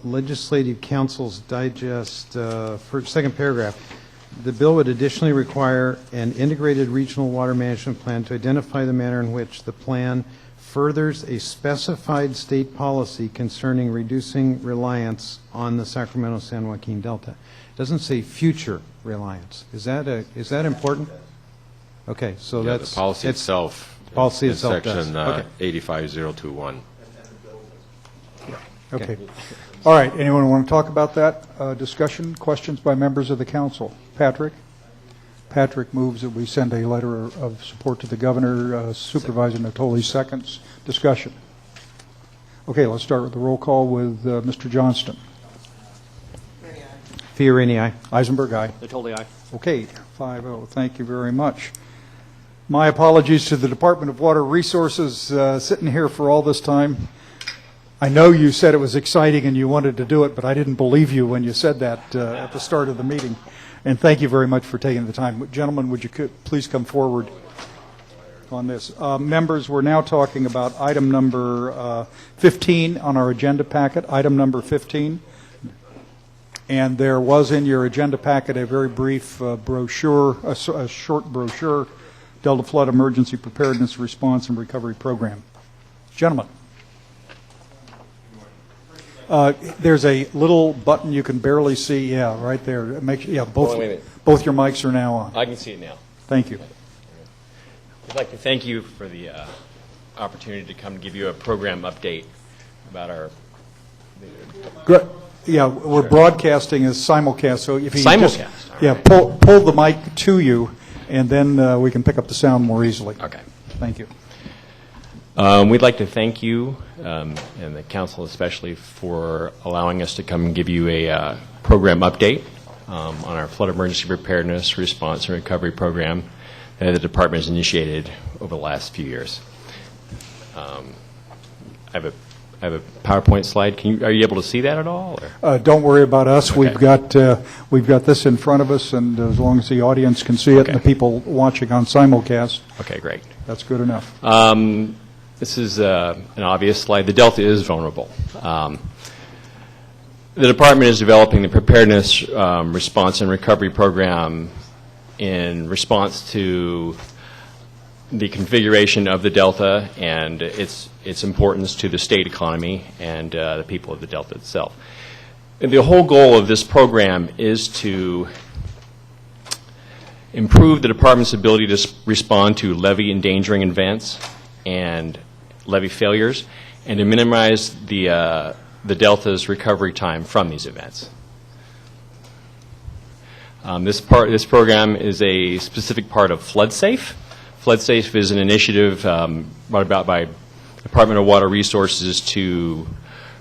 Legislative Council's Digest, second paragraph. The bill would additionally require an integrated regional water management plan to identify the manner in which the plan furthers a specified state policy concerning reducing reliance on the Sacramento-San Joaquin Delta. It doesn't say future reliance. Is that important? Okay, so Yeah, that's the policy itself. Policy in itself does. Section Okay. 85021. Okay. All right. Anyone want to talk about that? Discussion, questions by members of the council? Patrick? Patrick moves that we send a letter of support to the governor. Supervisor Natoli seconds. Discussion. Okay, let's start with the roll call with Mr. Johnston. Fiorini, aye. Eisenberg, aye. Totally aye. Okay, 5-0. Thank you very much. My apologies to the Department of Water Resources sitting here for all this time. I know you said it was exciting and you wanted to do it, but I didn't believe you when you said that at the start of the meeting. And thank you very much for taking the time. Gentlemen, would you please come forward on this? Members, we're now talking about item number 15 on our agenda packet, item number 15. And there was in your agenda packet a very brief brochure, a short brochure, Delta Flood Emergency Preparedness Response and Recovery Program. Gentlemen. There's a little button you can barely see, yeah, right there. Make sure, yeah, both your mics are now on. I can see it now. Thank you. I'd like to thank you for the opportunity to come give you a program update about our... Good. Yeah, we're broadcasting as simulcast, so if you simulcast. Just, yeah, pull the mic to you, and then we can pick up the sound more easily. Okay. Thank you. We'd like to thank you, and the council especially, for allowing us to come and give you a program update on our flood emergency preparedness, response, and recovery program that the department has initiated over the last few years. I have a PowerPoint slide. Are you able to see that at all? Don't worry about us. Okay. We've got this in front of us, and as long as the audience can see it, Okay. and the people watching on simulcast, Okay, great. that's good enough. This is an obvious slide. The Delta is vulnerable. The department is developing the preparedness, response, and recovery program in response to the configuration of the Delta and its importance to the state economy and the people of the Delta itself. And the whole goal of this program is to improve the department's ability to respond to levee endangering events and levee failures, and to minimize the Delta's recovery time from these events. This program is a specific part of FloodSafe. FloodSafe is an initiative brought about by Department of Water Resources to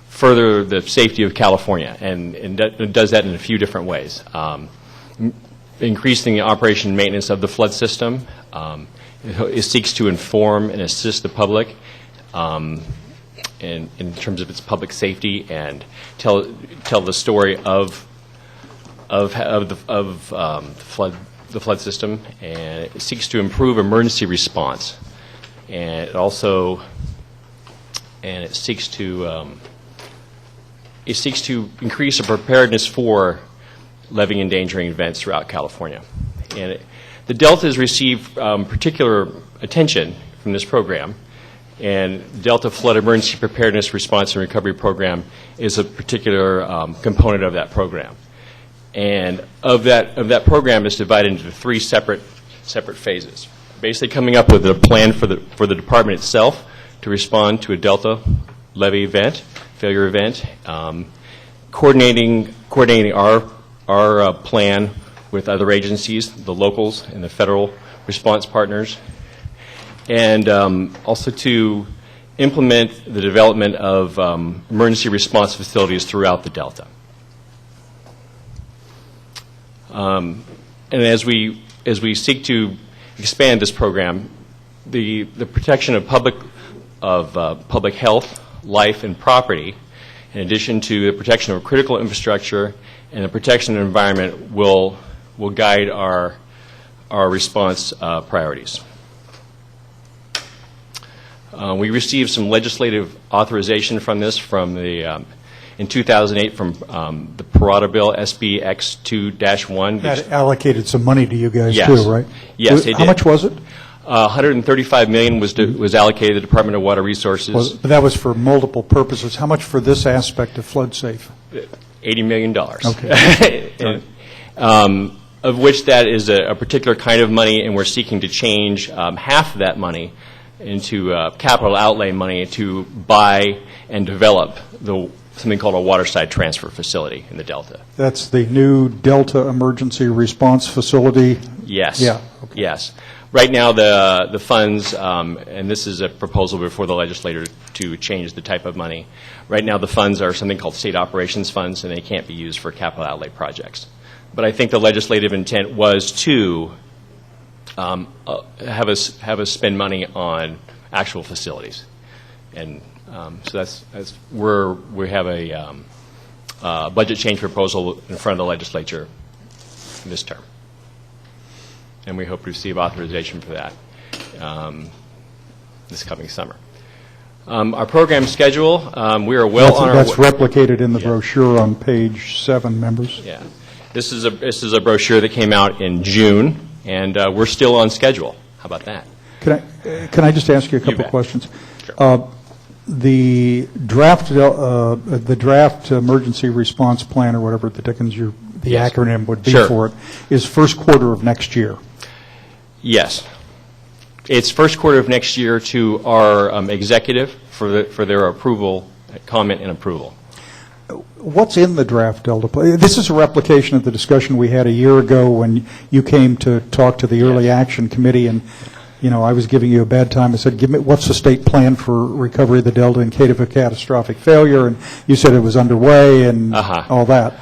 further the safety of California, and it does that in a few different ways. Increasing the operation and maintenance of the flood system. It seeks to inform and assist the public in terms of its public safety and tell the story of the flood system, and it seeks to improve emergency response, and it seeks to increase the preparedness for levee endangering events throughout California. And the Delta has received particular attention from this program, and Delta Flood Emergency Preparedness, Response, and Recovery Program is a particular component of that program. And of that program is divided into three separate phases. Basically, coming up with a plan for the department itself to respond to a Delta levee failure event, coordinating our plan with other agencies, the locals and the federal response partners, and also to implement the development of emergency response facilities throughout the Delta. And as we seek to expand this program, the protection of public health, life, and property, in addition to the protection of critical infrastructure and the protection of the environment, will guide our response priorities. We received some legislative authorization from this in 2008 from the Parada Bill, SB X2-1. That allocated some money to you guys, Yes. too, right? Yes, it How did. much was it? $135 million was allocated to the Department of Water Resources. But that was for multiple purposes. How much for this aspect of FloodSafe? $80 million. Okay. Of which that is a particular kind of money, and we're seeking to change half of that money into capital outlay money to buy and develop the something called a waterside transfer facility in the Delta. That's the new Delta Emergency Response Facility? Yes. Yeah. Yes. Right now, the funds, and this is a proposal before the legislature to change the type of money. Right now, the funds are something called state operations funds, and they can't be used for capital outlay projects. But I think the legislative intent was to have us spend money on actual facilities, and so that's where we have a budget change proposal in front of the legislature this term. And we hope to receive authorization for that this coming summer. Our program schedule, we are well on our way. That's replicated in the brochure on page 7, members. Yeah. This is a brochure that came out in June, and we're still on schedule. How about that? Can I just ask you a couple bet. questions? Sure. The draft emergency response plan, or whatever the dickens the Yes. acronym would be Sure. for it, is first quarter of next year. Yes. It's first quarter of next year to our executive for their approval, comment and approval. What's in the draft Delta plan? This is a replication of the discussion we had a year ago when you came to talk to the Early Action Committee, and I was giving you a bad time. I said, "Give me what's the state plan for recovery of the Delta in case of a catastrophic failure?" And you said it was underway and all that.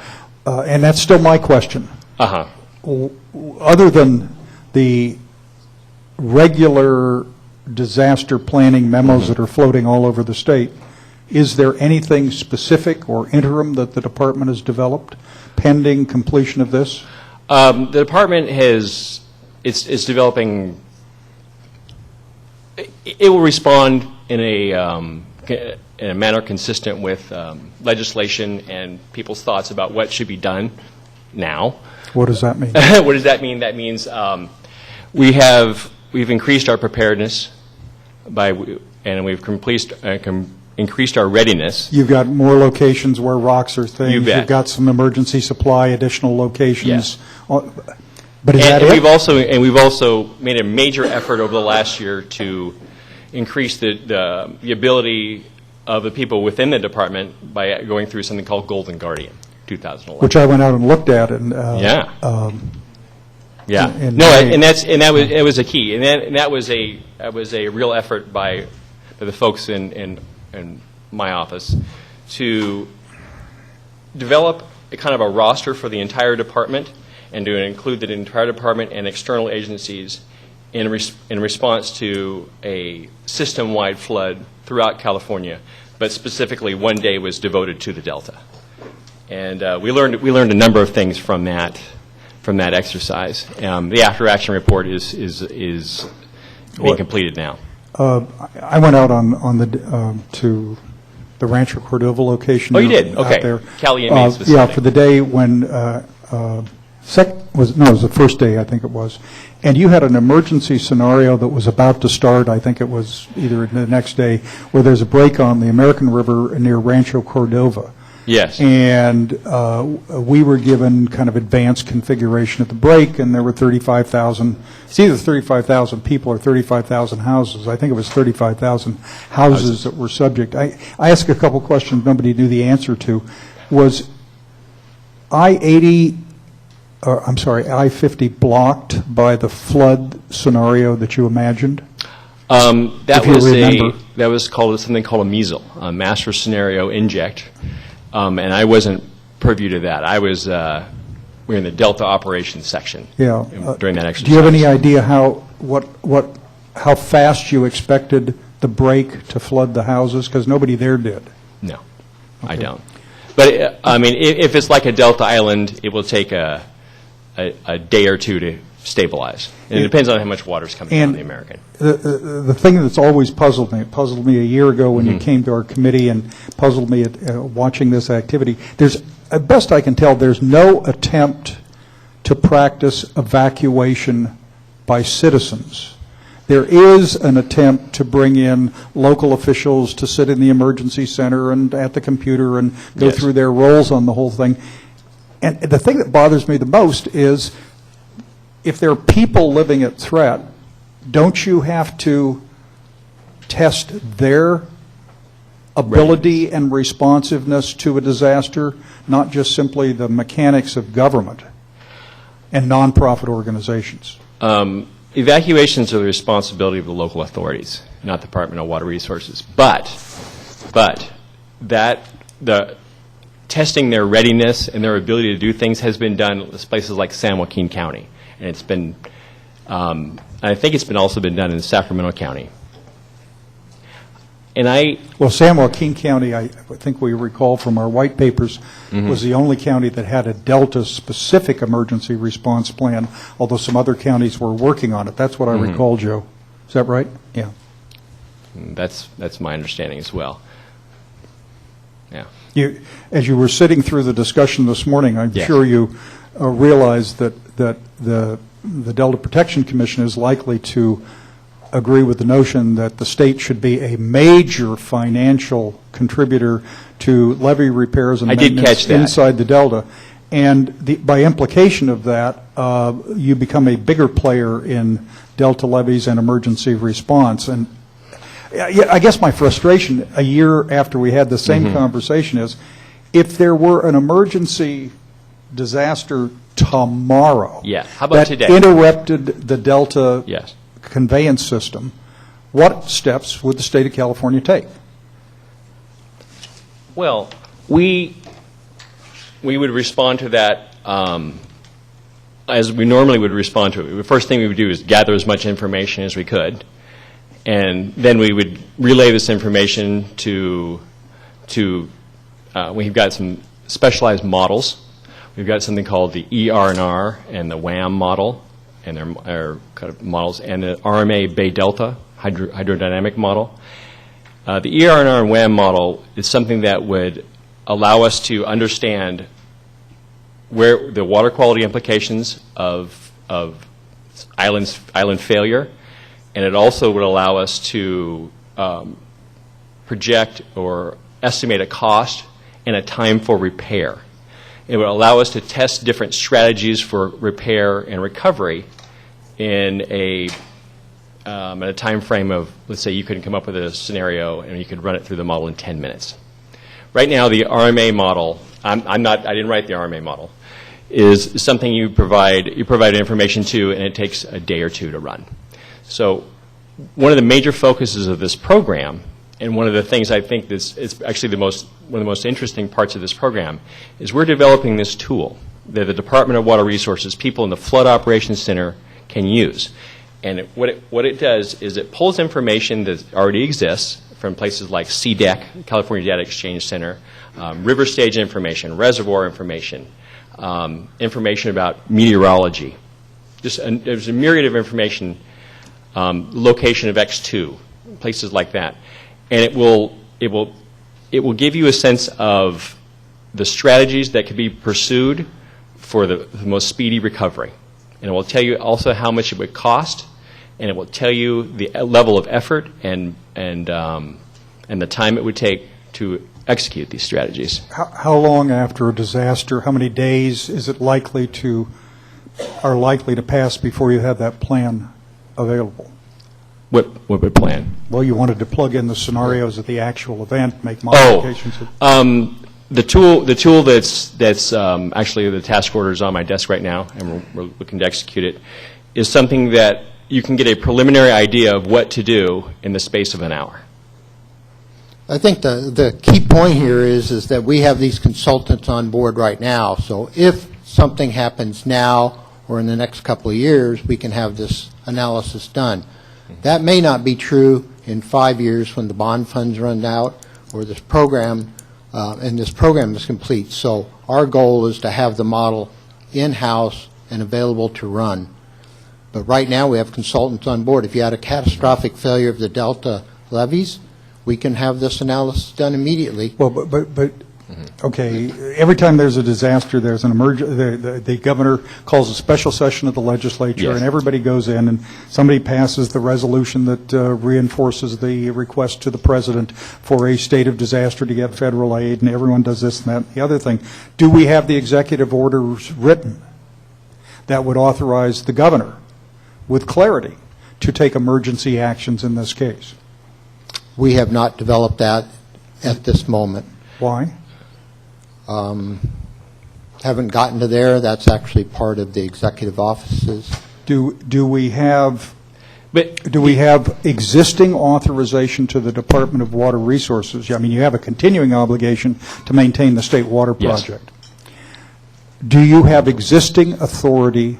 And that's still my question. Other than the regular disaster planning memos that are floating all over the state, is there anything specific or interim that the department has developed pending completion of this? The department it's developing. It will respond in a manner consistent with legislation and people's thoughts about what should be done now. What does that mean? What does that mean? That means we've increased our preparedness and we've increased our readiness. You've got more locations where rocks are things. You bet. You've got some emergency supply, additional locations. Yes. But is that and it? we've also made a major effort over the last year to increase the ability of the people within the department by going through something called Golden Guardian 2011. Which I went out and looked at, and Yeah. and No, and that was a key, and that was a real effort by the folks in my office to develop a kind of a roster for the entire department and to include the entire department and external agencies in response to a system-wide flood throughout California, but specifically one day was devoted to the Delta. And we learned a number of things from that exercise. The after-action report is being completed now. I went out on the to the Rancho Cordova location. Oh, you did? Okay. Out there. Cali Inmates Yeah, Facility. for the day when it was the first day, I think it was. And you had an emergency scenario that was about to start, I think it was either the next day, where there's a break on the American River near Rancho Cordova. Yes. And we were given kind of advanced configuration at the break, and there were 35,000, it's either 35,000 people or 35,000 houses. I think it was 35,000 houses that were subject. I asked a couple questions nobody knew the answer to. Was I-80, I-50 blocked by the flood scenario that you imagined? That was called something called a MESL, a master scenario inject. And I wasn't privy to that. I was we were in the Delta operations section during that exercise. Do you have any idea how fast you expected the break to flood the houses? Because nobody there did. No, okay. I don't. But I mean, if it's like a Delta island, it will take a day or two to stabilize. And it depends on how much water is coming out of the American. The thing that's always puzzled me, it puzzled me a year ago when you came to our committee, and puzzled me at watching this activity. There's, at best I can tell, there's no attempt to practice evacuation by citizens. There is an attempt to bring in local officials to sit in the emergency center and at the computer and go through their roles on the whole thing. And the thing that bothers me the most is, if there are people living at threat, don't you have to test their ability and responsiveness to a disaster, not just simply the mechanics of government and nonprofit organizations? Evacuations are the responsibility of the local authorities, not the Department of Water Resources. But the testing their readiness and their ability to do things has been done in places like San Joaquin County, and it's been, I think it's been also been done in Sacramento County. And Well, San Joaquin County, I think we recall from our white papers, was the only county that had a Delta-specific emergency response plan, although some other counties were working on it. That's what I recall, Joe. Is that right? Yeah. that's my understanding as well. Yeah. As you were sitting through the discussion this morning, I'm sure you realized that the Delta Protection Commission is likely to agree with the notion that the state should be a major financial contributor to levee repairs and maintenance inside the Delta. And by implication of that, you become a bigger player in Delta levees and emergency response. And I guess my frustration a year after we had the same conversation is, if there were an emergency disaster tomorrow How about that today? interrupted the Delta conveyance system, what steps would the state of California take? Well, we would respond to that as we normally would respond to it. The first thing we would do is gather as much information as we could, and then we would relay this information to we've got some specialized models. We've got something called the ER&R and the WAM model, and they're kind of models, and the RMA Bay Delta hydrodynamic model. The ER&R and WAM model is something that would allow us to understand where the water quality implications of island failure, and it also would allow us to project or estimate a cost and a time for repair. It would allow us to test different strategies for repair and recovery in a time frame of, let's say you could come up with a scenario and you could run it through the model in 10 minutes. Right now, the RMA model, I didn't write the RMA model, is something you provide information to, and it takes a day or two to run. So one of the major focuses of this program, and one of the things I think is actually one of the most interesting parts of this program, is we're developing this tool that the Department of Water Resources, people in the Flood Operations Center can use. And what it does is it pulls information that already exists from places like CDEC, California Data Exchange Center, river stage information, reservoir information, information about meteorology. There's a myriad of information, location of X2, places like that. And it will give you a sense of the strategies that could be pursued for the most speedy recovery. And it will tell you also how much it would cost, and it will tell you the level of effort and the time it would take to execute these strategies. How long after a disaster, how many days is it likely to pass before you have that plan available? What plan? Well, you wanted to plug in the scenarios at the actual event, make modifications. The tool that's actually the task order is on my desk right now, and we're looking to execute it, is something that you can get a preliminary idea of what to do in the space of an hour. I think the key point here is that we have these consultants on board right now. So if something happens now or in the next couple of years, we can have this analysis done. That may not be true in 5 years when the bond funds run out or this program, and this program is complete. So our goal is to have the model in-house and available to run. But right now we have consultants on board. If you had a catastrophic failure of the Delta levees, we can have this analysis done immediately. Well, but okay, every time there's a disaster, there's an the governor calls a special session of the legislature, and everybody goes in, and somebody passes the resolution that reinforces the request to the president for a state of disaster to get federal aid, and everyone does this and that and the other thing. Do we have the executive orders written that would authorize the governor with clarity to take emergency actions in this case? We have not developed that. at this moment. Why? Haven't gotten to there. That's actually part of the executive offices. Do we have But Do we have existing authorization to the Department of Water Resources? I mean, you have a continuing obligation to maintain the state water Yes. project. Do you have existing authority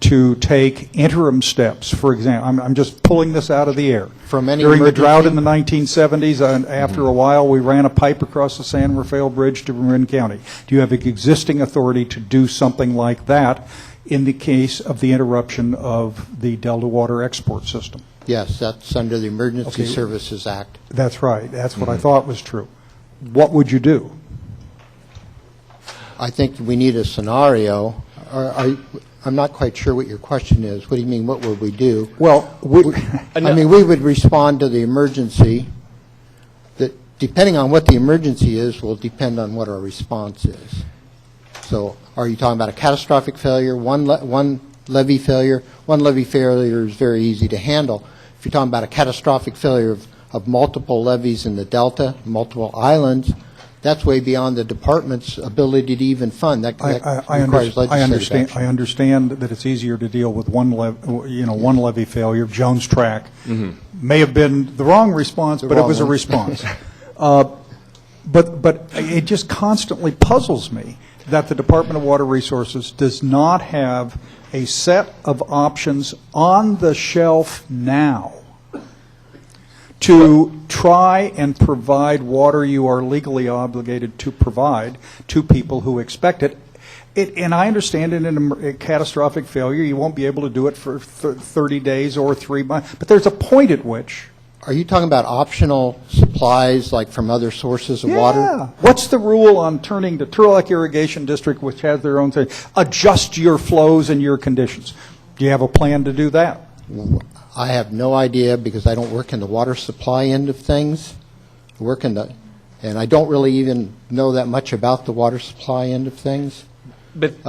to take interim steps? For example, I'm just pulling this out of the air. From any During the drought in emergency? the 1970s, after a while, we ran a pipe across the San Rafael Bridge to Marin County. Do you have existing authority to do something like that in the case of the interruption of the Delta Water export system? Yes, that's under the Emergency Okay. Services Act. That's right. That's what I thought was true. What would you do? I think we need a scenario. I'm not quite sure what your question is. What do you mean, what would we do? Well, I mean, we would respond to the emergency. That, depending on what the emergency is, will depend on what our response is. So are you talking about a catastrophic failure, one levee failure? One levee failure is very easy to handle. If you're talking about a catastrophic failure of multiple levees in the Delta, multiple islands, that's way beyond the department's ability to even fund. That requires legislative action. I understand that it's easier to deal with one levee failure. Jones Track may have been the wrong response, but it was a response. But it just constantly puzzles me that the Department of Water Resources does not have a set of options on the shelf now to try and provide water you are legally obligated to provide to people who expect it. And I understand in a catastrophic failure, you won't be able to do it for 30 days or 3 months. But there's a point at which... Are you talking about optional supplies, like from other sources of water? Yeah. What's the rule on turning to Turlock Irrigation District, which has their own thing, adjust your flows and your conditions? Do you have a plan to do that? I have no idea because I don't work in the water supply end of things. I work in the, and I don't really even know that much about the water supply end of things. But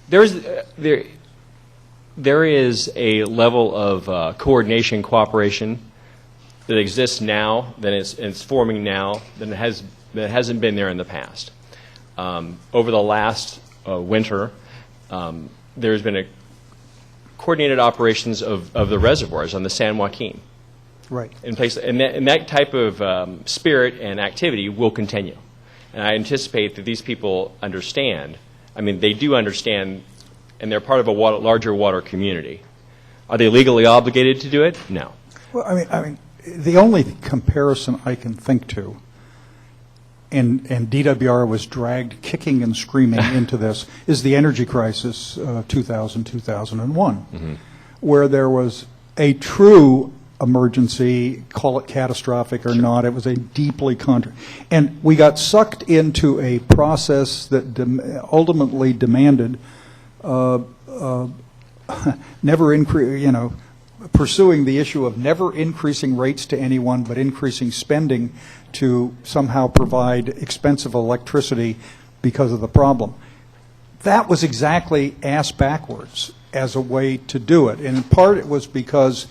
there is a level of coordination, cooperation that exists now, that it's forming now, that hasn't been there in the past. Over the last winter, there's been a coordinated operations of the reservoirs on the San Joaquin. Right. In place, and that type of spirit and activity will continue. And I anticipate that these people understand. I mean, they do understand, and they're part of a larger water community. Are they legally obligated to do it? No. Well, I mean, the only comparison I can think to, and DWR was dragged kicking and screaming into this, is the energy crisis, 2000-2001, where there was a true emergency, call it catastrophic or not, it was a deeply and we got sucked into a process that ultimately demanded never increase, pursuing the issue of never increasing rates to anyone, but increasing spending to somehow provide expensive electricity because of the problem. That was exactly ass backwards as a way to do it. And in part it was because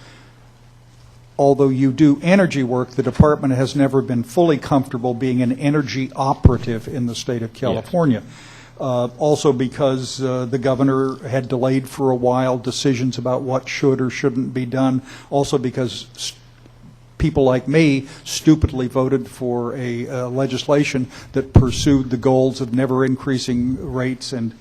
although you do energy work, the department has never been fully comfortable being an energy operative in the state of California. Yes. Also because the governor had delayed for a while decisions about what should or shouldn't be done. Also because people like me stupidly voted for a legislation that pursued the goals of never increasing rates and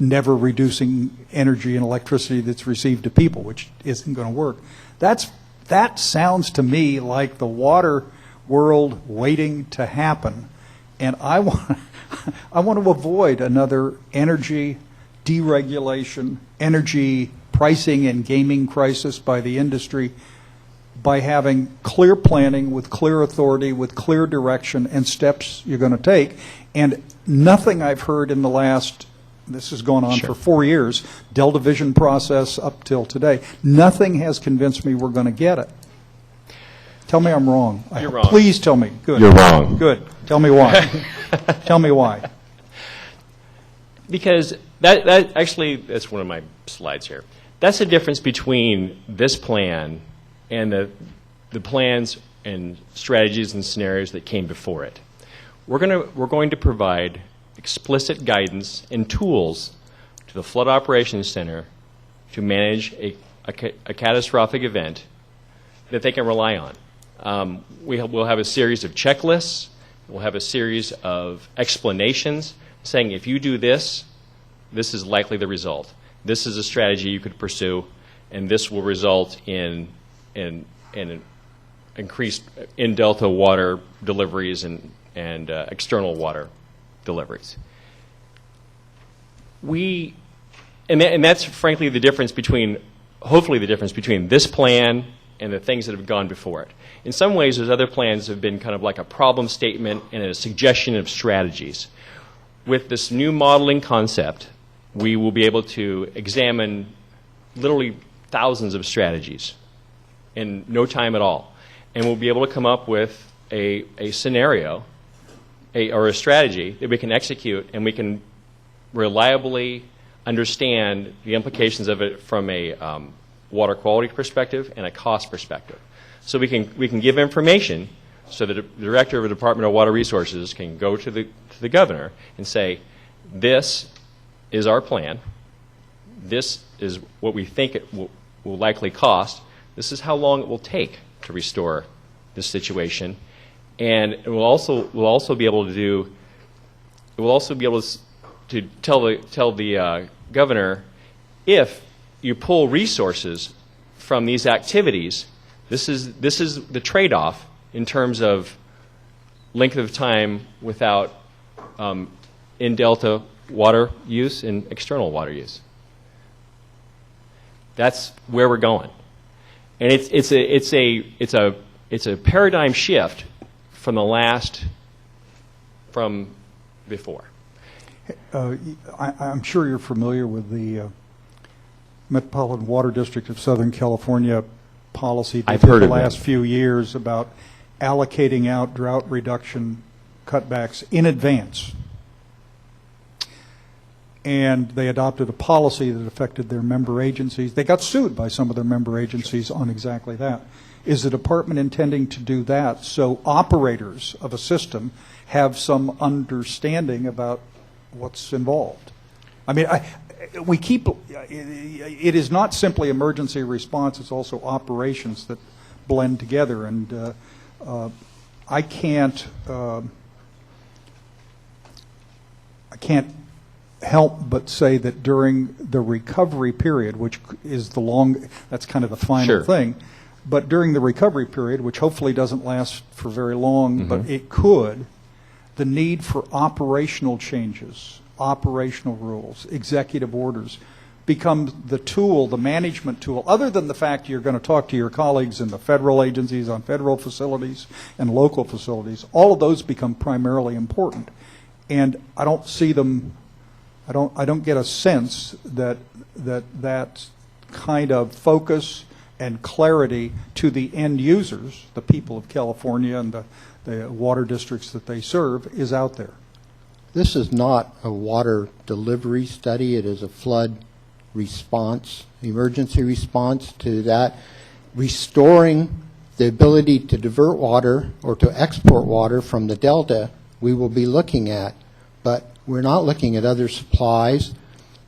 never reducing energy and electricity that's received to people, which isn't going to work. That sounds to me like the water world waiting to happen, and I want to avoid another energy deregulation, energy pricing and gaming crisis by the industry by having clear planning with clear authority, with clear direction and steps you're going to take. And nothing I've heard in the last, this has gone on for 4 years, Delta Vision process up till today, nothing has convinced me we're going to get it. Tell me I'm wrong. You're wrong. Please tell me. Good. You're wrong. Good. Tell me why. Tell me why. Because that actually, that's one of my slides here. That's the difference between this plan and the plans and strategies and scenarios that came before it. We're going to provide explicit guidance and tools to the Flood Operations Center to manage a catastrophic event that they can rely on. We'll have a series of checklists. We'll have a series of explanations saying if you do this, this is likely the result. This is a strategy you could pursue, and this will result in increased in-delta water deliveries and external water deliveries. And that's frankly the difference between, hopefully the difference between this plan and the things that have gone before it. In some ways, those other plans have been kind of like a problem statement and a suggestion of strategies. With this new modeling concept, we will be able to examine literally thousands of strategies in no time at all. And we'll be able to come up with a scenario or a strategy that we can execute, and we can reliably understand the implications of it from a water quality perspective and a cost perspective. So we can give information so that the director of the Department of Water Resources can go to the governor and say, this is our plan. This is what we think it will likely cost. This is how long it will take to restore this situation. And we'll also be able to tell the governor, if you pull resources from these activities, this is the trade-off in terms of length of time without in-delta water use and external water use. That's where we're going, and it's a paradigm shift from before. I'm sure you're familiar with the Metropolitan Water District of Southern California policy I've heard the of last that. few years about allocating out drought reduction cutbacks in advance. And they adopted a policy that affected their member agencies. They got sued by some of their member agencies on exactly that. Is the department intending to do that so operators of a system have some understanding about what's involved? I mean, it is not simply emergency response, it's also operations that blend together. And I can't help but say that during the recovery period, which is that's kind of the final Sure. thing, but during the recovery period, which hopefully doesn't last for very long, but it could, the need for operational changes, operational rules, executive orders, becomes the tool, the management tool, other than the fact you're going to talk to your colleagues in the federal agencies on federal facilities and local facilities. All of those become primarily important. And I don't see them, I don't get a sense that kind of focus and clarity to the end users, the people of California and the water districts that they serve, is out there. This is not a water delivery study. It is a flood response, emergency response to that. Restoring the ability to divert water or to export water from the Delta, we will be looking at. But we're not looking at other supplies.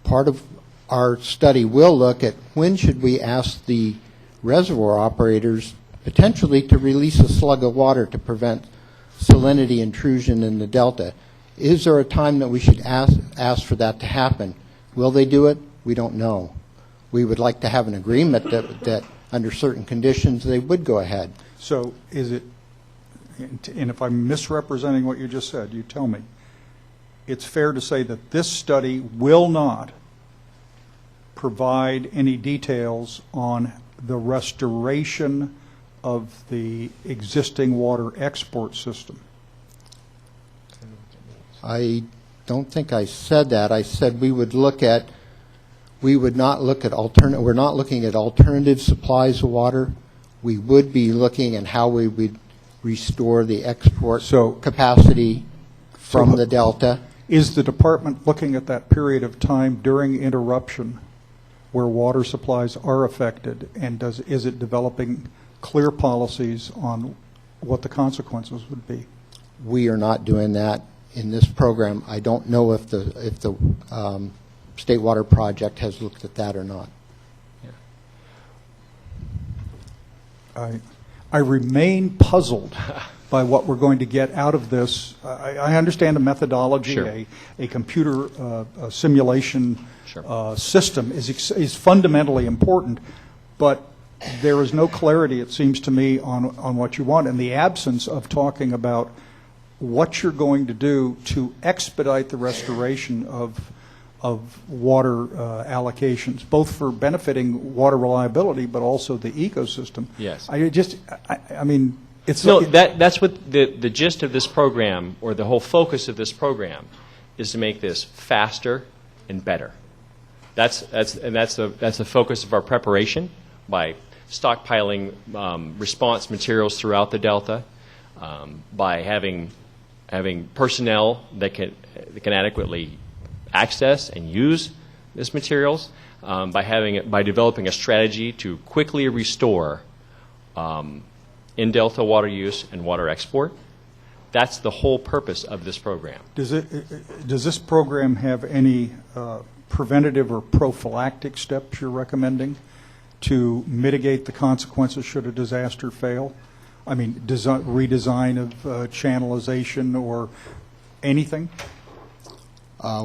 Part of our study will look at when should we ask the reservoir operators potentially to release a slug of water to prevent salinity intrusion in the Delta. Is there a time that we should ask for that to happen? Will they do it? We don't know. We would like to have an agreement that under certain conditions they would go ahead. So is it, and if I'm misrepresenting what you just said, you tell me, it's fair to say that this study will not provide any details on the restoration of the existing water export system? I don't think I said that. I said we would not look at we're not looking at alternative supplies of water. We would be looking at how we would restore the export capacity from the Delta. Is the department looking at that period of time during interruption where water supplies are affected, and is it developing clear policies on what the consequences would be. We are not doing that in this program. I don't know if the State Water Project has looked at that or not. I remain puzzled by what we're going to get out of this. I understand the methodology, Sure. a computer simulation Sure. system is fundamentally important, but there is no clarity, it seems to me, on what you want, and the absence of talking about what you're going to do to expedite the restoration of water allocations, both for benefiting water reliability, but also the ecosystem. Yes. I mean, it's No, that's what the gist of this program, or the whole focus of this program, is to make this faster and better. That's the focus of our preparation, by stockpiling response materials throughout the Delta, by having personnel that can adequately access and use these materials, by developing a strategy to quickly restore in Delta water use and water export. That's the whole purpose of this program. Does this program have any preventative or prophylactic steps you're recommending to mitigate the consequences should a disaster fail? I mean, redesign of channelization or anything?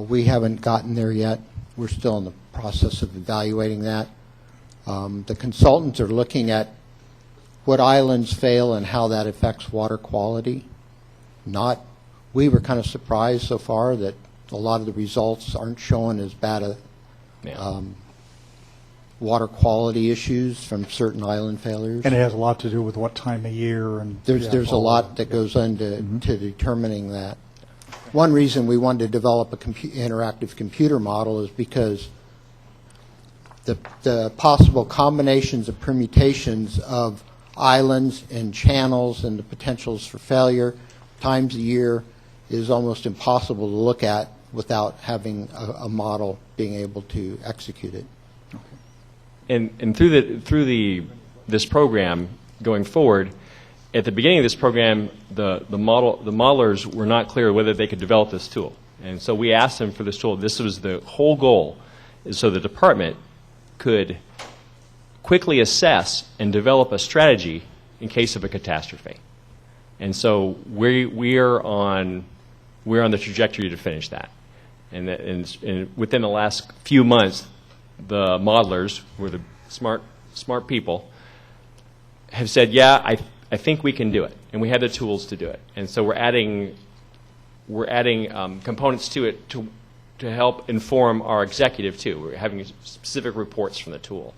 We haven't gotten there yet. We're still in the process of evaluating that. The consultants are looking at what islands fail and how that affects water quality. We were kind of surprised so far that a lot of the results aren't showing as bad water quality issues from certain island failures. And it has a lot to do with what time of year. And There's a lot that goes into to determining that. One reason we wanted to develop a interactive computer model is because the possible combinations of permutations of islands and channels and the potentials for failure times a year is almost impossible to look at without having a model being able to execute it. And through this program going forward, at the beginning of this program, the modelers were not clear whether they could develop this tool, and so we asked them for this tool. This was the whole goal, is so the department could quickly assess and develop a strategy in case of a catastrophe. And so we're on the trajectory to finish that. And within the last few months, the modelers, who are the smart people, have said, yeah, I think we can do it, and we have the tools to do it. And so we're adding components to it to help inform our executive too. We're having specific reports from the tool.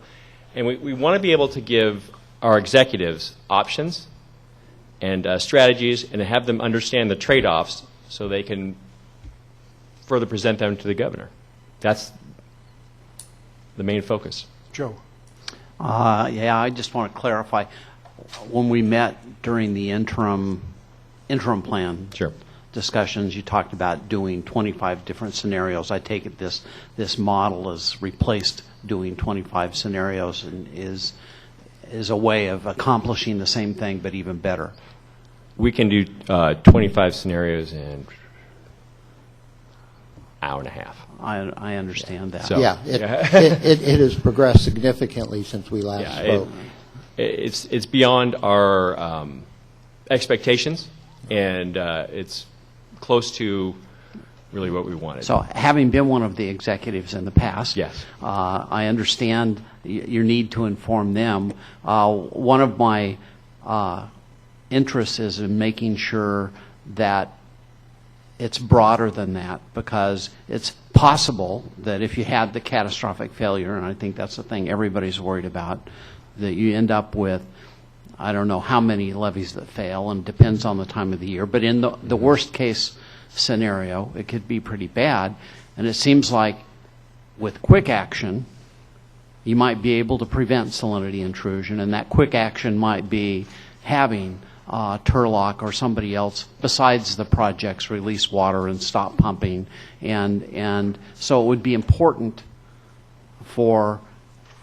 And we want to be able to give our executives options and strategies, and to have them understand the trade-offs so they can further present them to the governor. That's the main focus. Joe. Yeah, I just want to clarify. When we met during the interim plan discussions, you talked about doing 25 different scenarios. I take it this model has replaced doing 25 scenarios and is a way of accomplishing the same thing, but even better. We can do 25 scenarios in an hour and a half. I understand that. So, Yeah, it has progressed significantly since we last spoke. It's beyond our expectations, and it's close to really what we wanted. So, having been one of the executives in the past, yes, I understand your need to inform them. One of my interests is in making sure that it's broader than that, because it's possible that if you had the catastrophic failure, and I think that's the thing everybody's worried about, that you end up with, I don't know how many levees that fail, and depends on the time of the year, but in the worst case scenario, it could be pretty bad. And it seems like with quick action, you might be able to prevent salinity intrusion, and that quick action might be having Turlock or somebody else besides the projects release water and stop pumping, and so it would be important for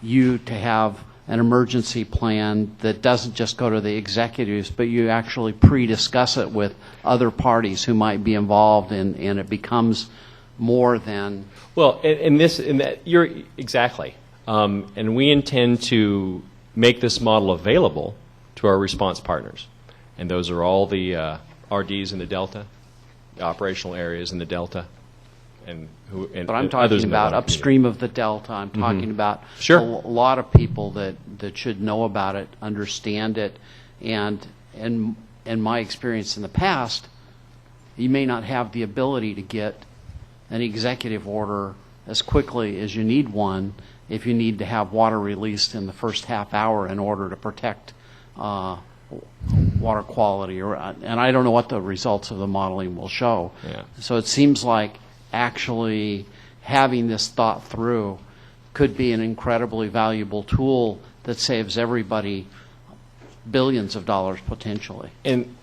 you to have an emergency plan that doesn't just go to the executives, but you actually pre-discuss it with other parties who might be involved, and it becomes more than... Well, you're exactly. And we intend to make this model available to our response partners. And those are all the RDs in the Delta, the operational areas in the Delta. But I'm talking about upstream of the Delta. I'm talking about Sure. a lot of people that should know about it, understand it, and in my experience in the past, you may not have the ability to get an executive order as quickly as you need one if you need to have water released in the first half hour in order to protect water quality. And I don't know what the results of the modeling will show. Yeah. So it seems like actually having this thought through could be an incredibly valuable tool that saves everybody billions of dollars potentially. And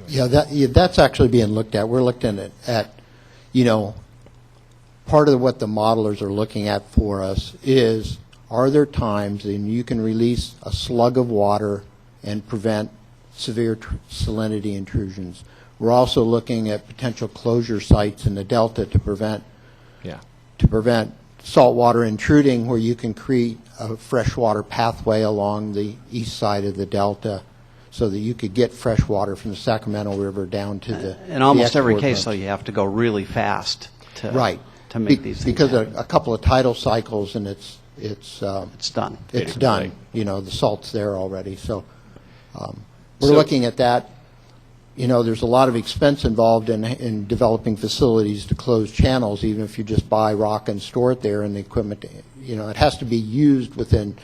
that's actually being looked at. We're looking at part of what the modelers are looking at for us is, are there times when you can release a slug of water and prevent severe salinity intrusions? We're also looking at potential closure sites in the Delta to prevent saltwater intruding, where you can create a freshwater pathway along the east side of the Delta so that you could get fresh water from the Sacramento River down to the In almost every export case, hubs. though, you have to go really fast to make these things because happen. a couple of tidal cycles and it's done. It's done. The salt's there already. So we're looking at that. There's a lot of expense involved in developing facilities to close channels, even if you just buy rock and store it there, and the equipment, it has to be used within,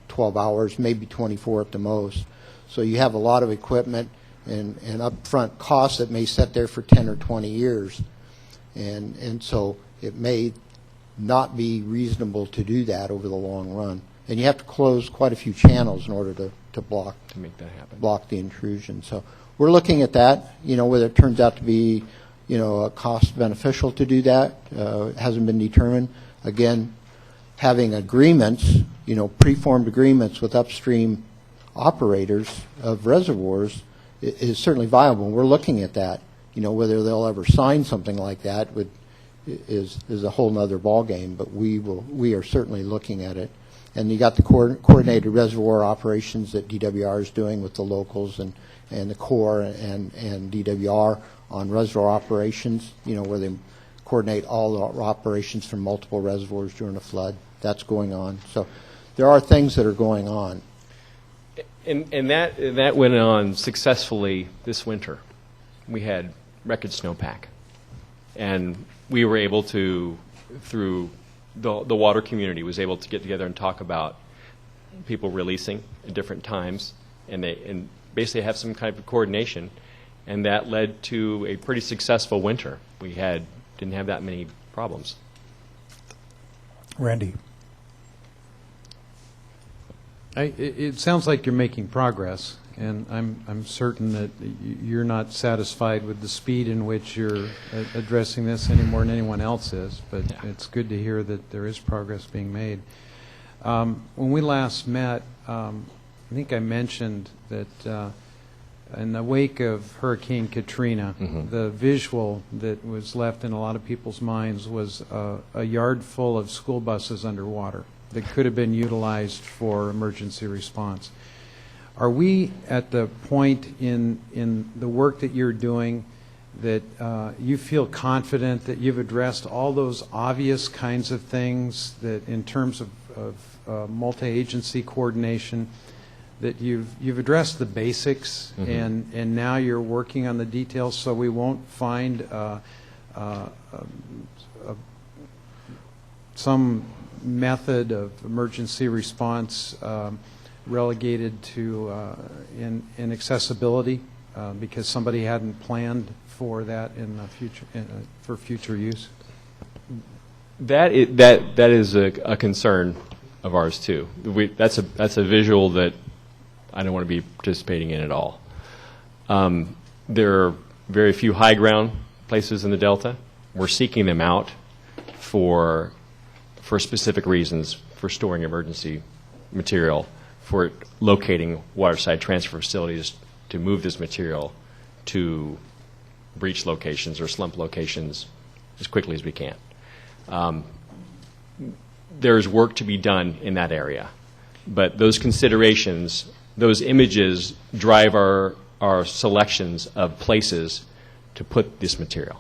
12 hours, maybe 24 at the most. So you have a lot of equipment and upfront costs that may sit there for 10 or 20 years. And so it may not be reasonable to do that over the long run. And you have to close quite a few channels in order to block the intrusion. So we're looking at that, whether it turns out to be, cost beneficial to do that. It hasn't been determined. Again, having agreements, preformed agreements with upstream operators of reservoirs is certainly viable. We're looking at that. Whether they'll ever sign something like that is a whole nother ballgame, but we are certainly looking at it. And you got the coordinated reservoir operations that DWR is doing with the locals and the Corps and DWR on reservoir operations, where they coordinate all the operations from multiple reservoirs during a flood. That's going on. So there are things that are going on. And that went on successfully this winter. We had record snowpack. And we were able to, through the water community, was able to get together and talk about people releasing at different times, and basically have some kind of coordination, and that led to a pretty successful winter. We didn't have that many problems. Randy. It sounds like you're making progress, and I'm certain that you're not satisfied with the speed in which you're addressing this any more than anyone else is, but it's good to hear that there is progress being made. When we last met, I think I mentioned that in the wake of Hurricane Katrina, the visual that was left in a lot of people's minds was a yard full of school buses underwater that could have been utilized for emergency response. Are we at the point in the work that you're doing that you feel confident that you've addressed all those obvious kinds of things that in terms of multi-agency coordination, that you've addressed the basics and now you're working on the details so we won't find some method of emergency response relegated to inaccessibility because somebody hadn't planned for that in the future for future use? That is a concern of ours too. That's a visual that I don't want to be participating in at all. There are very few high ground places in the Delta. We're seeking them out for specific reasons, for storing emergency material, for locating waterside transfer facilities to move this material to breach locations or slump locations as quickly as we can. There's work to be done in that area, but those considerations, those images drive our selections of places to put this material.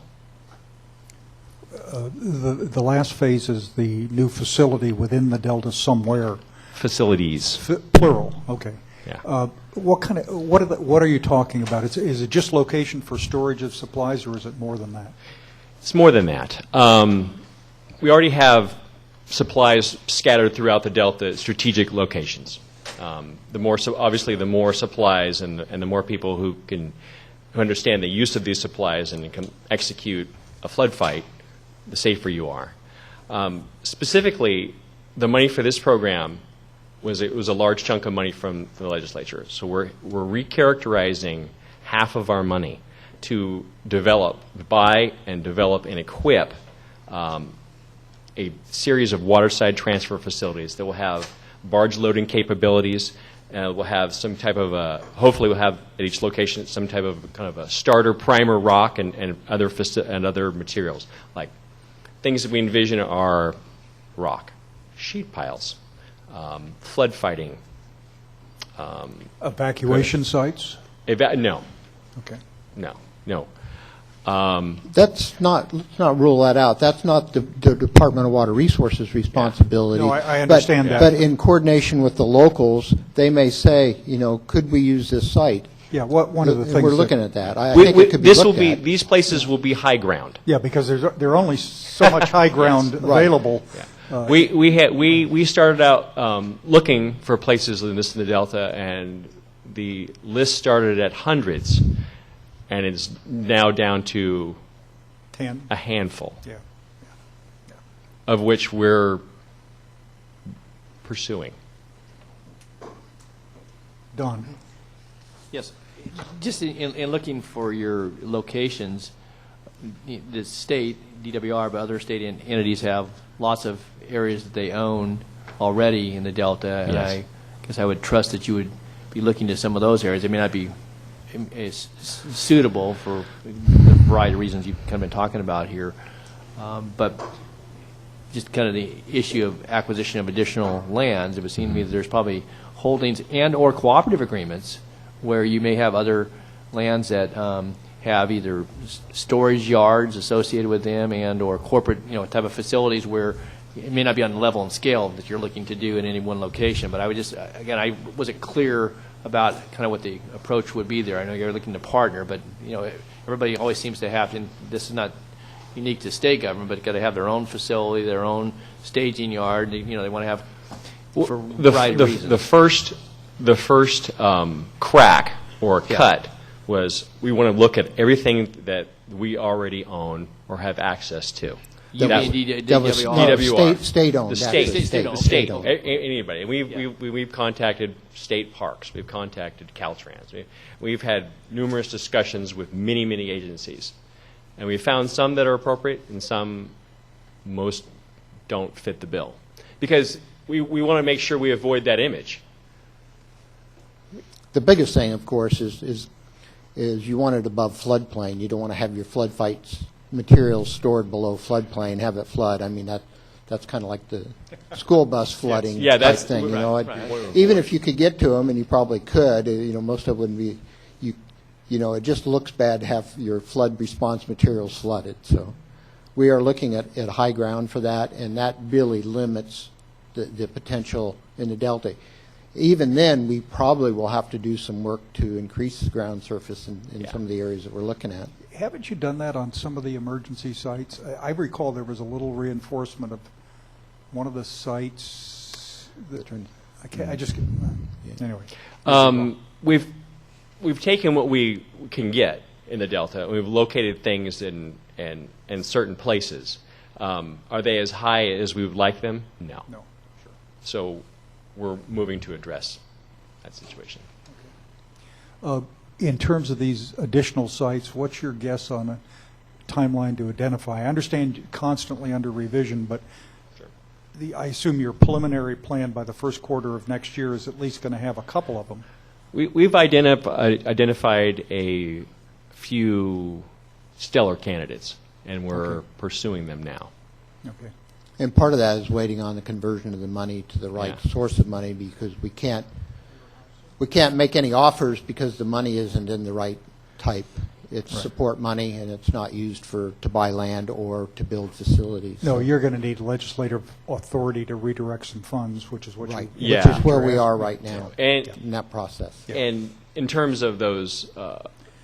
The last phase is the new facility within the Delta somewhere. Facilities. Plural, okay. Yeah. What are you talking about? Is it just location for storage of supplies, or is it more than that? It's more than that. We already have supplies scattered throughout the Delta at strategic locations. Obviously, the more supplies and the more people who understand the use of these supplies and can execute a flood fight, the safer you are. Specifically, the money for this program was a large chunk of money from the legislature. So we're recharacterizing half of our money to buy and develop and equip a series of waterside transfer facilities that will have barge loading capabilities. We'll have some type of hopefully we'll have at each location some type of kind of a starter primer rock and other materials. Like things that we envision are rock, sheet piles, flood fighting. Evacuation sites? No. Okay. No. Let's not rule that out. That's not the Department of Water Resources' responsibility. No, I understand that. But in coordination with the locals, they may say, could we use this site? Yeah, one of the things we're looking at that. I think it could be looked at. These places will be high ground. Yeah, because there are only so much high ground available. Yeah. We started out looking for places in the Delta, and the list started at hundreds, and it's now down to 10, a handful. Yeah. Of which we're pursuing. Don. Yes. Just in looking for your locations, the state, DWR, but other state entities have lots of areas that they own already in the Delta, and Yes. I guess I would trust that you would be looking to some of those areas. They may not be suitable for the variety of reasons you've kind of been talking about here, but just kind of the issue of acquisition of additional lands, it would seem to me that there's probably holdings and or cooperative agreements where you may have other lands that have either storage yards associated with them and or corporate type of facilities where it may not be on the level and scale that you're looking to do in any one location. But I would just, again, I wasn't clear about kind of what the approach would be there. I know you're looking to partner, but everybody always seems to have, and this is not unique to state government, but got to have their own facility, their own staging yard. They want to have for a variety of reasons. The first crack or cut was we want to look at everything that we already own or have access to. You mean DWR. State-owned. The state. Anybody. We've contacted state parks. We've contacted Caltrans. We've had numerous discussions with many, many agencies. And we found some that are appropriate and most don't fit the bill. Because we want to make sure we avoid that image. The biggest thing, of course, is you want it above floodplain. You don't want to have your flood fights materials stored below floodplain, have it flood. I mean, that's kind of like the school bus flooding type thing. Even if you could get to them, and you probably could, most of it wouldn't be. It just looks bad to have your flood response materials flooded. So we are looking at high ground for that, and that really limits the potential in the Delta. Even then, we probably will have to do some work to increase the ground surface in some of the areas that we're looking at. Haven't you done that on some of the emergency sites? I recall there was a little reinforcement of one of the sites. Anyway. We've taken what we can get in the Delta. We've located things in certain places. Are they as high as we would like them? No. No. Sure. So we're moving to address that situation. Okay. In terms of these additional sites, what's your guess on a timeline to identify? I understand constantly under revision, but Sure. I assume your preliminary plan by the first quarter of next year is at least going to have a couple of them. We've identified a few stellar candidates, and we're pursuing them now. Okay. And part of that is waiting on the conversion of the money to the right source of money, because we can't make any offers because the money isn't in the right type. It's support money, and it's not used to buy land or to build facilities. No, you're going to need legislative authority to redirect some funds, which is what Right, you... Yeah. which is where we are right now And in that process. And in terms of those,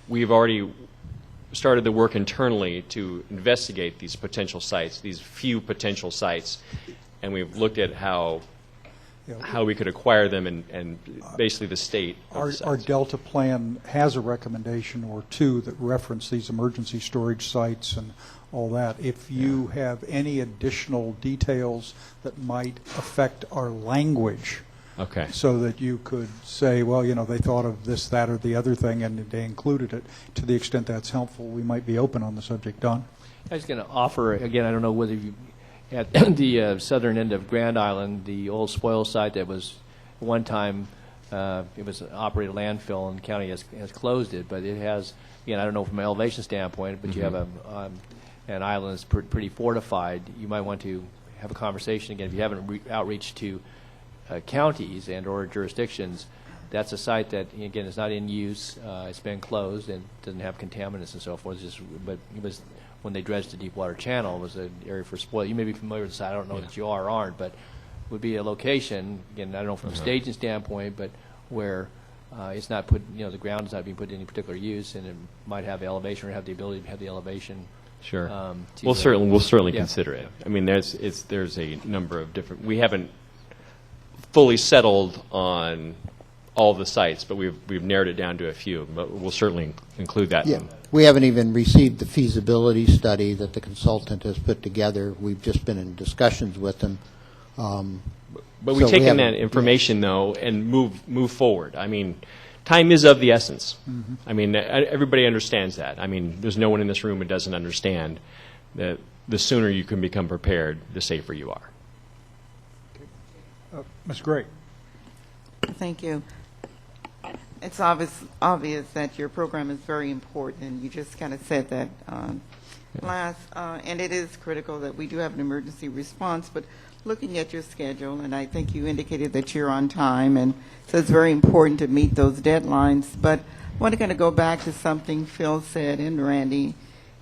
we've already started the work internally to investigate these potential sites, these few potential sites, and we've looked at how we could acquire them and basically the state of the Our sites. Delta plan has a recommendation or two that reference these emergency storage sites and all that. If you have any additional details that might affect our language, Okay. so that you could say, well, they thought of this, that, or the other thing, and they included it, to the extent that's helpful, we might be open on the subject. Don? I was going to offer, again, I don't know whether you, at the southern end of Grand Island, the old spoil site that was one time, it was an operated landfill, and the county has closed it, but it has, again, I don't know from an elevation standpoint, but you have an island that's pretty fortified. You might want to have a conversation, again, if you haven't outreach to counties and or jurisdictions. That's a site that, again, is not in use. It's been closed and doesn't have contaminants and so forth. But it was, when they dredged the Deepwater Channel, it was an area for spoil. You may be familiar with the site. I don't know that you are or aren't, but would be a location, again, I don't know from a staging standpoint, but where it's not put, the ground is not being put to any particular use, and it might have elevation or have the ability to have the elevation. Sure. To, We'll certainly yeah. consider it. I mean, there's a number of different. We haven't fully settled on all the sites, but we've narrowed it down to a few. But we'll certainly include that. Yeah, we haven't even received the feasibility study that the consultant has put together. We've just been in discussions with them. But we've taken that information though and move forward. I mean, time is of the essence. Mm-hmm. I mean, everybody understands that. I mean, there's no one in this room who doesn't understand that the sooner you can become prepared, the safer you are. Ms. Gray. Thank you. It's obvious that your program is very important, and you just kind of said that last, and it is critical that we do have an emergency response, but looking at your schedule, and I think you indicated that you're on time, and so it's very important to meet those deadlines, but I want to kind of go back to something Phil said and Randy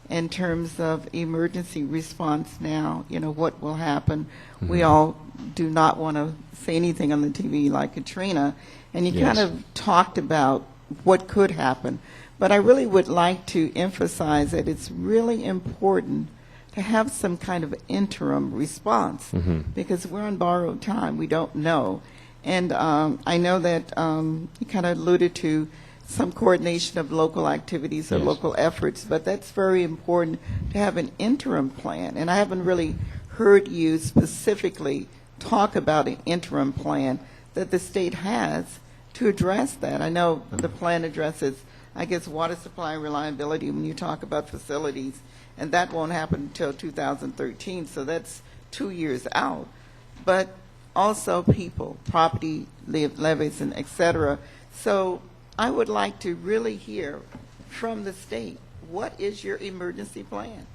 in terms of emergency response now, what will happen. Mm-hmm. We all do not want to say anything on the TV like Katrina, and you kind of talked about what could happen. But I really would like to emphasize that it's really important to have some kind of interim response, because we're on borrowed time. We don't know. And I know that you kind of alluded to some coordination of local activities or local efforts, but that's very important to have an interim plan. And I haven't really heard you specifically talk about an interim plan that the state has to address that. I know the plan addresses, I guess, water supply reliability when you talk about facilities, and that won't happen until 2013, so that's 2 years out. But also people, property levies, and et cetera. So I would like to really hear from the state, what is your emergency plan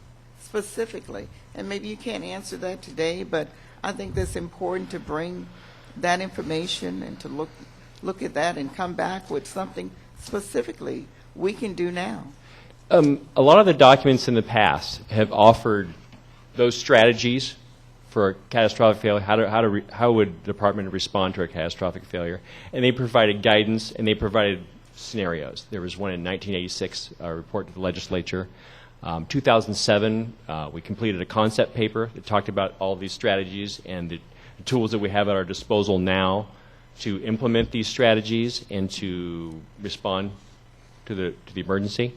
specifically? And maybe you can't answer that today, but I think that's important to bring that information and to look at that and come back with something specifically we can do now. A lot of the documents in the past have offered those strategies for a catastrophic failure. How would the department respond to a catastrophic failure? And they provided guidance and they provided scenarios. There was one in 1986, a report to the legislature. 2007, we completed a concept paper that talked about all of these strategies and the tools that we have at our disposal now to implement these strategies and to respond to the emergency.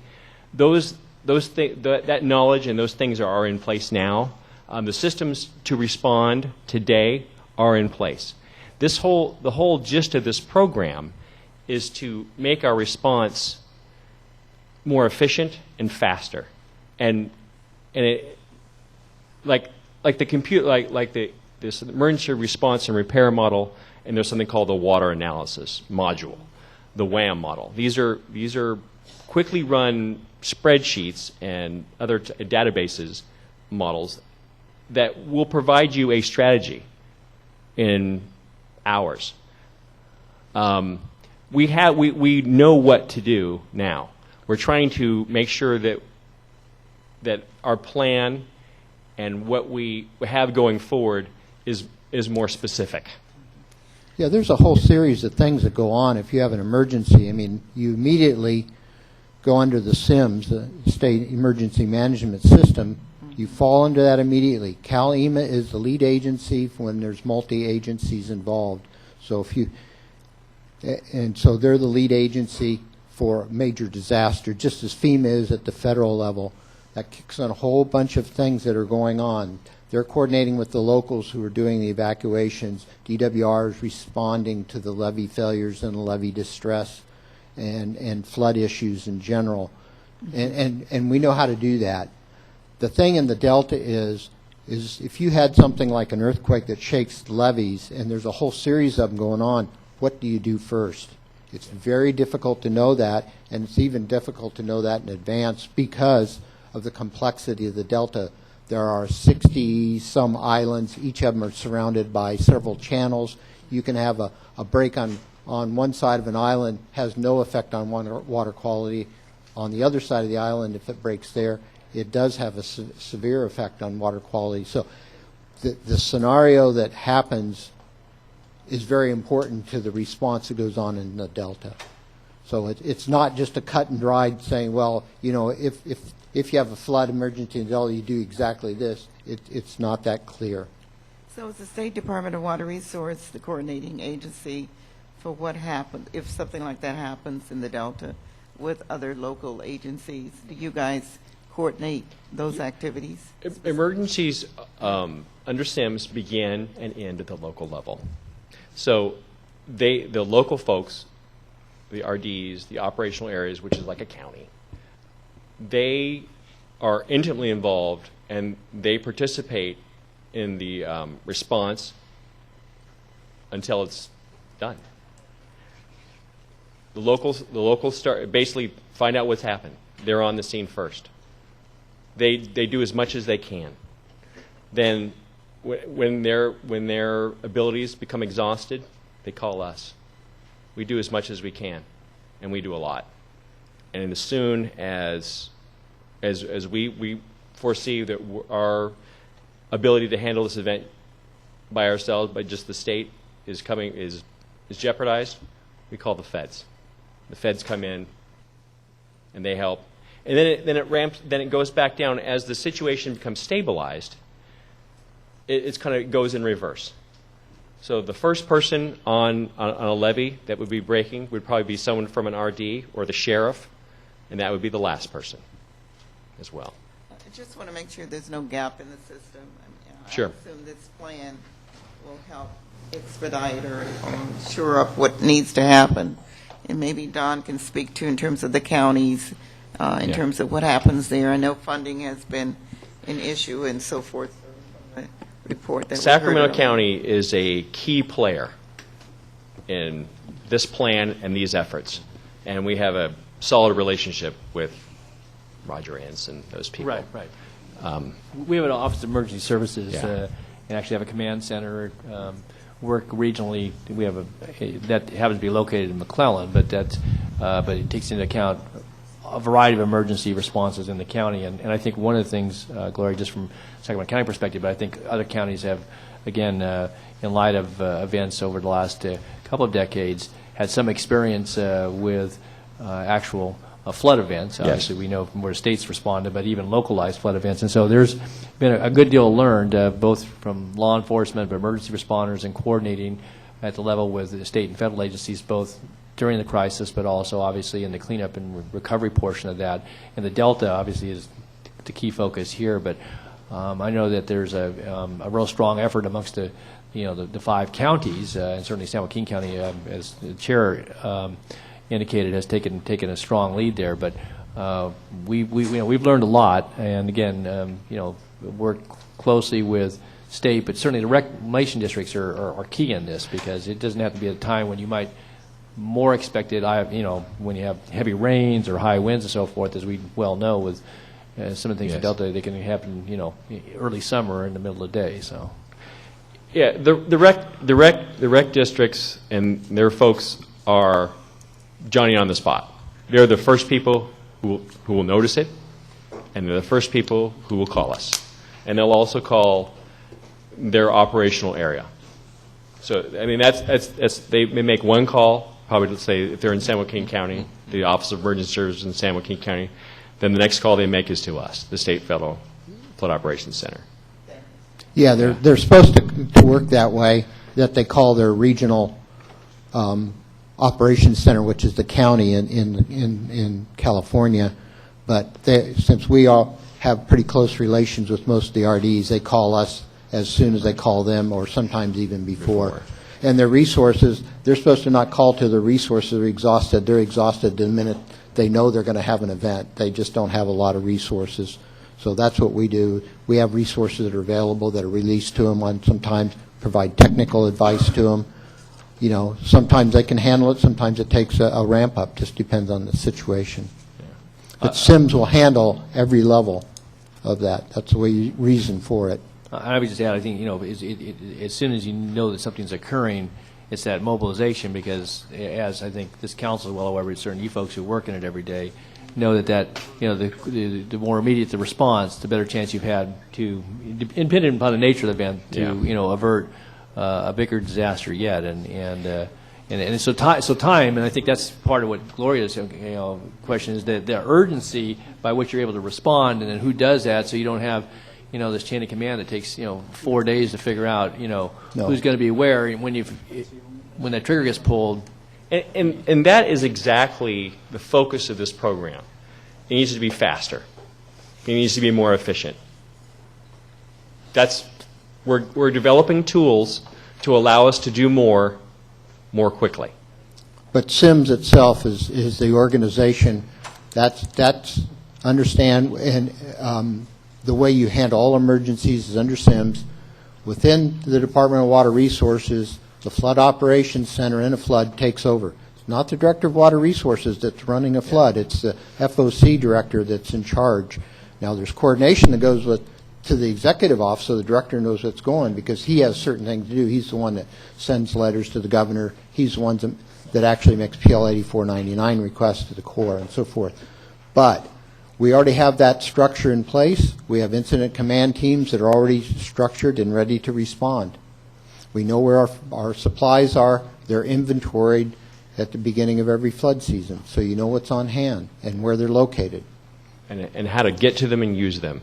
That knowledge and those things are in place now. The systems to respond today are in place. The whole gist of this program is to make our response more efficient and faster, and it, like the this emergency response and repair model, and there's something called the water analysis module, the WAM model. These are quickly run spreadsheets and other databases models that will provide you a strategy in hours. We know what to do now. We're trying to make sure that our plan and what we have going forward is more specific. Yeah, there's a whole series of things that go on if you have an emergency. I mean, you immediately go under the SIMS, the State Emergency Management System. You fall under that immediately. CalEMA is the lead agency when there's multi-agencies involved. So so they're the lead agency for major disaster, just as FEMA is at the federal level. That kicks on a whole bunch of things that are going on. They're coordinating with the locals who are doing the evacuations. DWR is responding to the levee failures and the levee distress and flood issues in general. And we know how to do that. The thing in the Delta is if you had something like an earthquake that shakes the levees and there's a whole series of them going on, what do you do first? It's very difficult to know that, and it's even difficult to know that in advance because of the complexity of the Delta. There are 60-some islands. Each of them are surrounded by several channels. You can have a break on one side of an island, has no effect on water quality. On the other side of the island, if it breaks there, it does have a severe effect on water quality. So the scenario that happens is very important to the response that goes on in the Delta. So it's not just a cut and dried saying, well, you know, if you have a flood emergency in the Delta, you do exactly this. It's not that clear. So is the State Department of Water Resource the coordinating agency for what happens if something like that happens in the Delta with other local agencies? Do you guys coordinate those activities? Emergencies under SIMS begin and end at the local level. So the local folks, the RDs, the operational areas, which is like a county, they are intimately involved and they participate in the response until it's done. The locals start basically find out what's happened. They're on the scene first. They do as much as they can. Then when their abilities become exhausted, they call us. We do as much as we can, and we do a lot. And as soon as we foresee that our ability to handle this event by ourselves, by just the state, is jeopardized, we call the feds. The feds come in, and they help. And then it goes back down as the situation becomes stabilized. It kind of goes in reverse. So the first person on a levee that would be breaking would probably be someone from an RD or the sheriff, and that would be the last person as well. I just want to make sure there's no gap in the system. Sure. I assume this plan will help expedite or shore up what needs to happen. And maybe Don can speak to in terms of the counties, in terms of what happens there. I know funding has been an issue and so forth. Report that Sacramento County is a key player in this plan and these efforts, and we have a solid relationship with Roger Ince and those people. Right. We have an Office of Emergency Services and actually have a command center. Work regionally. We have that happens to be located in McClellan, but it takes into account a variety of emergency responses in the county. And I think one of the things, Gloria, just from Sacramento County perspective, but I think other counties have, again, in light of events over the last couple of decades, had some experience with actual flood events. Obviously, we know from where states responded, but even localized flood events. And so there's been a good deal learned, both from law enforcement, but emergency responders, and coordinating at the level with the state and federal agencies, both during the crisis, but also obviously in the cleanup and recovery portion of that. And the Delta obviously is the key focus here, but I know that there's a real strong effort amongst the five counties, and certainly San Joaquin County, as the chair indicated, has taken a strong lead there. But we've learned a lot, and again, worked closely with state, but certainly the reclamation districts are key in this, because it doesn't have to be at a time when you might more expected, when you have heavy rains or high winds and so forth, as we well know with some of the things in Delta, they can happen, early summer in the middle of the day. So, yeah, the rec districts and their folks are Johnny on the spot. They're the first people who will notice it, and they're the first people who will call us, and they'll also call their operational area. So, I mean, that's they make one call. Probably, let's say, if they're in San Joaquin County, the Office of Emergency Services in San Joaquin County, then the next call they make is to us, the State Federal Flood Operations Center. Yeah, they're supposed to work that way, that they call their regional operations center, which is the county in California. But since we all have pretty close relations with most of the RDs, they call us as soon as they call them, or sometimes even before. And their resources, they're supposed to not call till their resources are exhausted. They're exhausted the minute they know they're going to have an event. They just don't have a lot of resources. So that's what we do. We have resources that are available, that are released to them, and sometimes provide technical advice to them. Sometimes they can handle it, sometimes it takes a ramp up, just depends on the situation. But SIMS will handle every level of that. That's the reason for it. I would just add, I think, as soon as you know that something's occurring, it's that mobilization, because as I think this council is well aware, certainly you folks who work in it every day know that the more immediate the response, the better chance you've had to, depending upon the nature of the event, to avert a bigger disaster yet. And so time, and I think that's part of what Gloria's question is, the urgency by which you're able to respond, and then who does that, so you don't have this chain of command that takes 4 days to figure out who's going to be where, and when that trigger gets pulled. And that is exactly the focus of this program. It needs to be faster. It needs to be more efficient. We're developing tools to allow us to do more quickly. But SIMS itself is the organization that's understand, and the way you handle all emergencies is under SIMS. Within the Department of Water Resources, the Flood Operations Center in a flood takes over. It's not the Director of Water Resources that's running a flood. It's the FOC director that's in charge. Now, there's coordination that goes to the executive office, so the director knows what's going, because he has certain things to do. He's the one that sends letters to the governor. He's the one that actually makes PL 8499 requests to the Corps and so forth. But we already have that structure in place. We have incident command teams that are already structured and ready to respond. We know where our supplies are. They're inventoried at the beginning of every flood season, so you know what's on hand and where they're located. And how to get to them and use them.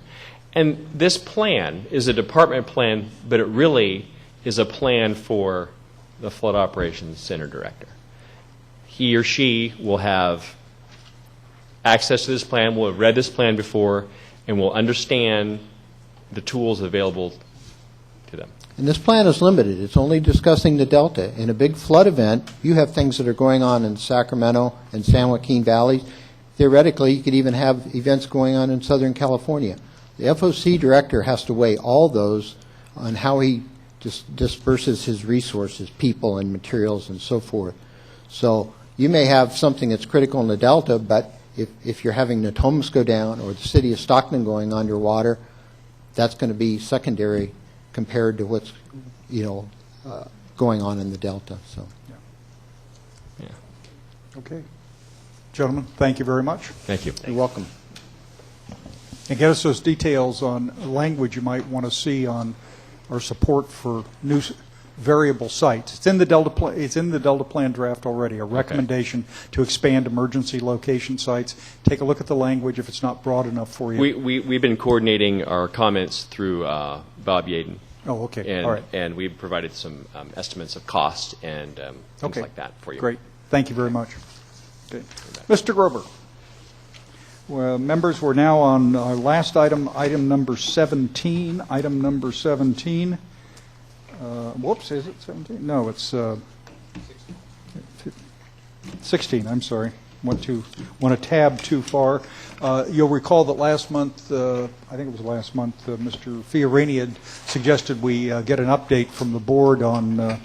And this plan is a department plan, but it really is a plan for the Flood Operations Center Director. He or she will have access to this plan, will have read this plan before, and will understand the tools available to them. And this plan is limited. It's only discussing the Delta. In a big flood event, you have things that are going on in Sacramento and San Joaquin Valley. Theoretically, you could even have events going on in Southern California. The FOC director has to weigh all those on how he disperses his resources, people and materials and so forth. So you may have something that's critical in the Delta, but if you're having Natomas go down or the city of Stockton going underwater, that's going to be secondary compared to what's going on in the Delta. So, yeah. Okay, gentlemen, thank you very much. Thank you. You're welcome. And get us those details on language you might want to see on our support for new variable sites. It's in the Delta plan. It's in the Delta plan draft already. A recommendation to expand emergency location sites. Take a look at the language if it's not broad enough for you. We've been coordinating our comments through Bob Yaden. Oh, okay. And, all right. And we've provided some estimates of cost and things like that for you. Great. Thank you very much. Okay. Mr. Grober. Well, members, we're now on our last item, item number 17. Item number 17. Whoops, is it 17? No, it's 16. I'm sorry. went a tab too far. You'll recall that last month, I think it was last month, Mr. Fiorini had suggested we get an update from the board on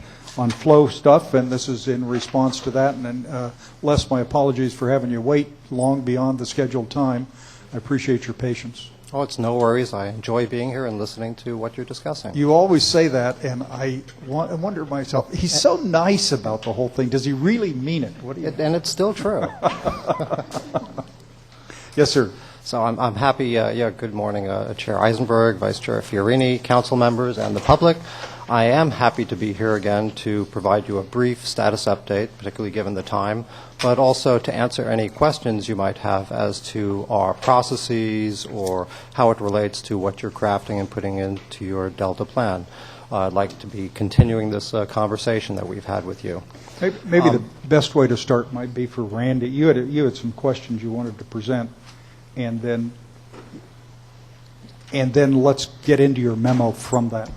flow stuff, and this is in response to that. And Les, my apologies for having you wait long beyond the scheduled time. I appreciate your patience. Oh, it's no worries. I enjoy being here and listening to what you're discussing. You always say that, and I wonder myself, he's so nice about the whole thing. Does he really mean it? What do you And it's still true. Yes, sir. So I'm happy, good morning, Chair Eisenberg, Vice Chair Fiorini, council members, and the public. I am happy to be here again to provide you a brief status update, particularly given the time, but also to answer any questions you might have as to our processes or how it relates to what you're crafting and putting into your Delta plan. I'd like to be continuing this conversation that we've had with you. Maybe the best way to start might be for Randy. You had some questions you wanted to present, and then let's get into your memo from that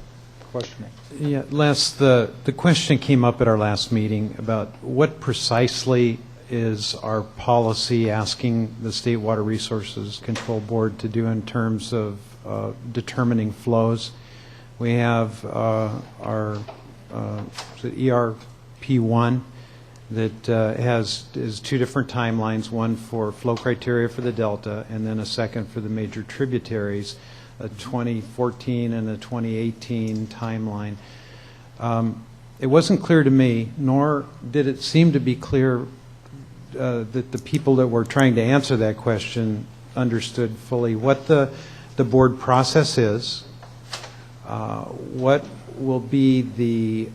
questioning. Yeah, Les, the question came up at our last meeting about what precisely is our policy asking the State Water Resources Control Board to do in terms of determining flows. We have our ERP1 that is two different timelines, one for flow criteria for the Delta and then a second for the major tributaries, a 2014 and a 2018 timeline. It wasn't clear to me, nor did it seem to be clear that the people that were trying to answer that question understood fully what the board process is, what will be the,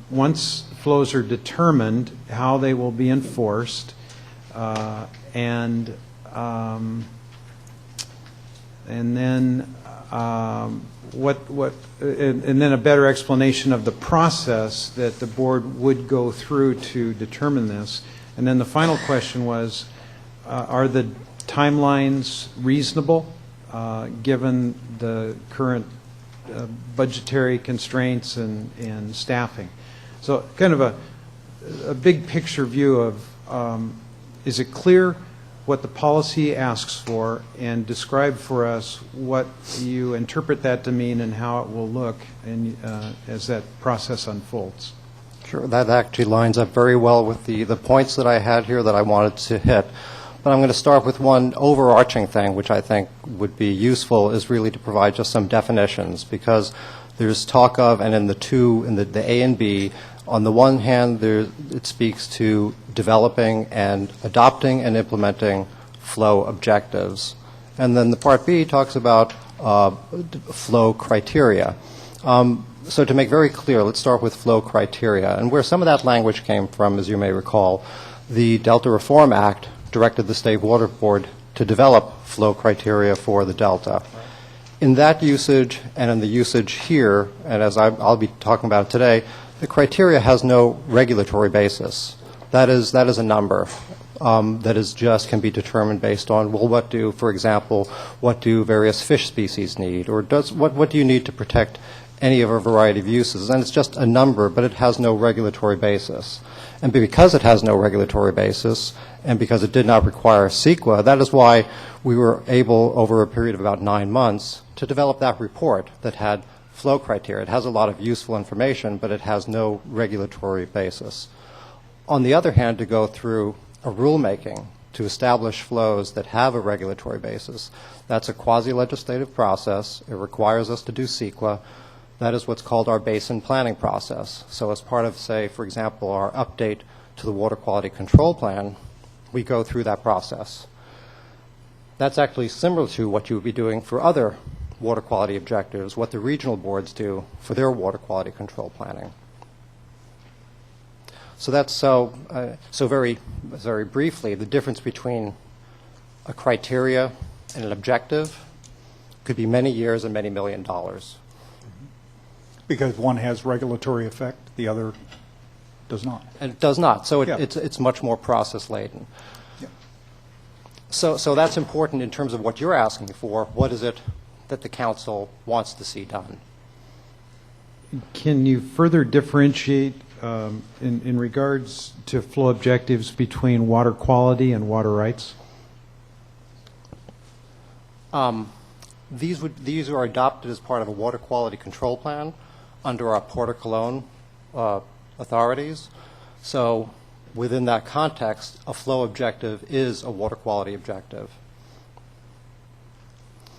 once flows are determined, how they will be enforced, and then and then a better explanation of the process that the board would go through to determine this. And then the final question was, are the timelines reasonable given the current budgetary constraints and staffing? So kind of a big picture view of is it clear what the policy asks for, and describe for us what you interpret that to mean and how it will look as that process unfolds. Sure, that actually lines up very well with the points that I had here that I wanted to hit. But I'm going to start with one overarching thing, which I think would be useful, is really to provide just some definitions, because there's talk of, and in the A and B, on the one hand, it speaks to developing and adopting and implementing flow objectives. And then the Part B talks about flow criteria. So to make very clear, let's start with flow criteria. And where some of that language came from, as you may recall, the Delta Reform Act directed the State Water Board to develop flow criteria for the Delta. In that usage and in the usage here, and as I'll be talking about today, the criteria has no regulatory basis. That is a number that is just can be determined based on, well, what do, for example, what do various fish species need, or what do you need to protect any of a variety of uses? And it's just a number, but it has no regulatory basis. And because it has no regulatory basis, and because it did not require CEQA, that is why we were able, over a period of about 9 months, to develop that report that had flow criteria. It has a lot of useful information, but it has no regulatory basis. On the other hand, to go through a rulemaking to establish flows that have a regulatory basis, that's a quasi-legislative process. It requires us to do CEQA. That is what's called our basin planning process. So as part of, say, for example, our update to the Water Quality Control Plan, we go through that process. That's actually similar to what you would be doing for other water quality objectives, what the regional boards do for their water quality control planning. So that's so very briefly, the difference between a criteria and an objective could be many years and many $1 million. Because one has regulatory effect, the other does not. And it does not. So Yeah. it's much more process laden. Yeah. So that's important in terms of what you're asking for. What is it that the council wants to see done? Can you further differentiate in regards to flow objectives between water quality and water rights? These are adopted as part of a water quality control plan under our Port of Cologne authorities. So within that context, a flow objective is a water quality objective.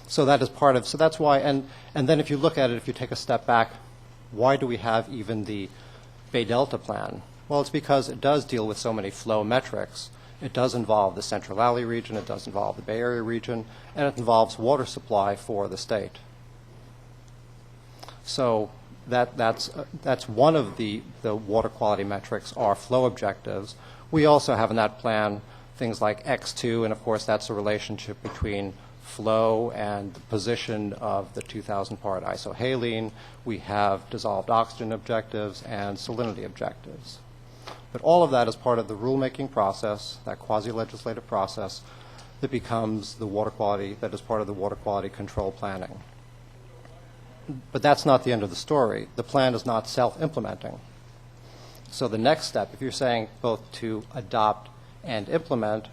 So that is part of, so that's why, and then if you look at it, if you take a step back, why do we have even the Bay Delta plan? Well, it's because it does deal with so many flow metrics. It does involve the Central Valley region, it does involve the Bay Area region, and it involves water supply for the state. So that's one of the water quality metrics, are flow objectives. We also have in that plan things like X2, and of course that's a relationship between flow and the position of the 2,000 part isohaline. We have dissolved oxygen objectives and salinity objectives. But all of that is part of the rulemaking process, that quasi-legislative process that becomes the water quality, that is part of the water quality control planning. But that's not the end of the story. The plan is not self-implementing. So the next step, if you're saying both to adopt and implement,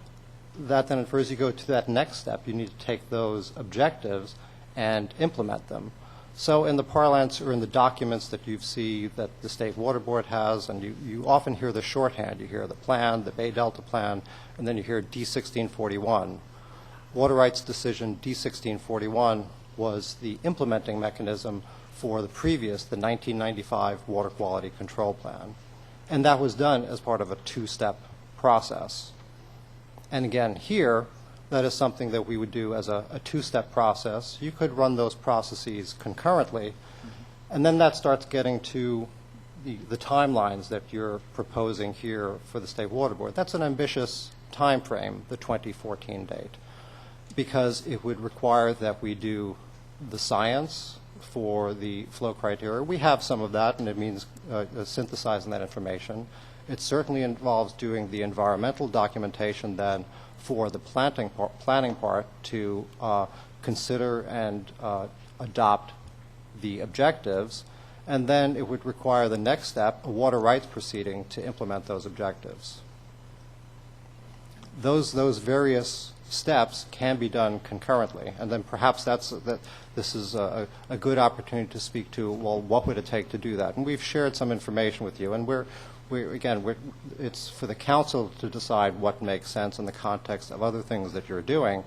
that then infers you go to that next step. You need to take those objectives and implement them. So in the parlance or in the documents that you see that the State Water Board has, and you often hear the shorthand. You hear the plan, the Bay Delta plan, and then you hear D1641. Water rights decision D1641 was the implementing mechanism for the previous, the 1995 Water Quality Control Plan. And that was done as part of a two-step process. And again, here, that is something that we would do as a two-step process. You could run those processes concurrently, and then that starts getting to the timelines that you're proposing here for the State Water Board. That's an ambitious time frame, the 2014 date, because it would require that we do the science for the flow criteria. We have some of that, and it means synthesizing that information. It certainly involves doing the environmental documentation then for the planning part to consider and adopt the objectives. And then it would require the next step, a water rights proceeding to implement those objectives. Those various steps can be done concurrently. And then perhaps this is a good opportunity to speak to, well, what would it take to do that? And we've shared some information with you. And it's for the council to decide what makes sense in the context of other things that you're doing.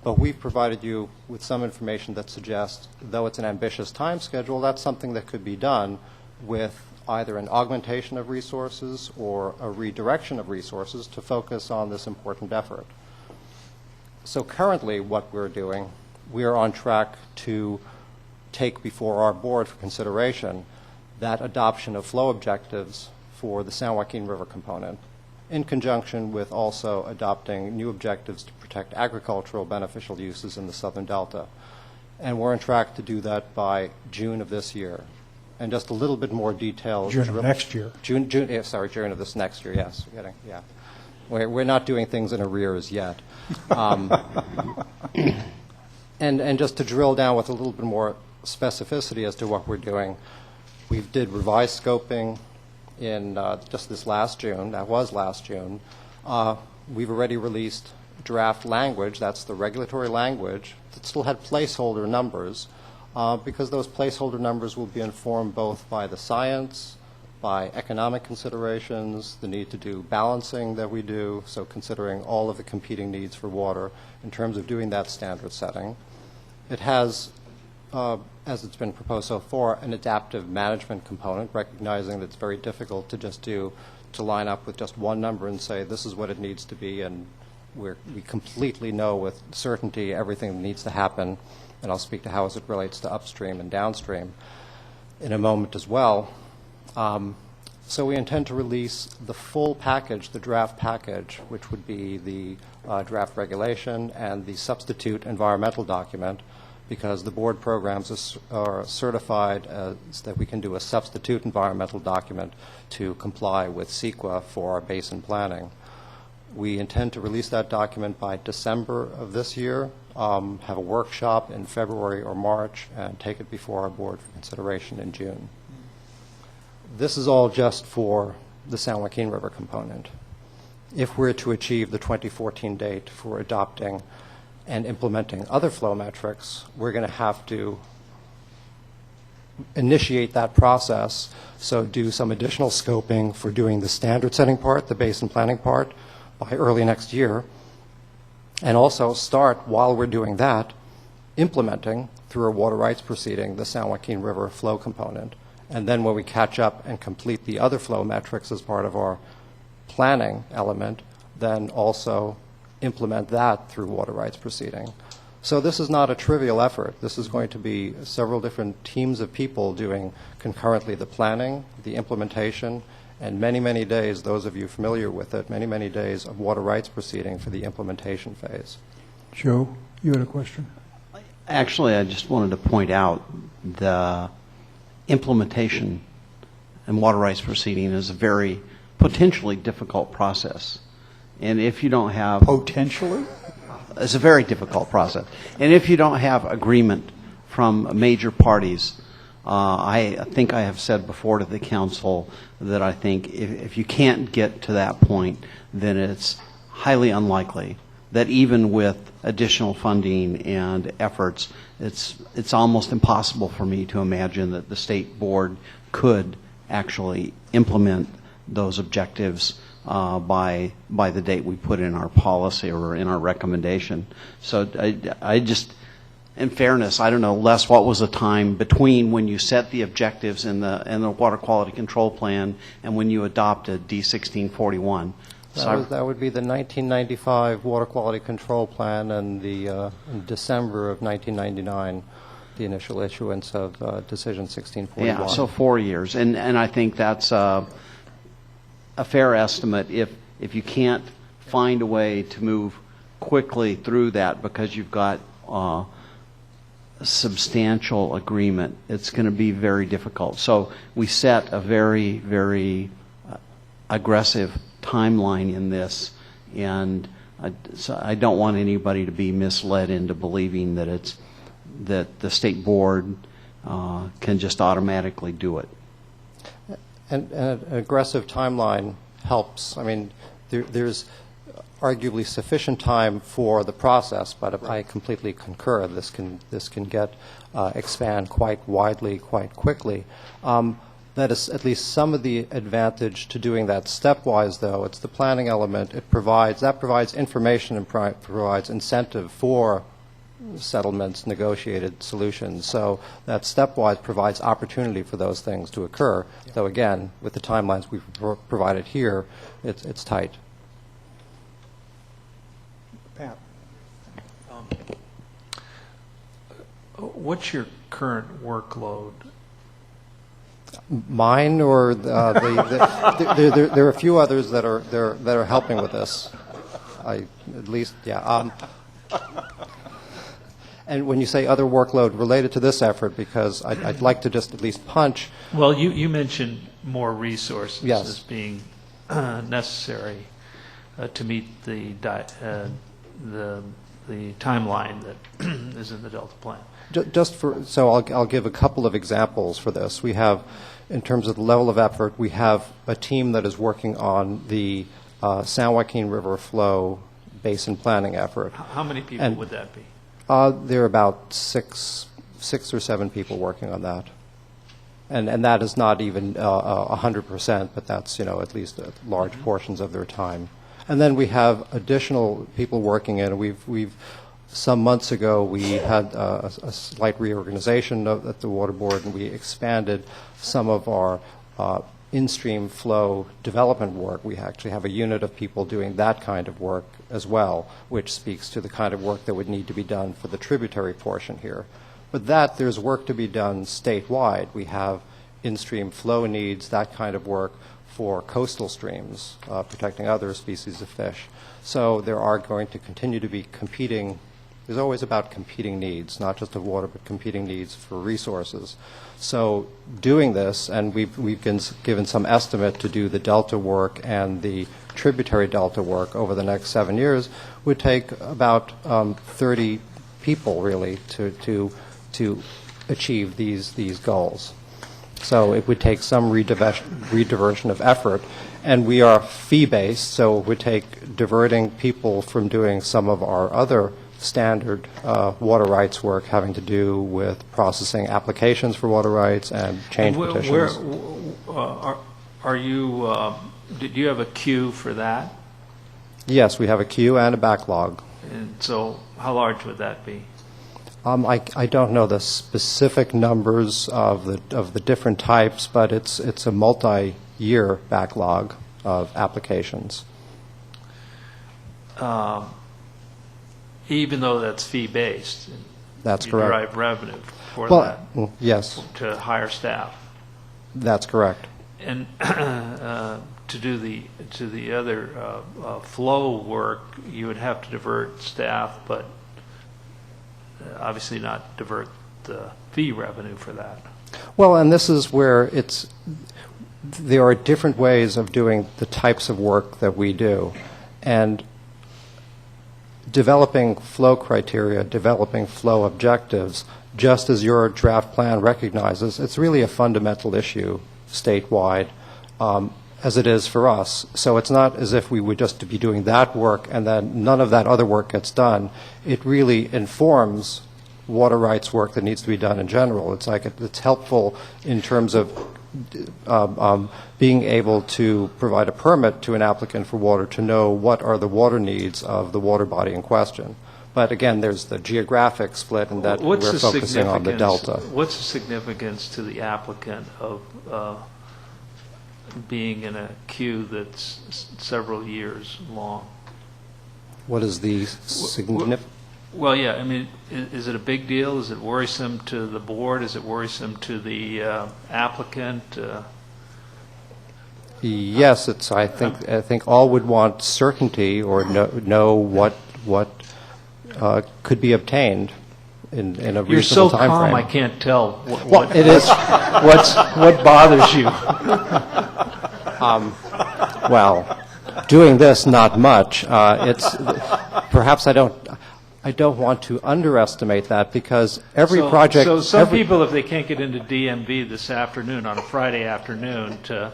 But we've provided you with some information that suggests, though it's an ambitious time schedule, that's something that could be done with either an augmentation of resources or a redirection of resources to focus on this important effort. So currently what we're doing, we are on track to take before our board for consideration that adoption of flow objectives for the San Joaquin River component, in conjunction with also adopting new objectives to protect agricultural beneficial uses in the Southern Delta. And we're on track to do that by June of this year. And just a little bit more detail. June of next year. June of this next year, yes. We're not doing things in arrears yet. And just to drill down with a little bit more specificity as to what we're doing, we did revised scoping in just this last June. That was last June. We've already released draft language. That's the regulatory language that still had placeholder numbers because those placeholder numbers will be informed both by the science, by economic considerations, the need to do balancing that we do, so considering all of the competing needs for water in terms of doing that standard setting. It has, as it's been proposed so far, an adaptive management component, recognizing that it's very difficult to just to line up with just one number and say this is what it needs to be, and we completely know with certainty everything that needs to happen, and I'll speak to how as it relates to upstream and downstream in a moment as well. So we intend to release the full package, the draft package, which would be the draft regulation and the substitute environmental document, because the board programs are certified that we can do a substitute environmental document to comply with CEQA for our basin planning. We intend to release that document by December of this year, have a workshop in February or March, and take it before our board for consideration in June. this is all just for the San Joaquin River component. If we're to achieve the 2014 date for adopting and implementing other flow metrics, we're going to have to initiate that process, so do some additional scoping for doing the standard setting part, the basin planning part, by early next year, and also start, while we're doing that, implementing through a water rights proceeding the San Joaquin River flow component. And then when we catch up and complete the other flow metrics as part of our planning element, then also implement that through water rights proceeding. So this is not a trivial effort. This is going to be several different teams of people doing concurrently the planning, the implementation, and many, many days, those of you familiar with it, many, many days of water rights proceeding for the implementation phase. Joe, you had a question? Actually, I just wanted to point out the implementation and water rights proceeding is a very potentially difficult process. And if you don't have... Potentially? It's a very difficult process. And if you don't have agreement from major parties, I think I have said before to the council that I think if you can't get to that point, then it's highly unlikely that even with additional funding and efforts, it's almost impossible for me to imagine that the state board could actually implement those objectives by the date we put in our policy or in our recommendation. So I just, in fairness, I don't know, Les, what was the time between when you set the objectives in the water quality control plan and when you adopted D1641? That would be the 1995 Water Quality Control Plan and the in December of 1999, the initial issuance of Decision 1641. Yeah, so 4 years. And I think that's a fair estimate if you can't find a way to move quickly through that because you've got substantial agreement. It's going to be very difficult. So we set a very, very aggressive timeline in this, and so I don't want anybody to be misled into believing that the state board can just automatically do it. And an aggressive timeline helps. I mean, there's arguably sufficient time for the process, but I completely concur. This can expand quite widely, quite quickly. That is at least some of the advantage to doing that stepwise, though. It's the planning element. That provides information and provides incentive for settlements, negotiated solutions. So that stepwise provides opportunity for those things to occur. Yeah. Though again, with the timelines we've provided here, it's tight. Pat. What's your current workload? Mine, or there are a few others that are helping with this. And when you say other workload related to this effort, because I'd like to just at least punch. Well, you mentioned more resources yes. as being necessary to meet the timeline that is in the Delta plan. So I'll give a couple of examples for this. We have, in terms of the level of effort, we have a team that is working on the San Joaquin River flow basin planning effort. How many people would that be? There are about six or seven people working on that. And that is not even 100%, but that's, at least large portions of their time. And then we have additional people working in. We've some months ago, we had a slight reorganization at the Water Board, and we expanded some of our in-stream flow development work. We actually have a unit of people doing that kind of work as well, which speaks to the kind of work that would need to be done for the tributary portion here. But there's work to be done statewide. We have in-stream flow needs, that kind of work for coastal streams, protecting other species of fish. So there are going to continue to be competing. There's always about competing needs, not just of water, but competing needs for resources. So doing this, and we've given some estimate to do the delta work and the tributary delta work over the next 7 years, would take about 30 people really to achieve these goals. So it would take some rediversion of effort. And we are fee-based, so it would take diverting people from doing some of our other standard water rights work having to do with processing applications for water rights and change petitions. Are you, do you have a queue for that? Yes, we have a queue and a backlog. And so how large would that be? I don't know the specific numbers of the different types, but it's a multi-year backlog of applications. Even though that's fee-based? That's you correct. derive revenue for Well, that? yes. To hire staff? That's correct. And to do the other flow work, you would have to divert staff, but obviously not divert the fee revenue for that. Well, and this is where there are different ways of doing the types of work that we do. And developing flow criteria, developing flow objectives, just as your draft plan recognizes, it's really a fundamental issue statewide, as it is for us. So it's not as if we would just be doing that work and then none of that other work gets done. It really informs water rights work that needs to be done in general. It's like it's helpful in terms of being able to provide a permit to an applicant for water to know what are the water needs of the water body in question. But again, there's the geographic split, and that we're focusing on the delta. What's the significance to the applicant of being in a queue that's several years long? What is the significance? Well, yeah, I mean, is it a big deal? Is it worrisome to the board? Is it worrisome to the applicant? Yes, it's. I think all would want certainty or know what could be obtained in a reasonable time frame. You're so calm, I can't tell what it is. what bothers you. Well, doing this, not much. It's perhaps I don't want to underestimate that, because every project. So some people, if they can't get into DMV this afternoon on a Friday afternoon to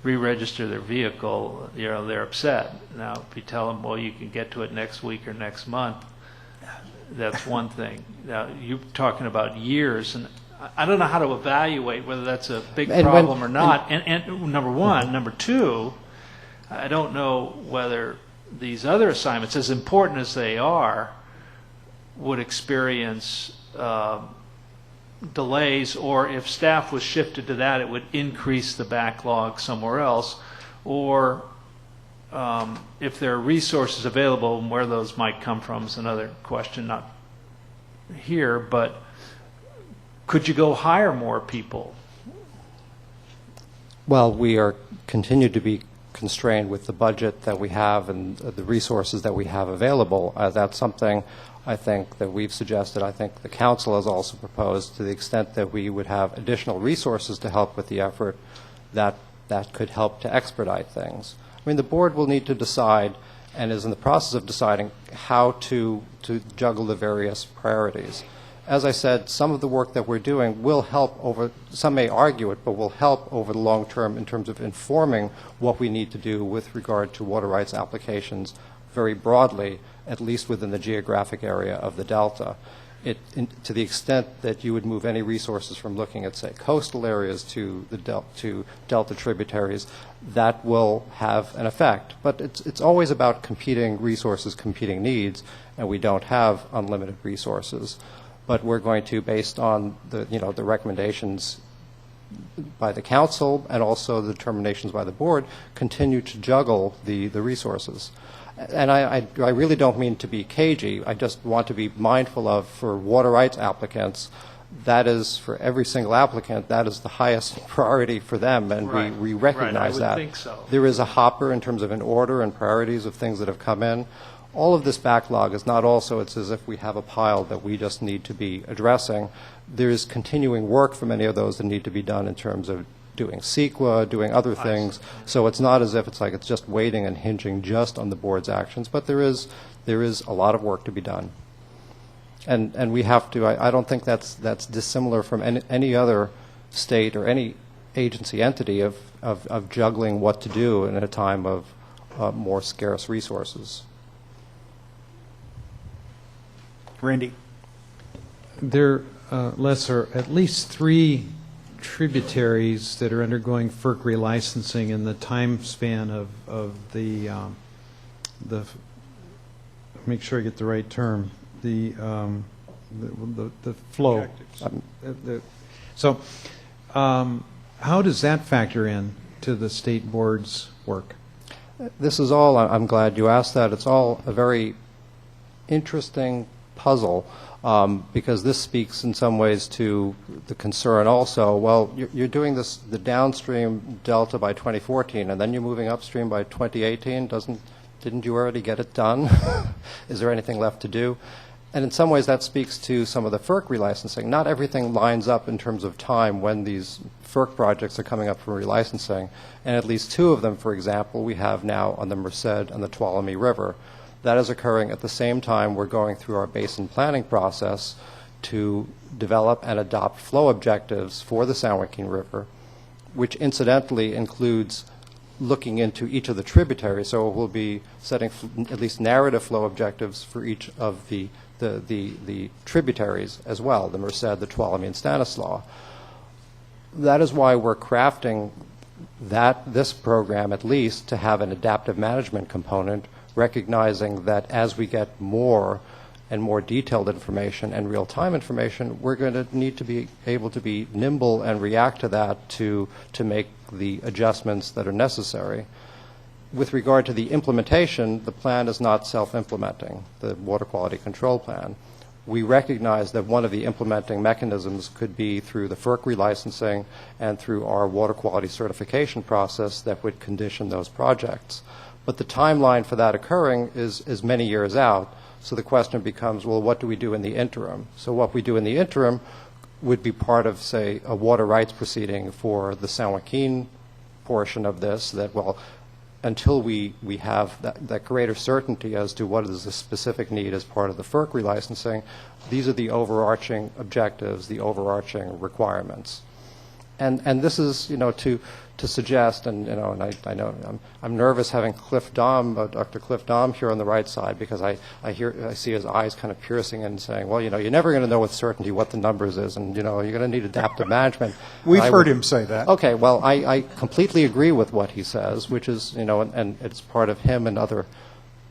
re-register their vehicle, they're upset. Now, if you tell them, well, you can get to it next week or next month, that's one thing. Now, you're talking about years, and I don't know how to evaluate whether that's a big problem or not. And number one. Number two, I don't know whether these other assignments, as important as they are, would experience delays, or if staff was shifted to that, it would increase the backlog somewhere else, or if there are resources available, and where those might come from is another question, not here, but could you go hire more people? Well, we are continue to be constrained with the budget that we have and the resources that we have available. That's something I think that we've suggested. I think the council has also proposed, to the extent that we would have additional resources to help with the effort, that could help to expedite things. I mean, the board will need to decide, and is in the process of deciding, how to juggle the various priorities. As I said, some of the work that we're doing will help over, some may argue it, but will help over the long term in terms of informing what we need to do with regard to water rights applications very broadly, at least within the geographic area of the Delta. To the extent that you would move any resources from looking at, say, coastal areas to the Delta tributaries, that will have an effect. But it's always about competing resources, competing needs, and we don't have unlimited resources. But we're going to, based on the recommendations by the council and also the determinations by the board, continue to juggle the resources. And I really don't mean to be cagey. I just want to be mindful of, for water rights applicants, that is, for every single applicant, that is the highest priority for them, and Right. we recognize that. I would think so. There is a hopper in terms of an order and priorities of things that have come in. All of this backlog is not also, it's as if we have a pile that we just need to be addressing. There's continuing work for many of those that need to be done in terms of doing CEQA, doing other things. So it's not as if it's like it's just waiting and hinging just on the board's actions, but there is a lot of work to be done. And we have to, I don't think that's dissimilar from any other state or any agency entity of juggling what to do in a time of more scarce resources. Randy. There, Les, are at least 3 tributaries that are undergoing FERC relicensing in the time span of the make sure I get the right term, the flow. So how does that factor in to the state board's work? This is all, I'm glad you asked that. It's all a very interesting puzzle because this speaks in some ways to the concern also. Well, you're doing this, the downstream delta by 2014, and then you're moving upstream by 2018. Didn't you already get it done? Is there anything left to do? And in some ways that speaks to some of the FERC relicensing. Not everything lines up in terms of time when these FERC projects are coming up for relicensing. And at least 2 of them, for example, we have now on the Merced and the Tuolumne River. That is occurring at the same time we're going through our basin planning process to develop and adopt flow objectives for the San Joaquin River, which incidentally includes looking into each of the tributaries. So we'll be setting at least narrative flow objectives for each of the tributaries as well, the Merced, the Tuolumne, and Stanislaus. That is why we're crafting this program at least to have an adaptive management component, recognizing that as we get more and more detailed information and real-time information, we're going to need to be able to be nimble and react to that to make the adjustments that are necessary. With regard to the implementation, the plan is not self-implementing, the water quality control plan. We recognize that one of the implementing mechanisms could be through the FERC relicensing and through our water quality certification process that would condition those projects. But the timeline for that occurring is many years out. So the question becomes, well, what do we do in the interim? So what we do in the interim would be part of, say, a water rights proceeding for the San Joaquin portion of this, that, well, until we have that greater certainty as to what is the specific need as part of the FERC relicensing, these are the overarching objectives, the overarching requirements. And this is, to suggest, and I know I'm nervous having Dr. Cliff Dahm here on the right side, because I see his eyes kind of piercing and saying, well, you're never going to know with certainty what the numbers is, and you're going to need adaptive management. We've heard him say that. Okay, well, I completely agree with what he says, which is, and it's part of him and other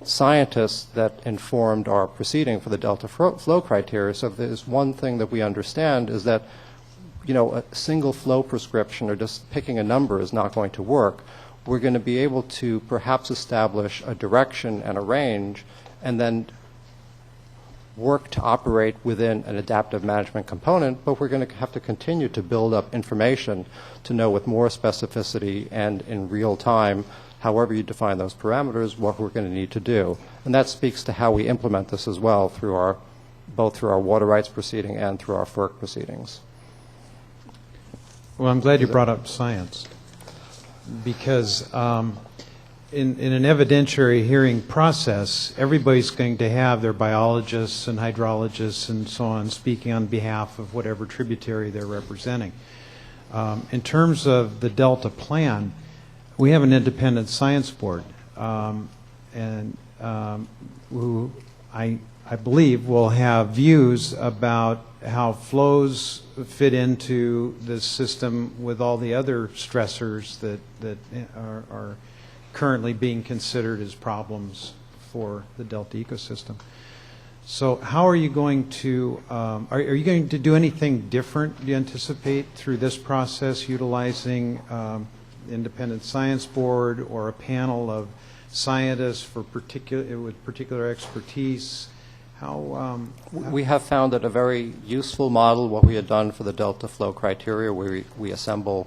scientists that informed our proceeding for the delta flow criteria. So if there's one thing that we understand is that a single flow prescription or just picking a number is not going to work. We're going to be able to perhaps establish a direction and a range and then work to operate within an adaptive management component, but we're going to have to continue to build up information to know with more specificity and in real time, however you define those parameters, what we're going to need to do. And that speaks to how we implement this as well both through our water rights proceeding and through our FERC proceedings. Well, I'm glad you brought up science, because in an evidentiary hearing process, everybody's going to have their biologists and hydrologists and so on speaking on behalf of whatever tributary they're representing. In terms of the Delta plan, we have an independent science board, and who I believe will have views about how flows fit into the system with all the other stressors that are currently being considered as problems for the Delta ecosystem. So how are you going to, are you going to do anything different, do you anticipate, through this process, utilizing independent science board or a panel of scientists with particular expertise? We have found that a very useful model, what we had done for the Delta flow criteria, where we assemble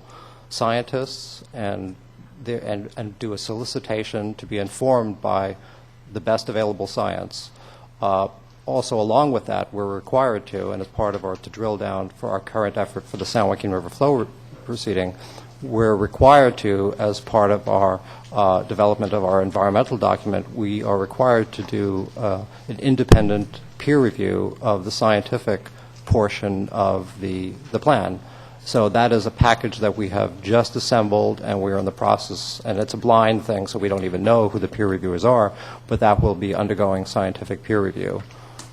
scientists and do a solicitation to be informed by the best available science. Also, along with that, we're required to, and as part of to drill down for our current effort for the San Joaquin River flow proceeding, we're required to, as part of our development of our environmental document, we are required to do an independent peer review of the scientific portion of the plan. So that is a package that we have just assembled, and we're in the process, and it's a blind thing, so we don't even know who the peer reviewers are, but that will be undergoing scientific peer review.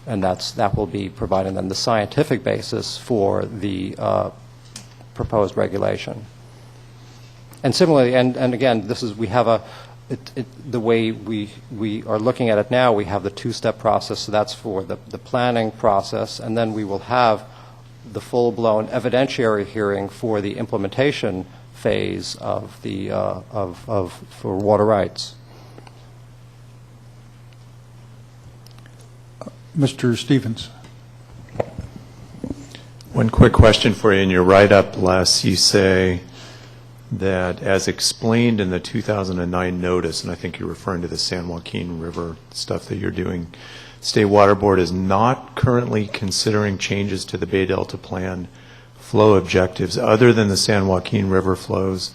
And that will be providing them the scientific basis for the proposed regulation. And similarly, and again, we have the way we are looking at it now, we have the two-step process, so that's for the planning process, and then we will have the full-blown evidentiary hearing for the implementation phase of the for water rights. Mr. Stevens. One quick question for you. In your write-up, Les, you say that as explained in the 2009 notice, and I think you're referring to the San Joaquin River stuff that you're doing, State Water Board is not currently considering changes to the Bay Delta Plan flow objectives other than the San Joaquin River flows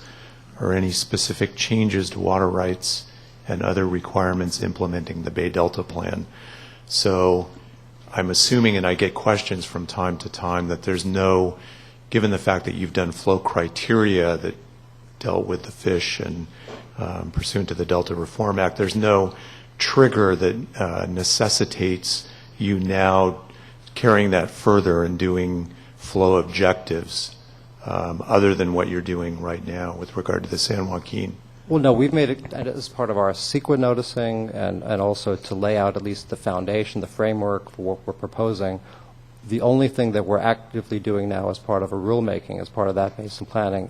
or any specific changes to water rights and other requirements implementing the Bay Delta Plan. So I'm assuming, and I get questions from time to time, that there's no, given the fact that you've done flow criteria that dealt with the fish and pursuant to the Delta Reform Act, there's no trigger that necessitates you now carrying that further and doing flow objectives other than what you're doing right now with regard to the San Joaquin. Well, no, we've made it as part of our CEQA noticing and also to lay out at least the foundation, the framework for what we're proposing. The only thing that we're actively doing now as part of a rulemaking, as part of that basin planning,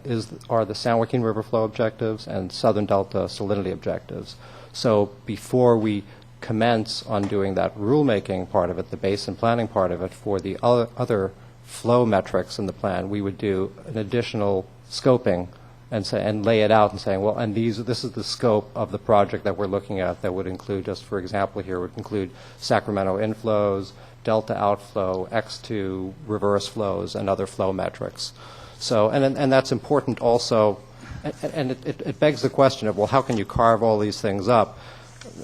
are the San Joaquin River flow objectives and Southern Delta salinity objectives. So before we commence on doing that rulemaking part of it, the basin planning part of it, for the other flow metrics in the plan, we would do an additional scoping and lay it out and saying, well, and this is the scope of the project that we're looking at that would include, just for example here, would include Sacramento inflows, delta outflow, X2 reverse flows, and other flow metrics. So, and that's important also, and it begs the question of, well, how can you carve all these things up?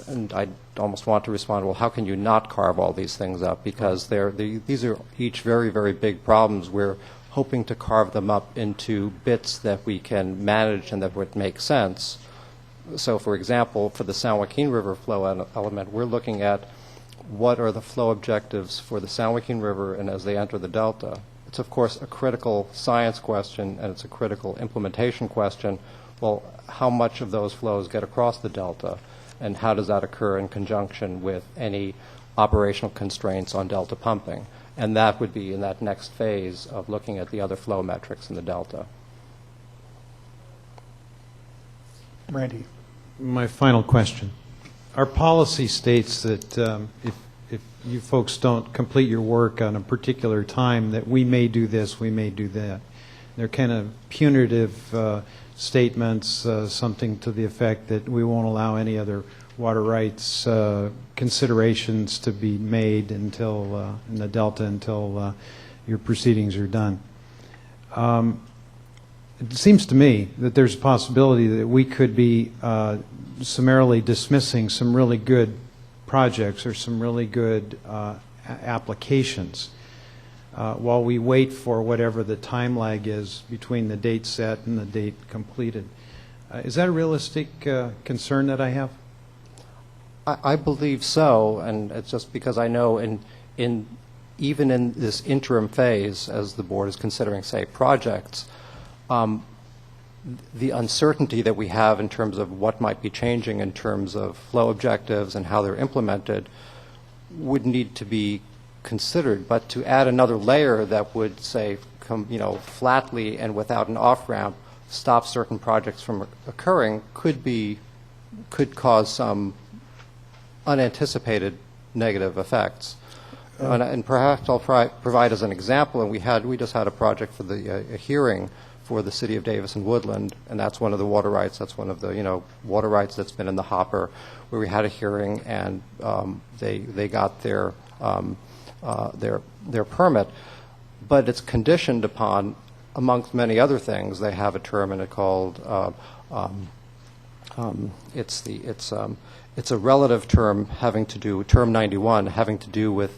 And I almost want to respond, well, how can you not carve all these things up? Because these are each very, very big problems. We're hoping to carve them up into bits that we can manage and that would make sense. So, for example, for the San Joaquin River flow element, we're looking at what are the flow objectives for the San Joaquin River and as they enter the Delta. It's, of course, a critical science question, and it's a critical implementation question. Well, how much of those flows get across the Delta, and how does that occur in conjunction with any operational constraints on Delta pumping? And that would be in that next phase of looking at the other flow metrics in the Delta. Randy. My final question. Our policy states that if you folks don't complete your work on a particular time, that we may do this, we may do that. They're kind of punitive statements, something to the effect that we won't allow any other water rights considerations to be made until in the Delta until your proceedings are done. It seems to me that there's a possibility that we could be summarily dismissing some really good projects or some really good applications while we wait for whatever the time lag is between the date set and the date completed. Is that a realistic concern that I have? I believe so, and it's just because I know even in this interim phase, as the board is considering, say, projects, the uncertainty that we have in terms of what might be changing in terms of flow objectives and how they're implemented would need to be considered. But to add another layer that would, say, flatly and without an off-ramp stop certain projects from occurring could cause some unanticipated negative effects. And perhaps I'll provide as an example, and we just had a project for a hearing for the city of Davis and Woodland, and that's one of the water rights. That's one of the water rights that's been in the hopper, where we had a hearing and they got their permit, but it's conditioned upon, amongst many other things, they have a term in it called it's a relative term having to do, term 91, having to do with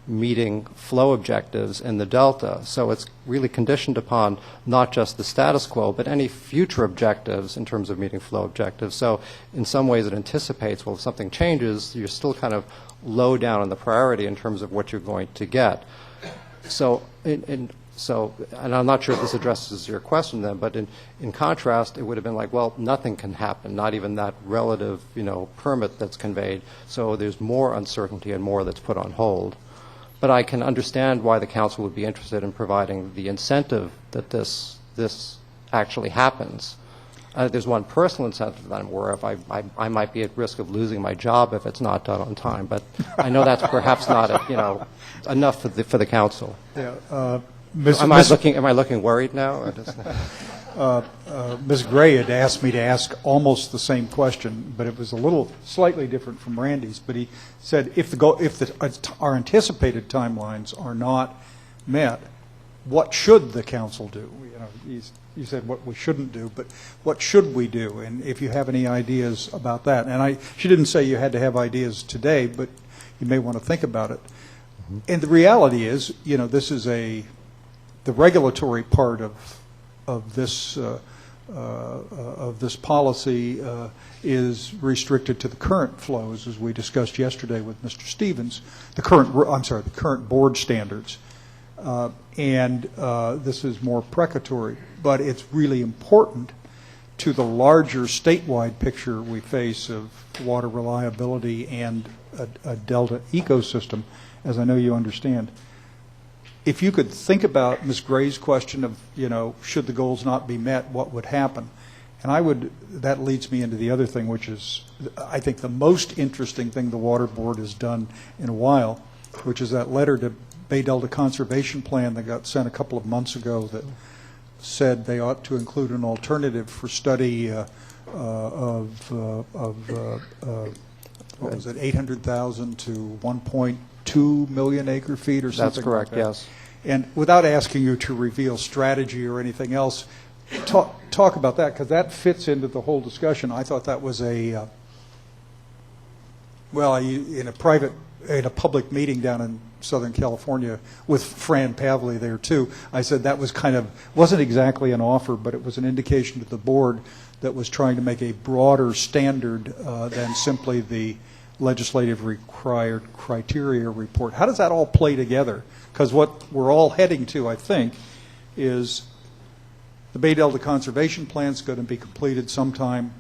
meeting flow objectives in the delta. So it's really conditioned upon not just the status quo, but any future objectives in terms of meeting flow objectives. So in some ways it anticipates, well, if something changes, you're still kind of low down on the priority in terms of what you're going to get. So, and I'm not sure if this addresses your question then, but in contrast, it would have been like, well, nothing can happen, not even that relative, permit that's conveyed. So there's more uncertainty and more that's put on hold. But I can understand why the council would be interested in providing the incentive that this actually happens. There's one personal incentive that I'm aware of. I might be at risk of losing my job if it's not done on time, but I know that's perhaps not enough for the council. Yeah, am I looking worried now? Ms. Gray had asked me to ask almost the same question, but it was a little slightly different from Randy's. But he said, if our anticipated timelines are not met, what should the council do? You said what we shouldn't do, but what should we do? And if you have any ideas about that, and she didn't say you had to have ideas today, but you may want to think about it. Mm-hmm. And the reality is, this is the regulatory part of this policy is restricted to the current flows, as we discussed yesterday with Mr. Stevens. The current board standards, and this is more precatory, but it's really important to the larger statewide picture we face of water reliability and a delta ecosystem, as I know you understand. If you could think about Ms. Gray's question of, should the goals not be met, what would happen? And that leads me into the other thing, which is, I think, the most interesting thing the Water Board has done in a while, which is that letter to Bay Delta Conservation Plan that got sent a couple of months ago that said they ought to include an alternative for study what was it, 800,000 to 1.2 million acre feet or something. That's correct, like that. yes. And without asking you to reveal strategy or anything else, talk about that, because that fits into the whole discussion. I thought that was in a public meeting down in Southern California with Fran Pavley there too, I said that was wasn't exactly an offer, but it was an indication to the board that was trying to make a broader standard than simply the legislative required criteria report. How does that all play together? Because what we're all heading to, I think, is the Bay Delta Conservation Plan is going to be completed sometime,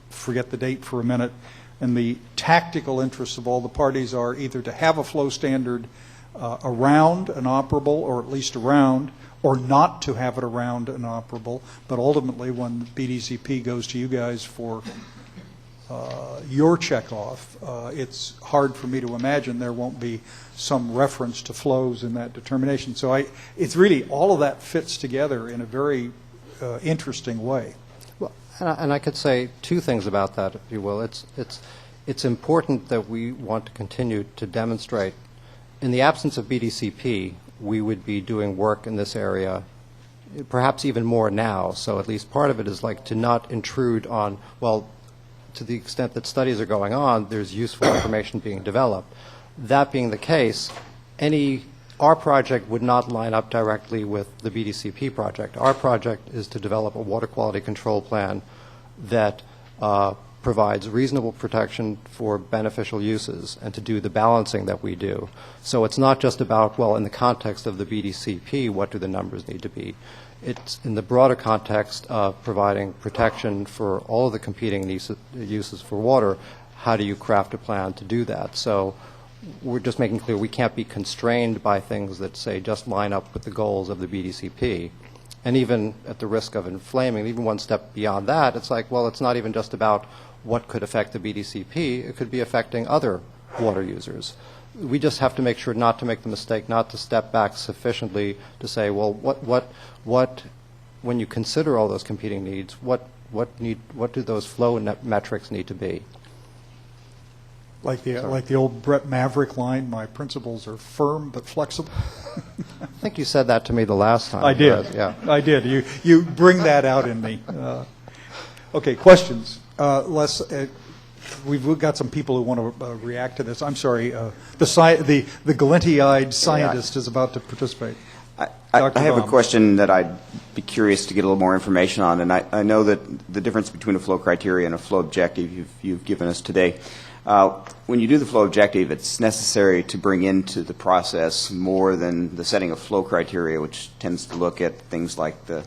forget the date for a minute, and the tactical interests of all the parties are either to have a flow standard around an operable, or at least around, or not to have it around an operable. But ultimately, when BDCP goes to you guys for your checkoff, it's hard for me to imagine there won't be some reference to flows in that determination. So it's really, all of that fits together in a very interesting way. Well, and I could say two things about that, if you will. It's important that we want to continue to demonstrate, in the absence of BDCP, we would be doing work in this area, perhaps even more now. So at least part of it is like to not intrude on, well, to the extent that studies are going on, there's useful information being developed. That being the case, our project would not line up directly with the BDCP project. Our project is to develop a water quality control plan that provides reasonable protection for beneficial uses and to do the balancing that we do. So it's not just about, well, in the context of the BDCP, what do the numbers need to be? It's in the broader context of providing protection for all of the competing uses for water. How do you craft a plan to do that? So we're just making clear we can't be constrained by things that, say, just line up with the goals of the BDCP. And even at the risk of inflaming, even one step beyond that, it's like, well, it's not even just about what could affect the BDCP. It could be affecting other water users. We just have to make sure not to make the mistake, not to step back sufficiently to say, well, what when you consider all those competing needs, what do those flow metrics need to be? Like the old Brett Maverick line, my principles are firm but flexible. I think you said that to me the last time. I did. Yeah. I did. You bring that out in me. Okay, questions. we've got some people who want to react to this. I'm sorry, the Galenti-eyed scientist is about to participate. I have a question that I'd be curious to get a little more information on, and I know that the difference between a flow criteria and a flow objective you've given us today. When you do the flow objective, it's necessary to bring into the process more than the setting of flow criteria, which tends to look at things like the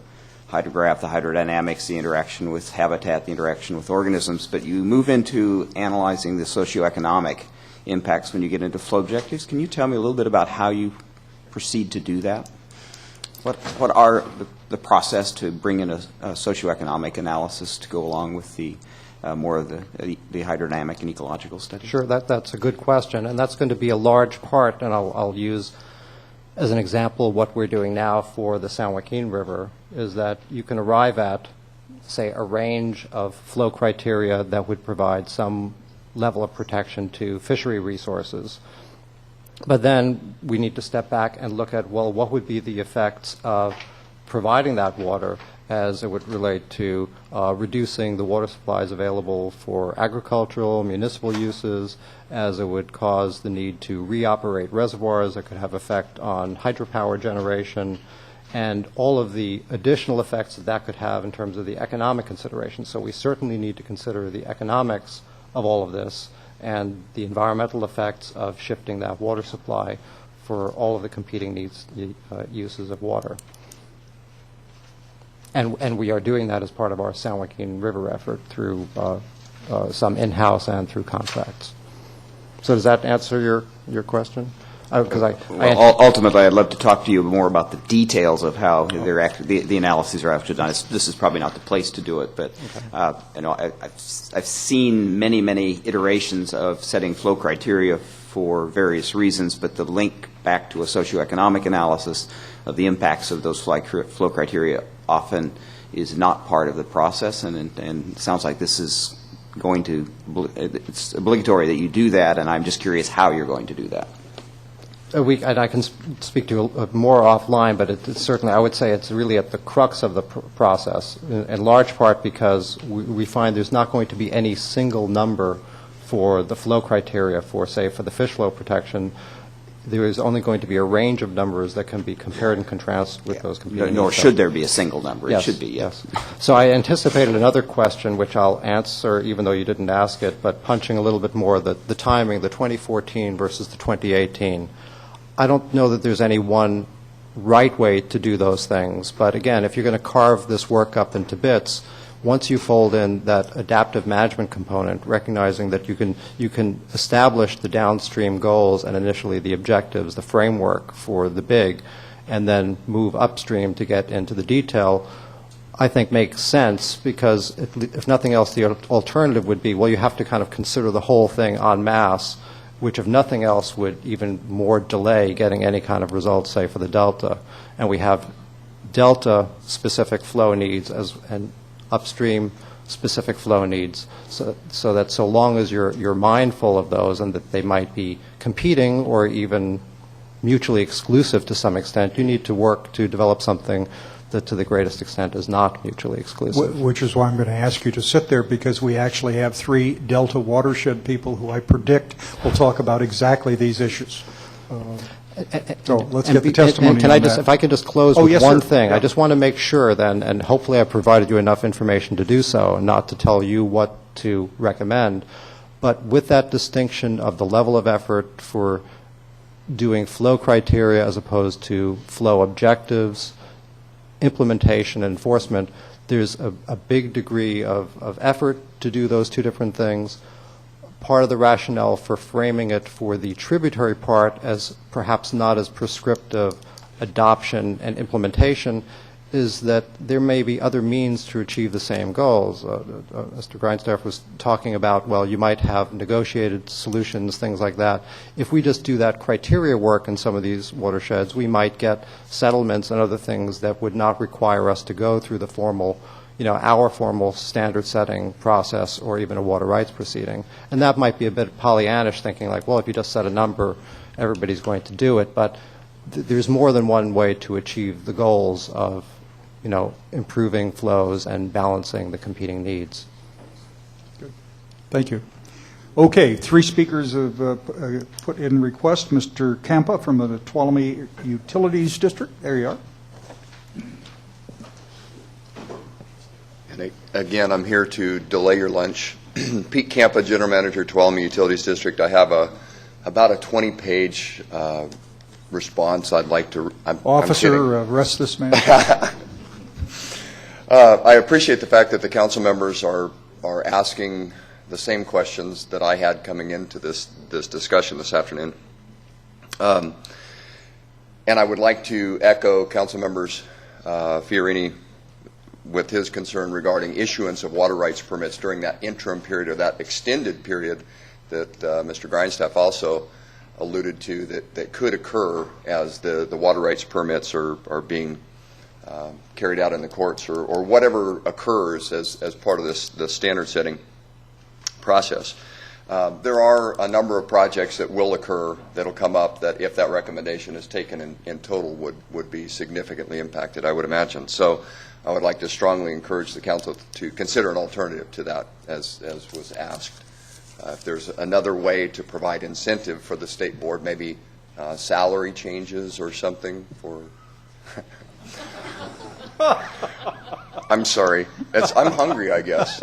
hydrograph, the hydrodynamics, the interaction with habitat, the interaction with organisms, but you move into analyzing the socioeconomic impacts when you get into flow objectives. Can you tell me a little bit about how you proceed to do that? What are the process to bring in a socioeconomic analysis to go along with the more of the hydrodynamic and ecological studies? Sure, that's a good question, and that's going to be a large part, and I'll use as an example what we're doing now for the San Joaquin River, is that you can arrive at, say, a range of flow criteria that would provide some level of protection to fishery resources. But then we need to step back and look at, well, what would be the effects of providing that water as it would relate to reducing the water supplies available for agricultural, municipal uses, as it would cause the need to reoperate reservoirs that could have effect on hydropower generation, and all of the additional effects that could have in terms of the economic considerations. So we certainly need to consider the economics of all of this and the environmental effects of shifting that water supply for all of the competing needs, uses of water. And we are doing that as part of our San Joaquin River effort through some in-house and through contracts. So does that answer your question? Ultimately, I'd love to talk to you more about the details of how the analyses are actually done. This is probably not the place to do it, but I've seen many iterations of setting flow criteria for various reasons, but the link back to a socioeconomic analysis of the impacts of those flow criteria often is not part of the process, and it sounds like this is it's obligatory that you do that, and I'm just curious how you're going to do that. And I can speak to more offline, but it's certainly, I would say it's really at the crux of the process, in large part because we find there's not going to be any single number for the flow criteria for, say, for the fish flow protection. There is only going to be a range of numbers that can be compared and contrasted with those competing. Nor should there be a single number. Yes, it should be, yes. So I anticipated another question, which I'll answer even though you didn't ask it, but punching a little bit more, the timing, the 2014 versus the 2018. I don't know that there's any one right way to do those things, but again, if you're going to carve this work up into bits, once you fold in that adaptive management component, recognizing that you can establish the downstream goals and initially the objectives, the framework for the big, and then move upstream to get into the detail, I think makes sense, because if nothing else, the alternative would be, well, you have to kind of consider the whole thing en masse, which if nothing else would even more delay getting any kind of results, say, for the delta. And we have delta-specific flow needs and upstream specific flow needs, so that so long as you're mindful of those and that they might be competing or even mutually exclusive to some extent, you need to work to develop something that to the greatest extent is not mutually exclusive. Which is why I'm going to ask you to sit there, because we actually have 3 Delta watershed people who I predict will talk about exactly these issues. So let's get the testimony and can on I just, that. if I could just close with yes, one sir. thing. Yeah. I just want to make sure then, and hopefully I've provided you enough information to do so, and not to tell you what to recommend, but with that distinction of the level of effort for doing flow criteria as opposed to flow objectives, implementation and enforcement, there's a big degree of effort to do those two different things. Part of the rationale for framing it for the tributary part as perhaps not as prescriptive adoption and implementation is that there may be other means to achieve the same goals. Mr. Grindstaff was talking about, well, you might have negotiated solutions, things like that. If we just do that criteria work in some of these watersheds, we might get settlements and other things that would not require us to go through the formal, our formal standard setting process or even a water rights proceeding. And that might be a bit Pollyannish, thinking like, well, if you just set a number, everybody's going to do it. But there's more than one way to achieve the goals of improving flows and balancing the competing needs. Good. Thank you. Okay, three speakers have put in request. Mr. Campa from the Tuolumne Utilities District. There you are. And again, I'm here to delay your lunch. Pete Campa, General Manager, Tuolumne Utilities District. I have about a 20-page response I'd like to... Officer, arrest this man. I appreciate the fact that the council members are asking the same questions that I had coming into this discussion this afternoon. And I would like to echo council members Fiorini with his concern regarding issuance of water rights permits during that interim period or that extended period that Mr. Grindstaff also alluded to that could occur as the water rights permits are being carried out in the courts or whatever occurs as part of the standard setting process. There are a number of projects that will occur that'll come up that if that recommendation is taken in total would be significantly impacted, I would imagine. So I would like to strongly encourage the council to consider an alternative to that as was asked. If there's another way to provide incentive for the state board, maybe salary changes or something for I'm sorry. I'm hungry, I guess.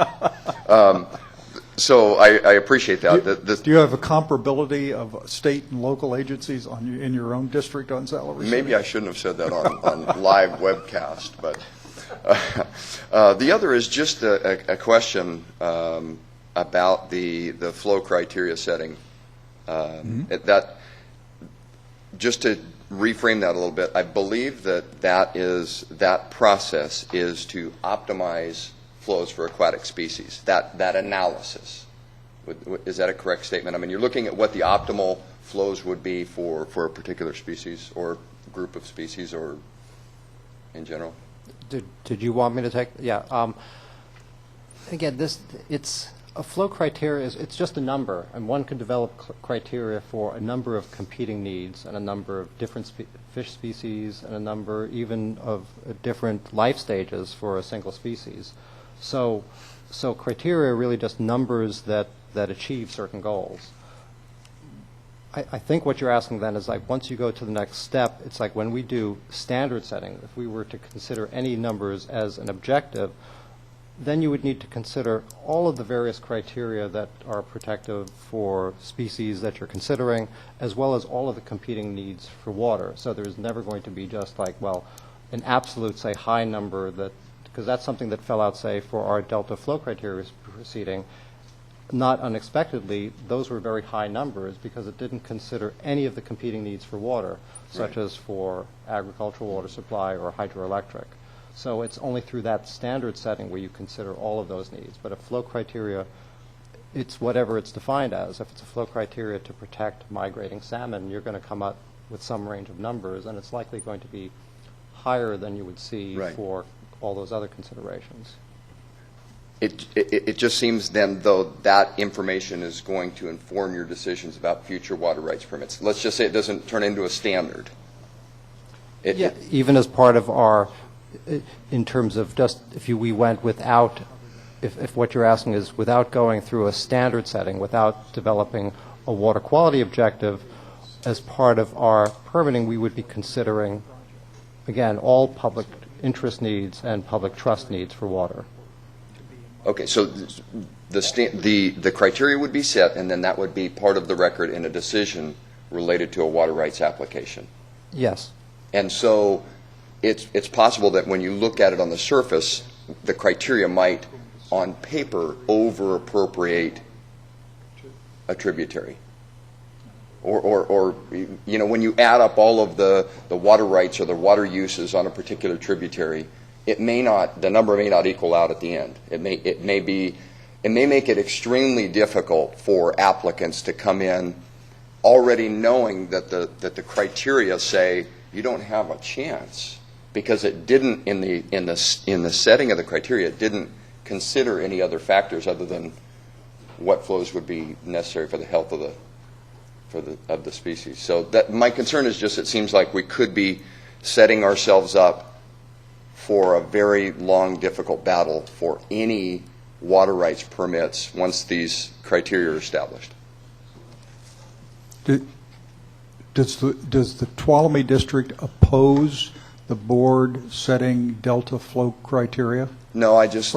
So I appreciate that. Do you have a comparability of state and local agencies in your own district on salaries? Maybe I shouldn't have said that on live webcast, but the other is just a question about the flow criteria setting. That just to reframe that a little bit, I believe that process is to optimize flows for aquatic species, that analysis. Is that a correct statement? I mean, you're looking at what the optimal flows would be for a particular species or group of species or in general? Did you want me to take? Yeah. Again, it's a flow criteria. It's just a number, and one can develop criteria for a number of competing needs and a number of different fish species and a number even of different life stages for a single species. So criteria are really just numbers that achieve certain goals. I think what you're asking then is like once you go to the next step, it's like when we do standard setting, if we were to consider any numbers as an objective, then you would need to consider all of the various criteria that are protective for species that you're considering, as well as all of the competing needs for water. So there's never going to be just like, well, an absolute, say, high number that, because that's something that fell out, say, for our delta flow criteria proceeding. Not unexpectedly, those were very high numbers because it didn't consider any of the competing needs for water, such as for agricultural water supply or hydroelectric. So it's only through that standard setting where you consider all of those needs. But a flow criteria, it's whatever it's defined as. If it's a flow criteria to protect migrating salmon, you're going to come up with some range of numbers, and it's likely going to be higher than you would see for all those other considerations. It just seems then, though, that information is going to inform your decisions about future water rights permits. Let's just say it doesn't turn into a standard. Even as part of our, in terms of just if we went without, if what you're asking is without going through a standard setting, without developing a water quality objective, as part of our permitting, we would be considering, again, all public interest needs and public trust needs for water. Okay, so the criteria would be set, and then that would be part of the record in a decision related to a water rights application. Yes. And so it's possible that when you look at it on the surface, the criteria might, on paper, over-appropriate a tributary. Or you know, when you add up all of the water rights or the water uses on a particular tributary, it may not, the number may not equal out at the end. It may make it extremely difficult for applicants to come in already knowing that the criteria say you don't have a chance because it didn't in the setting of the criteria, it didn't consider any other factors other than what flows would be necessary for the health of the species. So that my concern is just it seems like we could be setting ourselves up for a very long, difficult battle for any water rights permits once these criteria are established. Does the Tuolumne District oppose the board setting delta flow criteria? No, Or just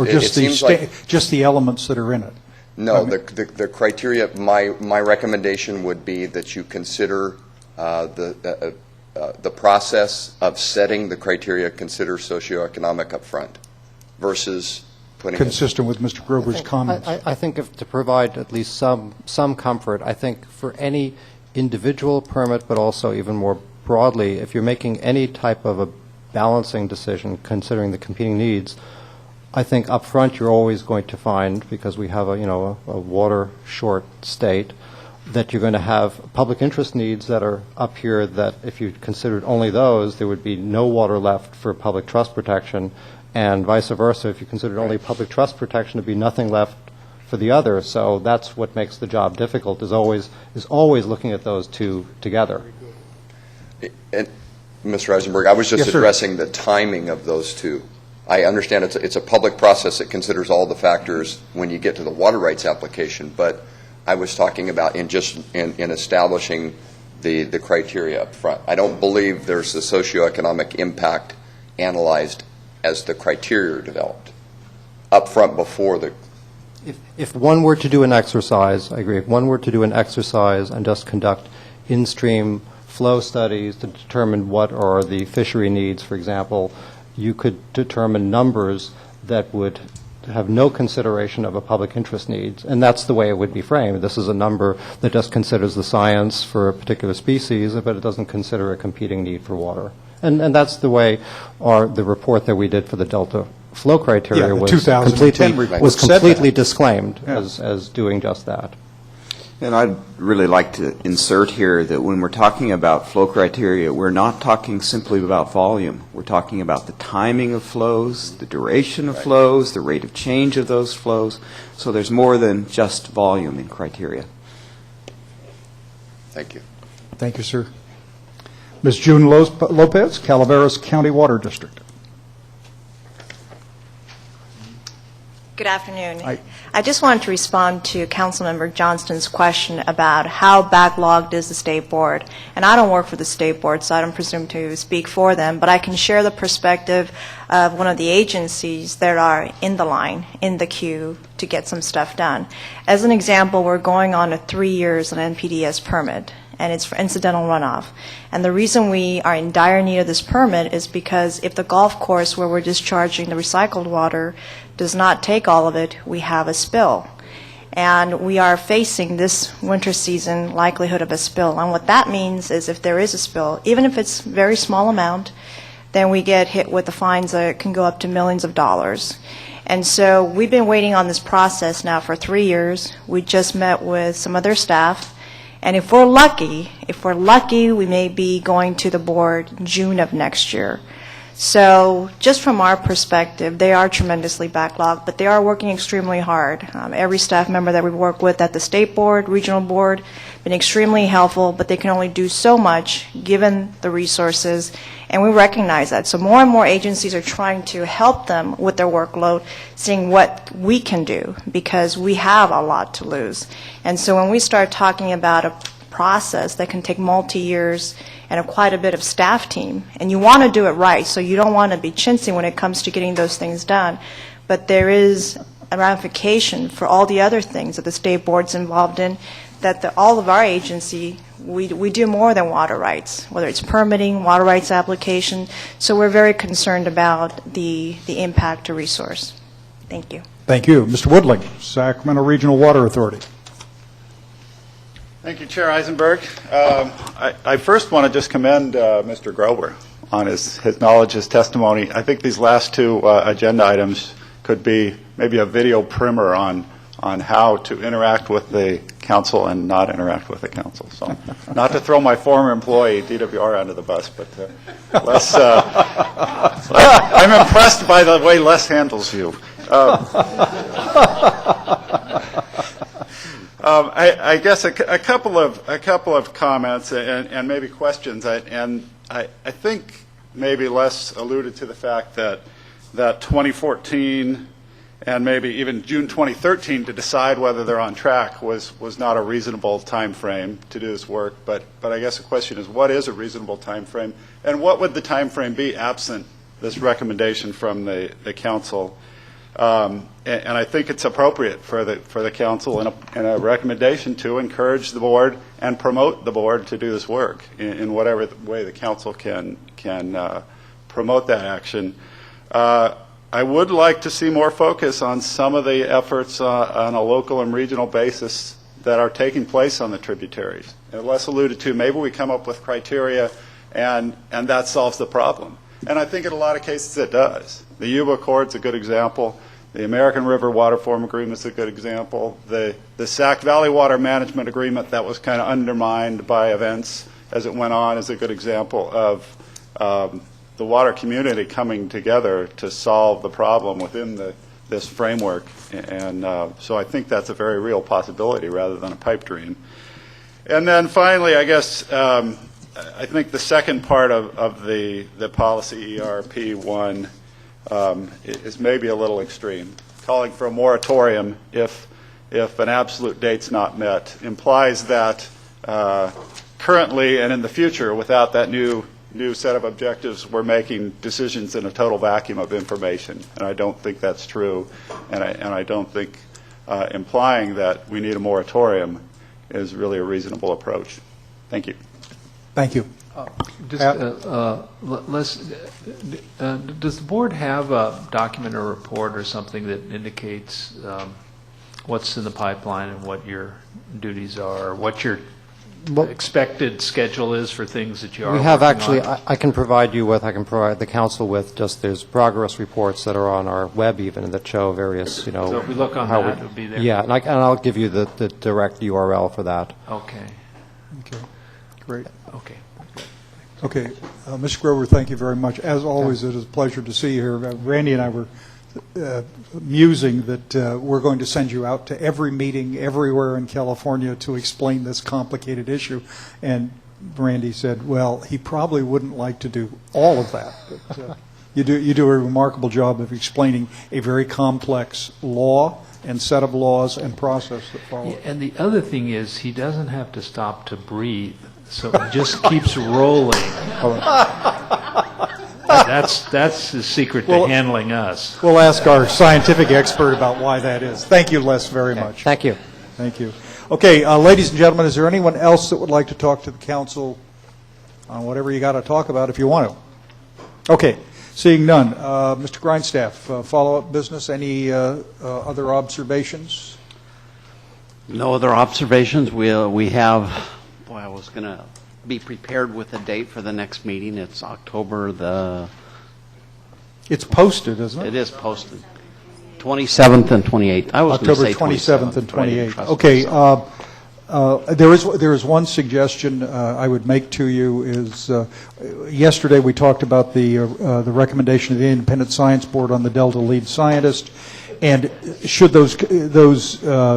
just the elements that are in it? No, the criteria, my recommendation would be that you consider the process of setting the criteria, consider socioeconomic up front versus putting consistent with Mr. Grover's comments. I think to provide at least some comfort, I think for any individual permit, but also even more broadly, if you're making any type of a balancing decision considering the competing needs, I think up front you're always going to find, because we have a water short state, that you're going to have public interest needs that are up here that if you considered only those, there would be no water left for public trust protection, and vice versa. If you considered only public trust protection, there'd be nothing left for the other. So that's what makes the job difficult, is always looking at those two together. And Mr. Eisenberg, I was just addressing the timing of those two. I understand it's a public process that considers all the factors when you get to the water rights application, but I was talking about in establishing the criteria up front. I don't believe there's the socioeconomic impact analyzed as the criteria are developed up front before the. If one were to do an exercise, I agree, if one were to do an exercise and just conduct in-stream flow studies to determine what are the fishery needs, for example, you could determine numbers that would have no consideration of a public interest needs, and that's the way it would be framed. This is a number that just considers the science for a particular species, but it doesn't consider a competing need for water. And that's the way the report that we did for the Delta flow criteria was completely disclaimed as doing just that. And I'd really like to insert here that when we're talking about flow criteria, we're not talking simply about volume. We're talking about the timing of flows, the duration of flows, the rate of change of those flows. So there's more than just volume in criteria. Thank you. Thank you, sir. Ms. June Lopez, Calaveras County Water District. Good afternoon. I just wanted to respond to Councilmember Johnston's question about how backlogged is the State Board. And I don't work for the State Board, so I don't presume to speak for them, but I can share the perspective of one of the agencies that are in the line, in the queue, to get some stuff done. As an example, we're going on a 3 years on NPDES permit, and it's for incidental runoff. And the reason we are in dire need of this permit is because if the golf course where we're discharging the recycled water does not take all of it, we have a spill. And we are facing this winter season likelihood of a spill. And what that means is if there is a spill, even if it's a very small amount, then we get hit with the fines that can go up to millions of dollars. And so we've been waiting on this process now for 3 years. We just met with some of their staff. And if we're lucky, we may be going to the board in June of next year. So just from our perspective, they are tremendously backlogged, but they are working extremely hard. Every staff member that we work with at the state board, regional board, been extremely helpful, but they can only do so much given the resources, and we recognize that. So more and more agencies are trying to help them with their workload, seeing what we can do, because we have a lot to lose. And so when we start talking about a process that can take multi-years and quite a bit of staff team, and you want to do it right, so you don't want to be chintzy when it comes to getting those things done, but there is a ramification for all the other things that the state board's involved in, that all of our agency, we do more than water rights, whether it's permitting, water rights application, so we're very concerned about the impact to resource. Thank you. Thank you. Mr. Woodling, Sacramento Regional Water Authority. Thank you, Chair Eisenberg. I first want to just commend Mr. Grover on his knowledge, his testimony. I think these last two agenda items could be maybe a video primer on how to interact with the council and not interact with the council. So, not to throw my former employee, DWR, under the bus, but I'm impressed by the way Les handles you. I guess a couple of comments and maybe questions, and I think maybe Les alluded to the fact that 2014 and maybe even June 2013 to decide whether they're on track was not a reasonable time frame to do this work. But I guess the question is, what is a reasonable time frame, and what would the time frame be absent this recommendation from the council? And I think it's appropriate for the council in a recommendation to encourage the board and promote the board to do this work in whatever way the council can promote that action. I would like to see more focus on some of the efforts on a local and regional basis that are taking place on the tributaries. And Les alluded to, maybe we come up with criteria and that solves the problem. And I think in a lot of cases it does. The Yuba Accord's a good example. The American River Waterform Agreement is a good example. The Sac Valley Water Management Agreement that was kind of undermined by events as it went on is a good example of the water community coming together to solve the problem within this framework. And so I think that's a very real possibility rather than a pipe dream. And then finally, I guess, I think the second part of the policy ERP1 is maybe a little extreme. Calling for a moratorium if an absolute date's not met implies that currently and in the future, without that new set of objectives, we're making decisions in a total vacuum of information. And I don't think that's true. And I don't think implying that we need a moratorium is really a reasonable approach. Thank you. Thank you. Does the board have a document or report or something that indicates what's in the pipeline and what your duties are, or what your expected schedule is for things that you are We have working actually, on? I can provide the council with just there's progress reports that are on our web even that show various, So if we look on that, it'll be there? Yeah, and I'll give you the direct URL for that. Okay. Okay, great. Okay. Okay, Mr. Grover, thank you very much. As always, it is a pleasure to see you here. Randy and I were musing that we're going to send you out to every meeting everywhere in California to explain this complicated issue. And Randy said, well, he probably wouldn't like to do all of that. But, you do a remarkable job of explaining a very complex law and set of laws and process that follow. Yeah, and the other thing is he doesn't have to stop to breathe, so it just keeps rolling. That's the secret to handling us. We'll ask our scientific expert about why that is. Thank you, Les, very much. Thank you. Thank you. Okay, ladies and gentlemen, is there anyone else that would like to talk to the council on whatever you got to talk about if you want to? Okay, seeing none. Mr. Grindstaff, follow-up business, any other observations? No other observations. We have, boy, I was going to be prepared with a date for the next meeting. It's October the... It's posted, isn't it? It is posted. 27th and 28th. I was going to October say 27th and 28th. Okay. There is one suggestion I would make to you is yesterday we talked about the recommendation of the Independent Science Board on the Delta lead scientist, and should those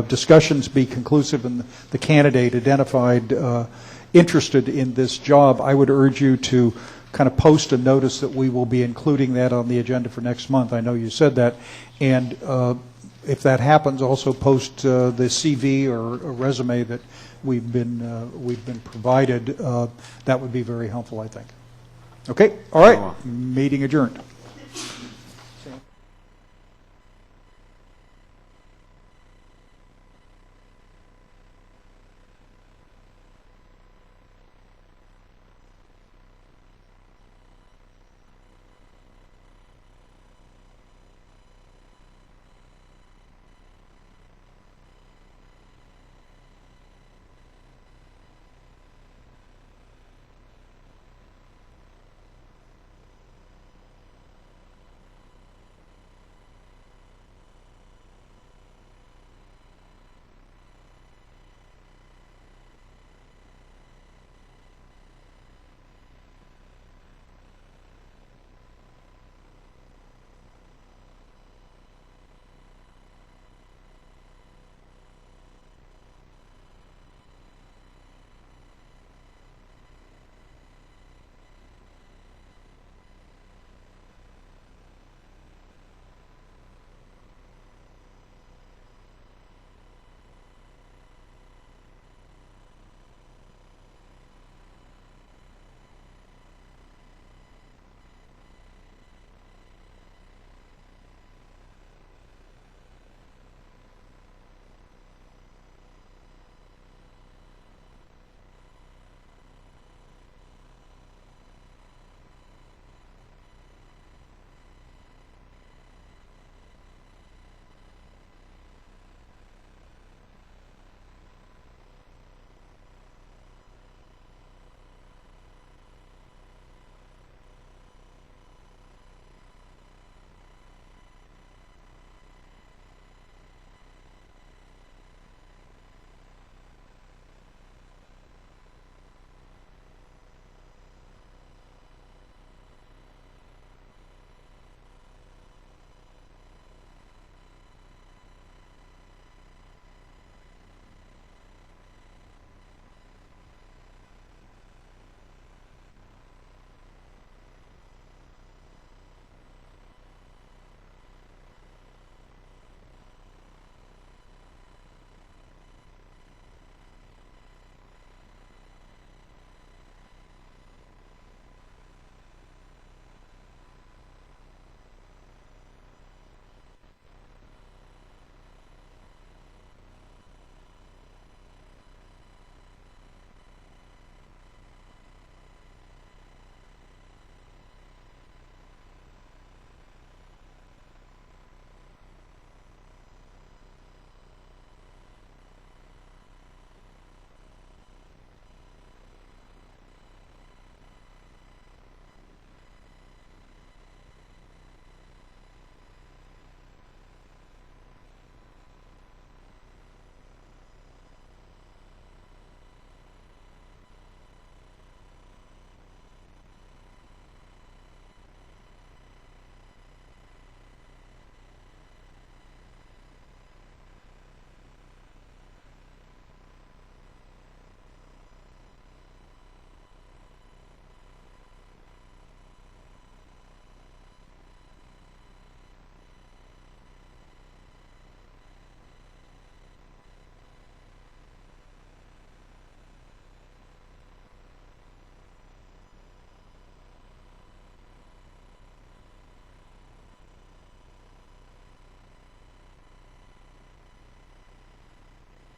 discussions be conclusive and the candidate identified interested in this job, I would urge you to kind of post a notice that we will be including that on the agenda for next month. I know you said that. And if that happens, also post the CV or a resume that we've been provided. That would be very helpful, I think. Okay, all right, meeting adjourned.